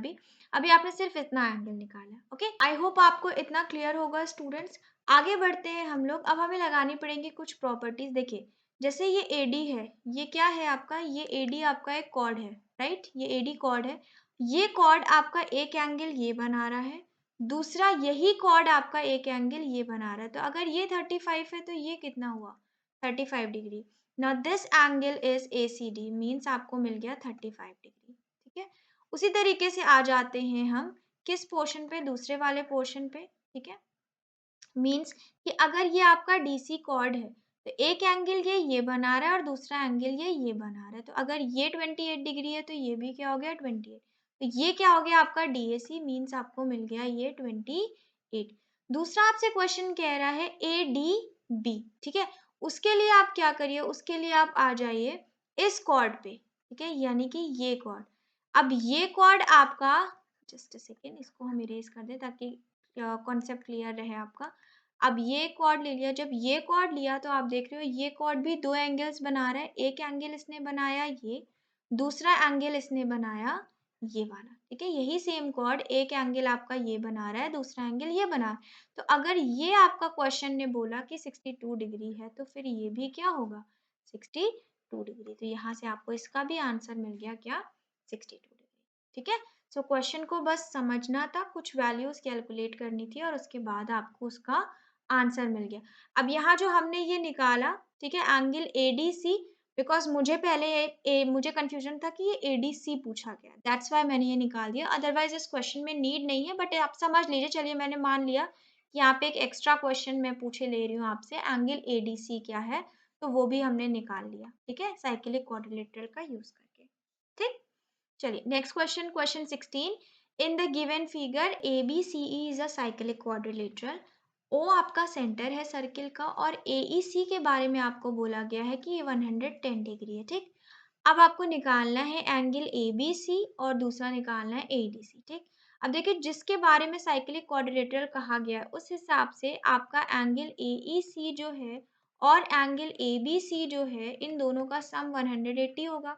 अभी आपने सिर्फ इतना एंगल निकाला। ओके, आई होप आपको इतना क्लियर होगा स्टूडेंट्स। आगे बढ़ते हैं हम लोग। अब हमें लगानी पड़ेंगी कुछ प्रॉपर्टीज। देखिए, जैसे ये AD है, ये क्या है आपका? ये AD आपका एक कॉर्ड है, राइट? ये AD कॉर्ड है। ये कॉर्ड आपका एक एंगल ये बना रहा है, दूसरा यही कॉर्ड आपका एक एंगल ये बना रहा है। तो अगर ये 35 है तो ये कितना हुआ? 35 degree. Now this angle is ACD, means आपको मिल गया 35 डिग्री। ठीक है, उसी तरीके से आ जाते हैं हम किस पोर्शन पे? दूसरे वाले पोर्शन पे। ठीक है, मीन्स कि अगर ये आपका DC कॉर्ड है तो एक एंगल ये बना रहा है और दूसरा एंगल ये बना रहा है। तो अगर ये 28 डिग्री है तो ये भी क्या हो गया? 28। तो ये क्या हो गया आपका? DAC, मीन्स आपको मिल गया ये 28। दूसरा आपसे क्वेश्चन कह रहा है ADB। ठीक है, उसके लिए आप क्या करिए, उसके लिए आप आ जाइए इस कॉर्ड पे, ठीक है, यानी कि ये कॉर्ड। अब ये कॉर्ड आपका, जस्ट अ सेकेंड, इसको हम इरेज कर दें ताकि कॉन्सेप्ट क्लियर रहे आपका। अब ये कॉर्ड ले लिया, जब ये कॉर्ड लिया तो आप देख रहे हो ये कॉर्ड भी दो एंगल्स बना रहा है, एक एंगल इसने बनाया ये, दूसरा एंगल इसने बनाया ये वाला, ठीक है। यही सेम कॉर्ड एक एंगल आपका ये बना रहा है, दूसरा एंगल ये बना रहा है। तो अगर ये आपका क्वेश्चन ने बोला कि 62 डिग्री है, तो फिर ये भी क्या होगा, 62 डिग्री। तो यहाँ से आपको इसका भी आंसर मिल गया क्या, 62 डिग्री, ठीक है। सो क्वेश्चन को बस समझना था, कुछ वैल्यूज कैलकुलेट करनी थी और उसके बाद आपको उसका आंसर मिल गया। अब यहाँ जो हमने ये निकाला, ठीक है, एंगल ADC, बिकॉज मुझे पहले मुझे कंफ्यूजन था कि ये ADC पूछा गया, दैट्स वाई मैंने ये निकाल दिया, अदरवाइज इस क्वेश्चन में नीड नहीं है, बट आप समझ लीजिए। चलिए मैंने मान लिया कि यहाँ पे एक एक्स्ट्रा क्वेश्चन मैं पूछे ले रही हूँ आपसे, एंगल ADC क्या है, तो वो भी हमने निकाल लिया, ठीक है, साइक्लिक क्वाड्रिलेटरल का यूज करके, ठीक। चलिए next question, question 16, in the given figure ABCE is a cyclic quadrilateral. O आपका सेंटर है सर्किल का और AEC के बारे में आपको बोला गया है कि ये 110 डिग्री है, ठीक। अब आपको निकालना है एंगल ABC और दूसरा निकालना है ADC, ठीक। अब देखिए जिसके बारे में साइक्लिक क्वाड्रिलेटरल कहा गया है उस हिसाब से आपका एंगल AEC जो है और एंगल ABC जो है, इन दोनों का सम 180 होगा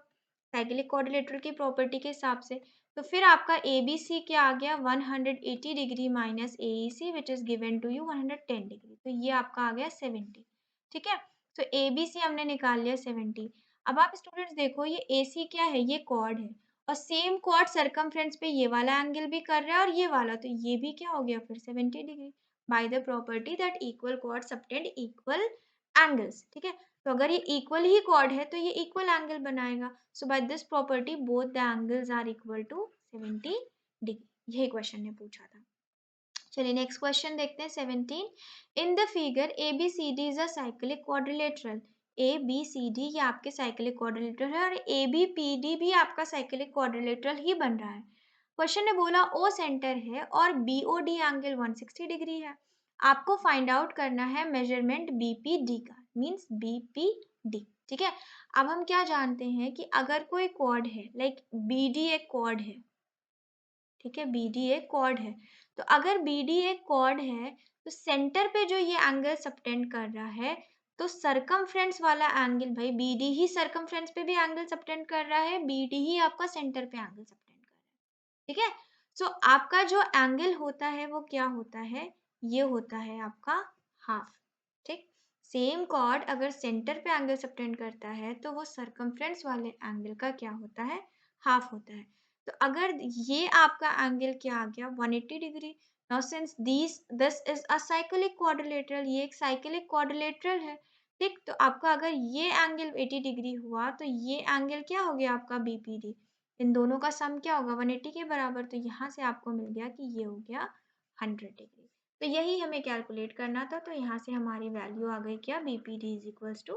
साइक्लिक क्वाड्रिलेटरल की प्रॉपर्टी के हिसाब से। तो फिर आपका ABC क्या आ गया, 180 degree minus AEC which is given to you 110 degree, तो ये आपका आ गया 70, ठीक है। तो ABC हमने निकाल लिया 70। अब आप स्टूडेंट्स देखो ये AC क्या है, ये कॉर्ड है और सेम कॉर्ड सरकमफ्रेंस पे ये वाला एंगल भी कर रहा है और ये वाला, तो ये भी क्या हो गया फिर 70 degree by the property that equal chord subtend equal angles, ठीक है। तो अगर ये इक्वल ही कॉर्ड है तो ये इक्वल एंगल बनाएगा, so by this property both the angles are equal to 70 degree, यही क्वेश्चन ने पूछा था। चलिए नेक्स्ट क्वेश्चन देखते हैं 17, in the figure ABCD is a cyclic quadrilateral. ABCD ये आपके साइक्लिक क्वाड्रिलेटरल है और ABPD भी आपका साइक्लिक क्वाड्रिलेटरल ही बन रहा है। क्वेश्चन ने बोला O सेंटर है और BOD एंगल 160 डिग्री है, आपको फाइंड आउट करना है मेजरमेंट BPD का, मींस BPD, ठीक है। अब हम क्या जानते हैं कि अगर कोई कॉर्ड है, लाइक BD एक कॉर्ड है, ठीक है, BD एक कॉर्ड है, तो अगर BD एक कॉर्ड है तो सेंटर पे जो ये एंगल सबटेंड कर रहा है, तो सरकमफ्रेंस वाला एंगल, भाई BD ही सरकमफ्रेंस पे भी एंगल सबटेंड कर रहा है, BD ही आपका सेंटर पे एंगल सबटेंड कर रहा है, ठीक है। सो आपका जो एंगल होता है वो क्या होता है, ये होता है आपका हाफ, ठीक। सेम कॉर्ड अगर सेंटर पे एंगल सबटेंड करता है तो वो सरकमफ्रेंस वाले एंगल का क्या होता है, हाफ होता है। तो अगर ये आपका एंगल क्या आ गया 180 degree, now since this is a cyclic quadrilateral, ये एक साइक्लिक क्वाड्रिलेटरल है, ठीक। तो आपका अगर ये एंगल 80 डिग्री हुआ तो ये एंगल क्या हो गया आपका BPD, इन दोनों का सम क्या होगा 180 के बराबर, तो यहाँ से आपको मिल गया कि ये हो गया 100 डिग्री। तो यही हमें कैलकुलेट करना था, तो यहाँ से हमारी वैल्यू आ गई क्या, BPD is equals to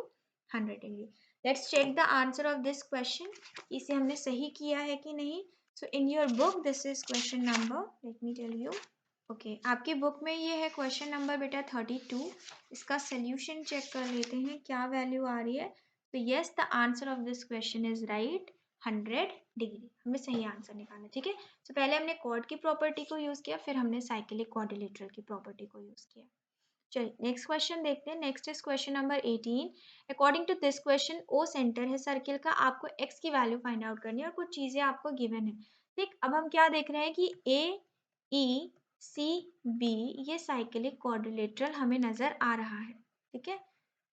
100 degree. Let's check the answer of this question, इसे हमने सही किया है कि नहीं। So in your book this is question number, let me tell you, okay आपकी बुक में ये है क्वेश्चन नंबर बेटा 32। इसका सोल्यूशन चेक कर लेते हैं क्या वैल्यू आ रही है। तो yes the answer of this question is right, 100 degree, हमें सही आंसर निकालना है, ठीक है। तो पहले हमने कॉर्ड की प्रॉपर्टी को यूज किया, फिर हमने साइक्लिक क्वाड्रिलेटरल की प्रॉपर्टी को यूज किया। चलिए नेक्स्ट क्वेश्चन देखते हैं, next is question number 18। According to this question O centre है सर्किल का, आपको x की वैल्यू फाइंड आउट करनी है और कुछ चीजें आपको गिवन है, ठीक। अब हम क्या देख रहे हैं कि AECB ये साइक्लिक क्वाड्रिलेटरल हमें नजर आ रहा है, ठीक है,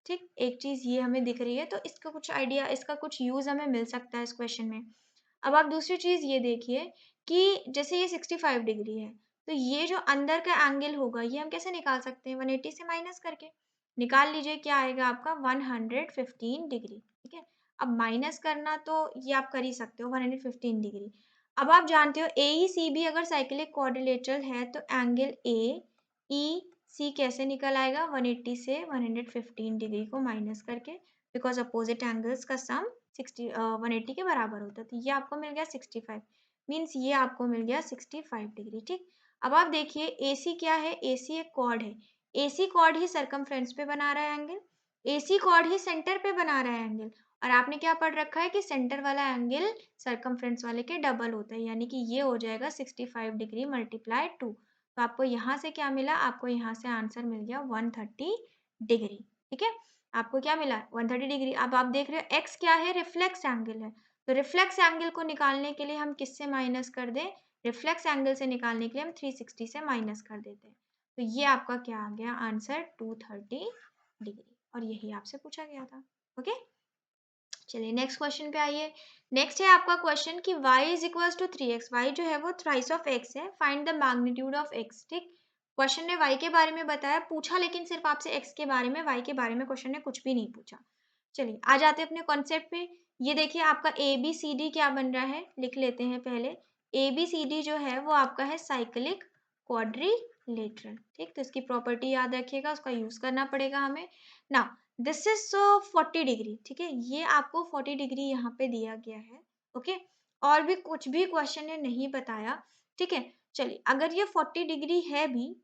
ठीक। एक चीज ये हमें दिख रही है, तो इसका कुछ आइडिया, इसका कुछ यूज हमें मिल सकता है इस क्वेश्चन में। अब आप दूसरी चीज ये देखिए कि जैसे ये 65 डिग्री है, तो ये जो अंदर का एंगल होगा ये हम कैसे निकाल सकते हैं, 180 से माइनस करके निकाल लीजिए, क्या आएगा आपका 115 डिग्री, ठीक है। अब माइनस करना तो ये आप कर ही सकते हो 115 डिग्री। अब आप जानते हो AECB अगर साइक्लिक क्वाड्रिलेटरल है तो एंगल AEC कैसे निकल आएगा, 180 से 115 डिग्री को माइनस करके, बिकॉज अपोजिट एंगल्स का सम 180 के बराबर होता है, तो ये आपको मिल गया 65, मीन्स ये आपको मिल गया 65 डिग्री, ठीक। अब आप देखिए AC क्या है, AC एक कॉर्ड है, AC कॉर्ड ही सरकमफ्रेंस पे बना रहा है एंगल, AC कॉर्ड ही सेंटर पे बना रहा है एंगल, और आपने क्या पढ़ रखा है कि सेंटर वाला एंगल सर्कमफ्रेंस वाले के डबल होता है, यानी कि ये हो जाएगा 65 डिग्री मल्टीप्लाई 2। तो आपको यहाँ से क्या मिला, आपको यहाँ से आंसर मिल गया 130 डिग्री। ठीक है, आपको क्या मिला 130 डिग्री। अब आप देख रहे हो x क्या है, रिफ्लेक्स एंगल है, तो रिफ्लेक्स एंगल को निकालने के लिए हम किससे माइनस कर दें, रिफ्लेक्स एंगल से निकालने के लिए हम 360 से माइनस कर देते हैं। तो ये आपका क्या आ गया आंसर 230 डिग्री, और यही आपसे पूछा गया था। ओके, चलिए नेक्स्ट क्वेश्चन पे आइए। नेक्स्ट है आपका क्वेश्चन कि y is equals to 3x, y जो है वो थ्राइस ऑफ x है, find the magnitude of x। ठीक, क्वेश्चन ने y के बारे में बताया, पूछा लेकिन सिर्फ आपसे x के बारे में, y के बारे में क्वेश्चन ने कुछ भी नहीं पूछा। चलिए आ जाते हैं अपने कॉन्सेप्ट पे। ये देखिए आपका ए बी सी डी क्या बन रहा है, लिख लेते हैं पहले। ए बी सी डी जो है वो आपका है साइक्लिक क्वाड्रिलेटरल। ठीक, तो इसकी प्रॉपर्टी याद रखिएगा, उसका यूज करना पड़ेगा हमें ना। This is 40 degree. ठीक है, ये आपको 40 डिग्री यहाँ पे दिया गया है। ओके, और भी कुछ भी क्वेश्चन ने नहीं बताया। ठीक है, चलिए अगर ये 40 डिग्री है भी,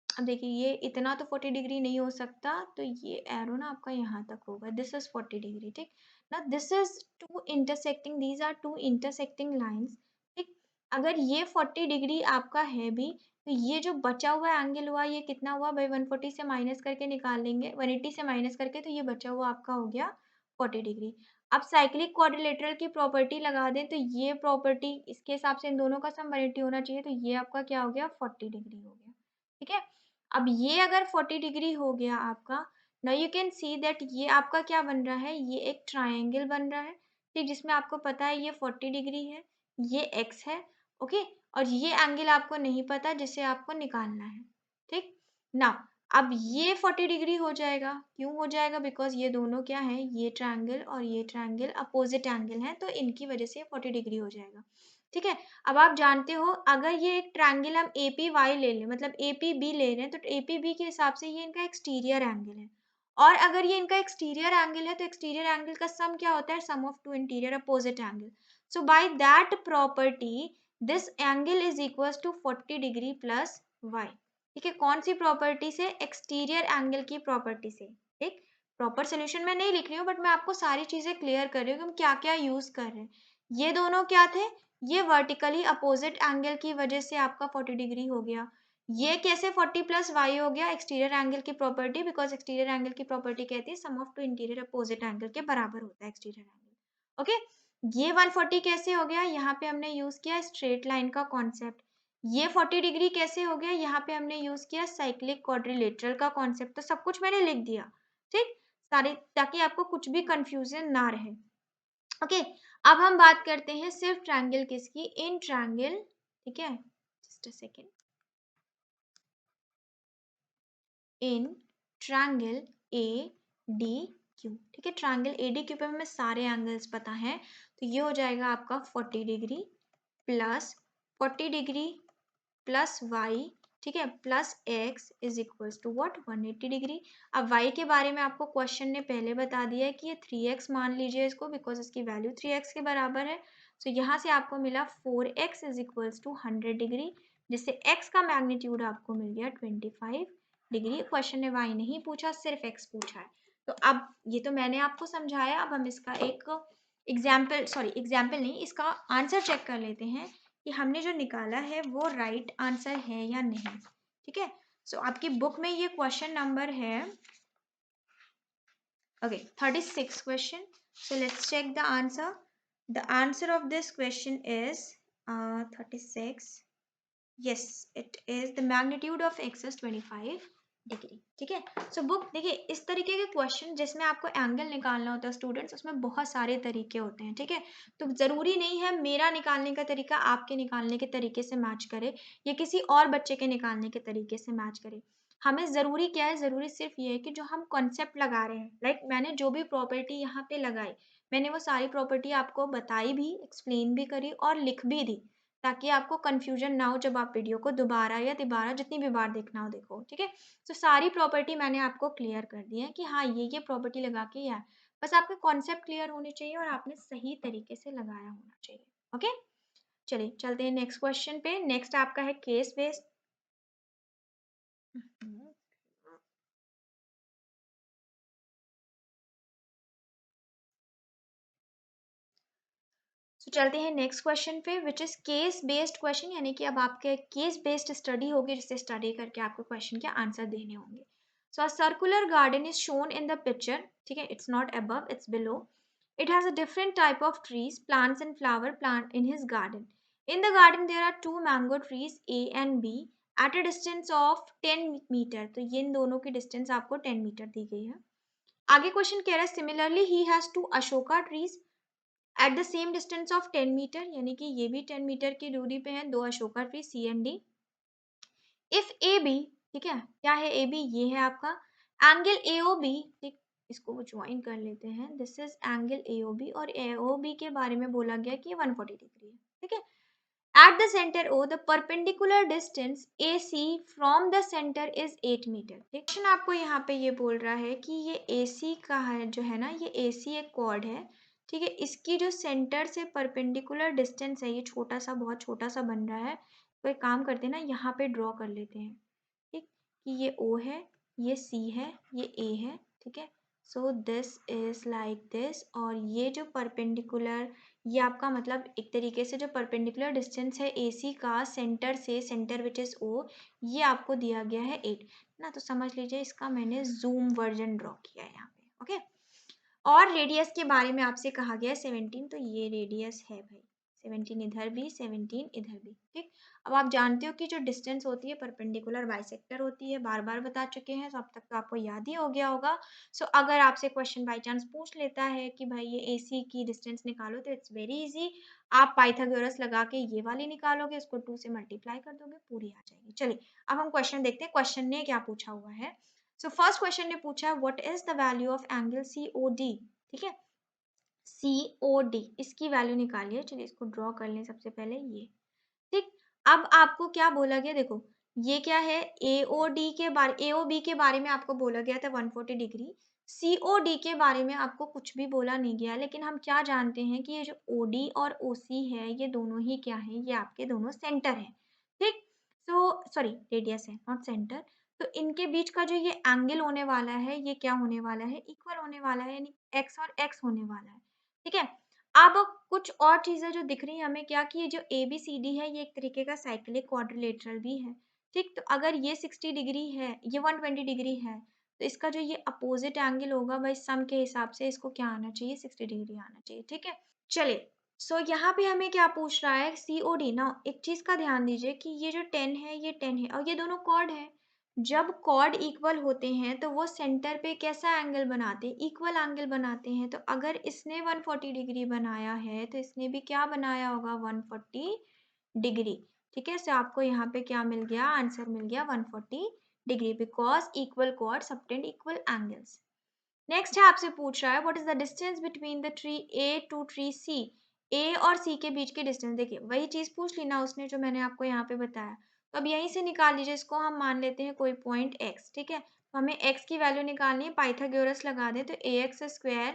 अब देखिए ये इतना तो 40 डिग्री नहीं हो सकता, तो ये एरो ना आपका यहाँ तक होगा, दिस इज 40 डिग्री। ठीक, ना this is two intersecting, these are two intersecting lines. ठीक, अगर ये 40 डिग्री आपका है भी, तो ये जो बचा हुआ एंगल हुआ ये कितना हुआ भाई, 140 से माइनस करके निकाल लेंगे, 180 से माइनस करके, तो ये बचा हुआ आपका हो गया 40 डिग्री। अब साइक्लिक क्वाड्रिलेटरल की प्रॉपर्टी लगा दें, तो ये प्रॉपर्टी इसके हिसाब से इन दोनों का सम 180 होना चाहिए, तो ये आपका क्या हो गया 40 डिग्री हो गया। ठीक है, अब ये अगर 40 डिग्री हो गया आपका, now you can see that ये आपका क्या बन रहा है, ये एक ट्रायंगल बन रहा है। ठीक, जिसमें आपको पता है ये 40 डिग्री है, ये x है। ओके, और ये एंगल आपको नहीं पता जिसे आपको निकालना है। ठीक, नाउ अब ये 40 डिग्री हो जाएगा, क्यों हो जाएगा, बिकॉज ये दोनों क्या है, ये ट्रायंगल और ये ट्रायंगल अपोजिट एंगल है, तो इनकी वजह से 40 डिग्री हो जाएगा। ठीक है, अब आप जानते हो अगर ये एक ट्रायंगल हम ए पी वाई ले लें, मतलब ए पी बी ले रहे हैं, तो ए पी बी के हिसाब से ये इनका एक्सटीरियर एंगल है, और अगर ये इनका एक्सटीरियर एंगल है तो एक्सटीरियर एंगल का सम क्या होता है, sum of two interior opposite angle. So by that property this angle is equal to 40 degree plus Y. ठीक है, कौन सी प्रॉपर्टी से, एक्सटीरियर एंगल की प्रॉपर्टी से। ठीक, प्रॉपर सोल्यूशन मैं नहीं लिख रही हूँ, बट मैं आपको सारी चीजें क्लियर कर रही हूँ कि हम क्या क्या यूज कर रहे हैं। ये दोनों क्या थे, ये वर्टिकली अपोजिट एंगल की वजह से आपका 40 डिग्री हो गया। ये कैसे 40 प्लस वाई हो गया, एक्सटीरियर एंगल की प्रॉपर्टी, बिकॉज एक्सटीरियर एंगल की प्रॉपर्टी कहती है sum of two interior opposite angle के बराबर होता है एक्सटीरियर एंगल। ओके, ये 140 कैसे हो गया, यहाँ पे हमने यूज किया स्ट्रेट लाइन का कॉन्सेप्ट। ये 40 डिग्री कैसे हो गया, यहाँ पे हमने यूज किया साइक्लिक क्वाड्रिलेटरल का कॉन्सेप्ट। तो सब कुछ मैंने लिख दिया। ठीक, सारे, ताकि आपको कुछ भी कंफ्यूजन ना रहे। ओके, अब हम बात करते हैं सिर्फ ट्रायंगल किसकी, इन ट्रायंगल। ठीक है, just a second, in triangle A D Q. ठीक है, ट्रायंगल ए डी क्यू पे हमें सारे एंगल्स पता हैं, तो ये हो जाएगा आपका 40 degree plus 40 degree plus Y, ठीक है, plus X is equals to what 180 degree. अब y के बारे में आपको क्वेश्चन ने पहले बता दिया है कि ये 3x मान लीजिए इसको, बिकॉज इसकी वैल्यू 3x के बराबर है। सो यहाँ से आपको मिला 4x is equals to 100 degree, जिससे x का मैग्नीट्यूड आपको मिल गया 25 डिग्री। क्वेश्चन ने y नहीं पूछा, सिर्फ x पूछा है। तो अब ये तो मैंने आपको समझाया, अब हम इसका एक एग्जाम्पल, सॉरी एग्जाम्पल नहीं, इसका आंसर चेक कर लेते हैं कि हमने जो निकाला है वो राइट आंसर है या नहीं। ठीक है, सो आपकी बुक में ये क्वेश्चन नंबर है, okay, 36 question. So let's check the answer. The answer of this question is 36। Yes, it is the magnitude of x is 25 degree. ठीक है, सो बुक देखिए, इस तरीके के क्वेश्चन जिसमें आपको एंगल निकालना होता है स्टूडेंट्स, उसमें बहुत सारे तरीके होते हैं। ठीक है, तो जरूरी नहीं है मेरा निकालने का तरीका आपके निकालने के तरीके से मैच करे, या किसी और बच्चे के निकालने के तरीके से मैच करे। हमें जरूरी क्या है, जरूरी सिर्फ ये है कि जो हम कॉन्सेप्ट लगा रहे हैं, लाइक मैंने जो भी प्रॉपर्टी यहाँ पे लगाई, मैंने वो सारी प्रॉपर्टी आपको बताई भी, एक्सप्लेन भी करी और लिख भी दी, ताकि आपको कंफ्यूजन ना हो जब आप वीडियो को दोबारा या तिबारा जितनी भी बार देखना हो देखो। ठीक है, तो सारी प्रॉपर्टी मैंने आपको क्लियर कर दी है कि हाँ ये प्रॉपर्टी लगा के यार, बस आपके कॉन्सेप्ट क्लियर होने चाहिए और आपने सही तरीके से लगाया होना चाहिए। ओके, चलिए चलते हैं नेक्स्ट क्वेश्चन पे। नेक्स्ट आपका है केस बेस्ड। तो चलते हैं नेक्स्ट क्वेश्चन पे, which is case based question, यानी कि अब आपके केस बेस्ड स्टडी होगी, जिससे स्टडी करके आपको क्वेश्चन के आंसर देने होंगे। So a circular garden is shown in the picture, ठीक है, it's not above, it's below. It has a different type of trees, plants and flower plant in his garden. In the garden there are two mango trees A and B at a distance of 10 metre. तो ये इन दोनों की distance आपको 10 metre दी गई है। आगे question कह रहा है सिमिलरली ही has two Ashoka trees at the same distance of 10 metre, यानी कि ये भी 10 मीटर की दूरी पे है, दो Ashoka tree C and D. If A B, ठीक है, क्या है ए बी, ये है आपका एंगल ए ओ बी, ठीक, इसको वो ज्वाइन कर लेते हैं, this is angle A O B, और ए ओ बी के बारे में बोला गया कि 140 डिग्री है, ठीक है। At the centre O the perpendicular distance A C from the centre is 8 metre. Question आपको यहाँ पे ये बोल रहा है कि ये ए सी का है जो है ना, ये ए सी एक कॉर्ड है, ठीक है, इसकी जो सेंटर से परपेंडिकुलर डिस्टेंस है, ये छोटा सा, बहुत छोटा सा बन रहा है। तो एक काम करते हैं ना, यहाँ पे ड्रॉ कर लेते हैं, ठीक, कि ये ओ है, ये सी है, ये ए है, ठीक है। सो दिस इज लाइक दिस, और ये जो परपेंडिकुलर, ये आपका मतलब एक तरीके से जो परपेंडिकुलर डिस्टेंस है ए सी का सेंटर से, सेंटर विच इज ओ, ये आपको दिया गया है 8 ना। तो समझ लीजिए इसका मैंने जूम वर्जन ड्रॉ किया है यहाँ पे, ओके। और रेडियस के बारे में आपसे कहा गया है 17, तो ये रेडियस है भाई, 17 इधर भी, 17 इधर भी, ठीक। अब आप जानते हो कि जो डिस्टेंस होती है परपेंडिकुलर बाइसेक्टर होती है, बार बार बता चुके हैं, तो अब तक तो आपको याद ही हो गया होगा। सो अगर आपसे क्वेश्चन बाई चांस पूछ लेता है कि भाई ये ए सी की डिस्टेंस निकालो, तो इट्स वेरी इजी, आप पाइथागोरस लगा के ये वाली निकालोगे, इसको 2 से मल्टीप्लाई कर दोगे, पूरी आ जाएगी। चलिए अब हम क्वेश्चन देखते हैं, क्वेश्चन ने क्या पूछा हुआ है। सो फर्स्ट क्वेश्चन ने पूछा है what is the value of angle C O D, ठीक है, सी ओ डी, इसकी वैल्यू निकालिए। चलिए इसको ड्रॉ कर लें सबसे पहले, ये, ठीक। अब आपको क्या बोला गया, देखो ये क्या है, एओडी के बारे, एओबी के बारे में आपको बोला गया था 140 डिग्री, सीओडी के बारे में आपको कुछ भी बोला नहीं गया, लेकिन हम क्या जानते हैं कि ये जो ओडी और ओसी है, ये दोनों ही क्या है, ये आपके दोनों सेंटर है, ठीक। सो सॉरी, रेडियस है नॉट सेंटर। तो इनके बीच का जो ये एंगल होने वाला है, ये क्या होने वाला है, इक्वल होने वाला है, यानी एक्स और एक्स होने वाला है, ठीक है। अब कुछ और चीजें जो दिख रही है हमें, क्या कि ये जो ए बी सी डी है, ये एक तरीके का साइक्लिक क्वाड्रिलेटरल भी है, ठीक। तो अगर ये 60 डिग्री है, ये 120 डिग्री है, तो इसका जो ये अपोजिट एंगल होगा भाई, सम के हिसाब से इसको क्या आना चाहिए, 60 डिग्री आना चाहिए, ठीक है। चलिए, सो यहाँ पे हमें क्या पूछ रहा है, सी ओ डी ना। एक चीज का ध्यान दीजिए कि ये जो 10 है, ये 10 है, और ये दोनों कॉर्ड है। जब कॉर्ड इक्वल होते हैं तो वो सेंटर पे कैसा एंगल बनाते हैं, इक्वल एंगल बनाते हैं। तो अगर इसने 140 डिग्री बनाया है, तो इसने भी क्या बनाया होगा, 140 डिग्री, ठीक है। सो आपको यहाँ पे क्या मिल गया, आंसर मिल गया 140 degree, because equal chord subtend equal angles. Next है, आपसे पूछ रहा है what is the distance between the tree A to tree C. A और सी के बीच की डिस्टेंस, देखिए वही चीज पूछ ली ना उसने जो मैंने आपको यहाँ पे बताया। तो अब यहीं से निकाल लीजिए, इसको हम मान लेते हैं कोई पॉइंट एक्स, ठीक है। तो हमें एक्स की वैल्यू निकालनी है, पाइथागोरस लगा दे, तो A X square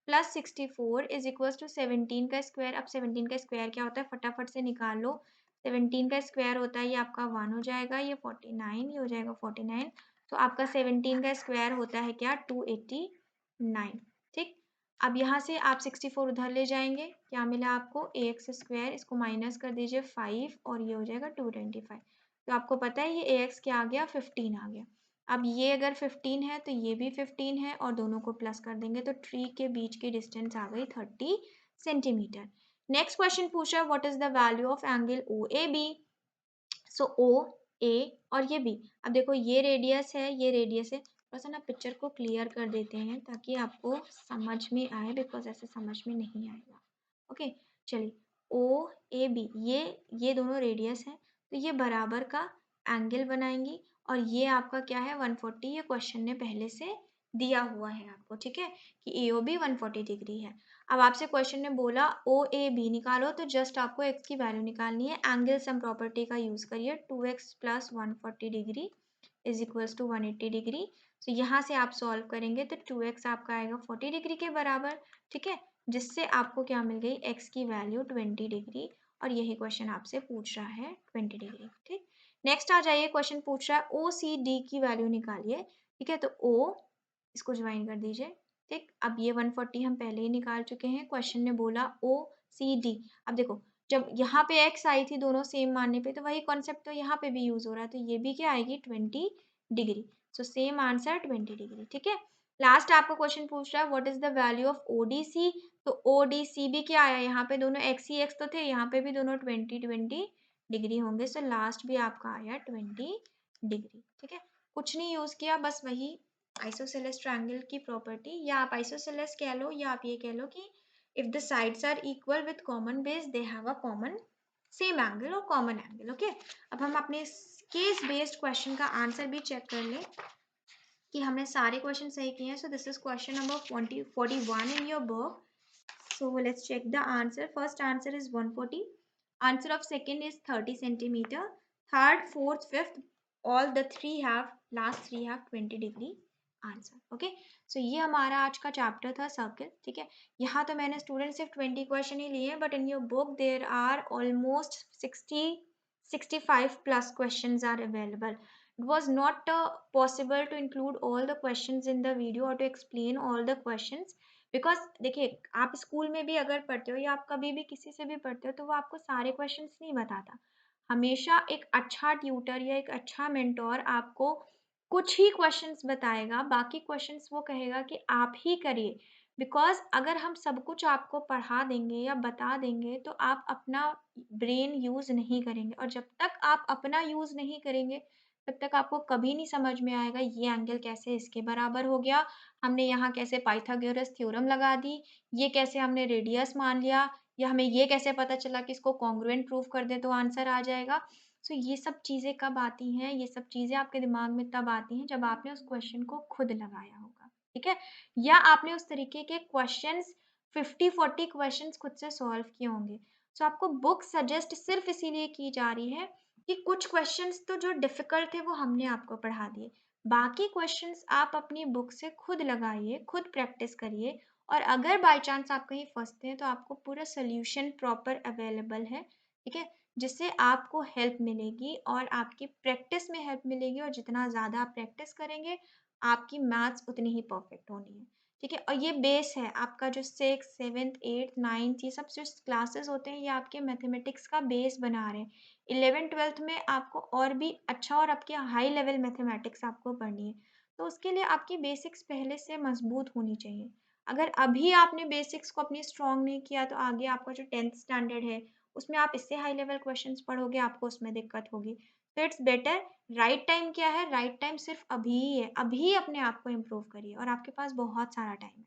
plus 64 is equal to 17 का स्क्वायर। अब 17 का स्क्वायर क्या होता है, फटाफट से निकाल लो। 17 का स्क्वायर होता है, ये आपका 1 हो जाएगा, ये 49, ये हो जाएगा 49। तो आपका 17 का स्क्वायर होता है क्या, 289, ठीक। अब यहाँ से आप 64 उधर ले जाएंगे, क्या मिला आपको, ए एक्स स्क्वायर, इसको माइनस कर दीजिए 5, और ये हो जाएगा 225। तो आपको पता है ये ए एक्स क्या आ गया, 15 आ गया। अब ये अगर 15 है तो ये भी 15 है, और दोनों को प्लस कर देंगे, तो ट्री के बीच की डिस्टेंस आ गई 30 सेंटीमीटर। नेक्स्ट क्वेश्चन पूछा है what is the value of angle O A B. So O A और ये बी, अब देखो ये रेडियस है, ये रेडियस है। थोड़ा सा ना पिक्चर को क्लियर कर देते हैं ताकि आपको समझ में आए, बिकॉज ऐसे समझ में नहीं आएगा, ओके। चलिए, ओ ए बी, ये दोनों रेडियस है, तो ये बराबर का एंगल बनाएंगी, और ये आपका क्या है, 140, ये क्वेश्चन ने पहले से दिया हुआ है आपको, ठीक है, कि ए ओ बी 140 डिग्री है। अब आपसे क्वेश्चन ने बोला ओ ए बी निकालो, तो जस्ट आपको एक्स की वैल्यू निकालनी है, एंगल सम प्रॉपर्टी का यूज करिए, 2x plus 140 degree is equals to 180 degree. तो यहाँ से आप सॉल्व करेंगे तो 2x आपका आएगा 40 डिग्री के बराबर, ठीक है, जिससे आपको क्या मिल गई, x की वैल्यू 20 डिग्री, और यही क्वेश्चन आपसे पूछ रहा है 20 डिग्री, ठीक। नेक्स्ट आ जाइए, क्वेश्चन पूछ रहा है ओ सी डी की वैल्यू निकालिए, ठीक है। तो ओ, इसको ज्वाइन कर दीजिए, ठीक। अब ये 140 हम पहले ही निकाल चुके हैं, क्वेश्चन ने बोला ओ सी डी। अब देखो जब यहाँ पे एक्स आई थी दोनों सेम मानने पे, तो वही कॉन्सेप्ट तो यहाँ पे भी यूज हो रहा है, तो ये भी क्या आएगी 20 degree. So same answer 20 degree. ठीक है, लास्ट आपको क्वेश्चन पूछ रहा है what is the value of O D C. तो ओडीसी भी क्या आया, यहाँ पे दोनों एक्स ही एक्स तो थे, यहाँ पे भी दोनों 20 डिग्री होंगे। सो लास्ट भी आपका आया 20 डिग्री। ठीक है, कुछ नहीं यूज किया, बस वही आइसोसेलेस ट्रायंगल की प्रॉपर्टी, या आप आइसोसेलेस कह लो या आप ये कह लो कि if the sides are equal with common base they have a common same angle or common angle. Okay, अब हम अपने केस बेस्ड क्वेश्चन का आंसर भी चेक कर लें कि हमने सारे क्वेश्चन सही किए हैं। सो this is question number 41 in your book. So let's check the answer. First answer is 140. Answer of second is 30 centimeter. Third, fourth, fifth, all the three have, last three have 20 degree answer. Okay, so ये हमारा आज का chapter था circle. ठीक है, यहाँ तो मैंने स्टूडेंट सिर्फ 20 क्वेश्चन ही लिए, but in your book there are almost 65 plus questions are available. It was not possible to include all the questions in the video or to explain all the questions, because देखिए आप school में भी अगर पढ़ते हो या आप कभी भी किसी से भी पढ़ते हो तो वो आपको सारे क्वेश्चंस नहीं बताता। हमेशा एक अच्छा ट्यूटर या एक अच्छा मेंटोर आपको कुछ ही क्वेश्चंस बताएगा, बाकी क्वेश्चंस वो कहेगा कि आप ही करिए। बिकॉज अगर हम सब कुछ आपको पढ़ा देंगे या बता देंगे तो आप अपना ब्रेन यूज नहीं करेंगे, और जब तक आप अपना यूज नहीं करेंगे तब तक आपको कभी नहीं समझ में आएगा ये एंगल कैसे इसके बराबर हो गया, हमने यहाँ कैसे पाइथागोरस थ्योरम लगा दी, ये कैसे हमने रेडियस मान लिया, या हमें ये कैसे पता चला कि इसको कॉन्ग्रुएंट प्रूफ कर दे तो आंसर आ जाएगा। सो ये सब चीज़ें कब आती हैं, ये सब चीज़ें आपके दिमाग में तब आती हैं जब आपने उस क्वेश्चन को खुद लगाया होगा। ठीक है, या आपने उस तरीके के क्वेश्चंस 50-40 क्वेश्चंस खुद से सॉल्व किए होंगे। सो आपको बुक सजेस्ट सिर्फ इसीलिए की जा रही है कि कुछ क्वेश्चंस तो जो डिफिकल्ट थे वो हमने आपको पढ़ा दिए, बाकी क्वेश्चंस आप अपनी बुक से खुद लगाइए, खुद प्रैक्टिस करिए, और अगर बाय चांस आप कहीं फंसते हैं तो आपको पूरा सोल्यूशन प्रॉपर अवेलेबल है। ठीक है, जिससे आपको हेल्प मिलेगी और आपकी प्रैक्टिस में हेल्प मिलेगी, और जितना ज़्यादा आप प्रैक्टिस करेंगे आपकी मैथ्स उतनी ही परफेक्ट होनी है। ठीक है, और ये बेस है आपका जो 6th 7th 8th 9th ये सब जो क्लासेस होते हैं ये आपके मैथमेटिक्स का बेस बना रहे हैं। 11th 12th में आपको और भी अच्छा और आपकी हाई लेवल मैथमेटिक्स आपको पढ़नी है, तो उसके लिए आपकी बेसिक्स पहले से मजबूत होनी चाहिए। अगर अभी आपने बेसिक्स को अपनी स्ट्रॉन्ग नहीं किया तो आगे आपका जो 10th स्टैंडर्ड है उसमें आप इससे हाई लेवल क्वेश्चंस पढ़ोगे, आपको उसमें दिक्कत होगी। तो इट्स बेटर, राइट टाइम क्या है, राइट टाइम सिर्फ अभी ही है, अभी अपने आप को इम्प्रूव करिए, और आपके पास बहुत सारा टाइम है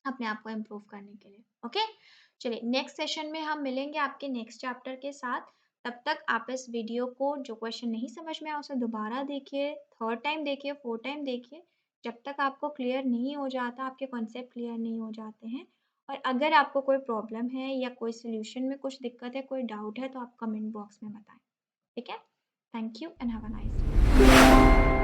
अपने आप को इम्प्रूव करने के लिए। ओके, चलिए नेक्स्ट सेशन में हम मिलेंगे आपके नेक्स्ट चैप्टर के साथ। तब तक आप इस वीडियो को जो क्वेश्चन नहीं समझ में आया उसे दोबारा देखिए, थर्ड टाइम देखिए, फोर्थ टाइम देखिए, जब तक आपको क्लियर नहीं हो जाता, आपके कॉन्सेप्ट क्लियर नहीं हो जाते हैं। और अगर आपको कोई प्रॉब्लम है या कोई सोल्यूशन में कुछ दिक्कत है, कोई डाउट है, तो आप कमेंट बॉक्स में बताएं। ठीक है, thank you and have a nice day.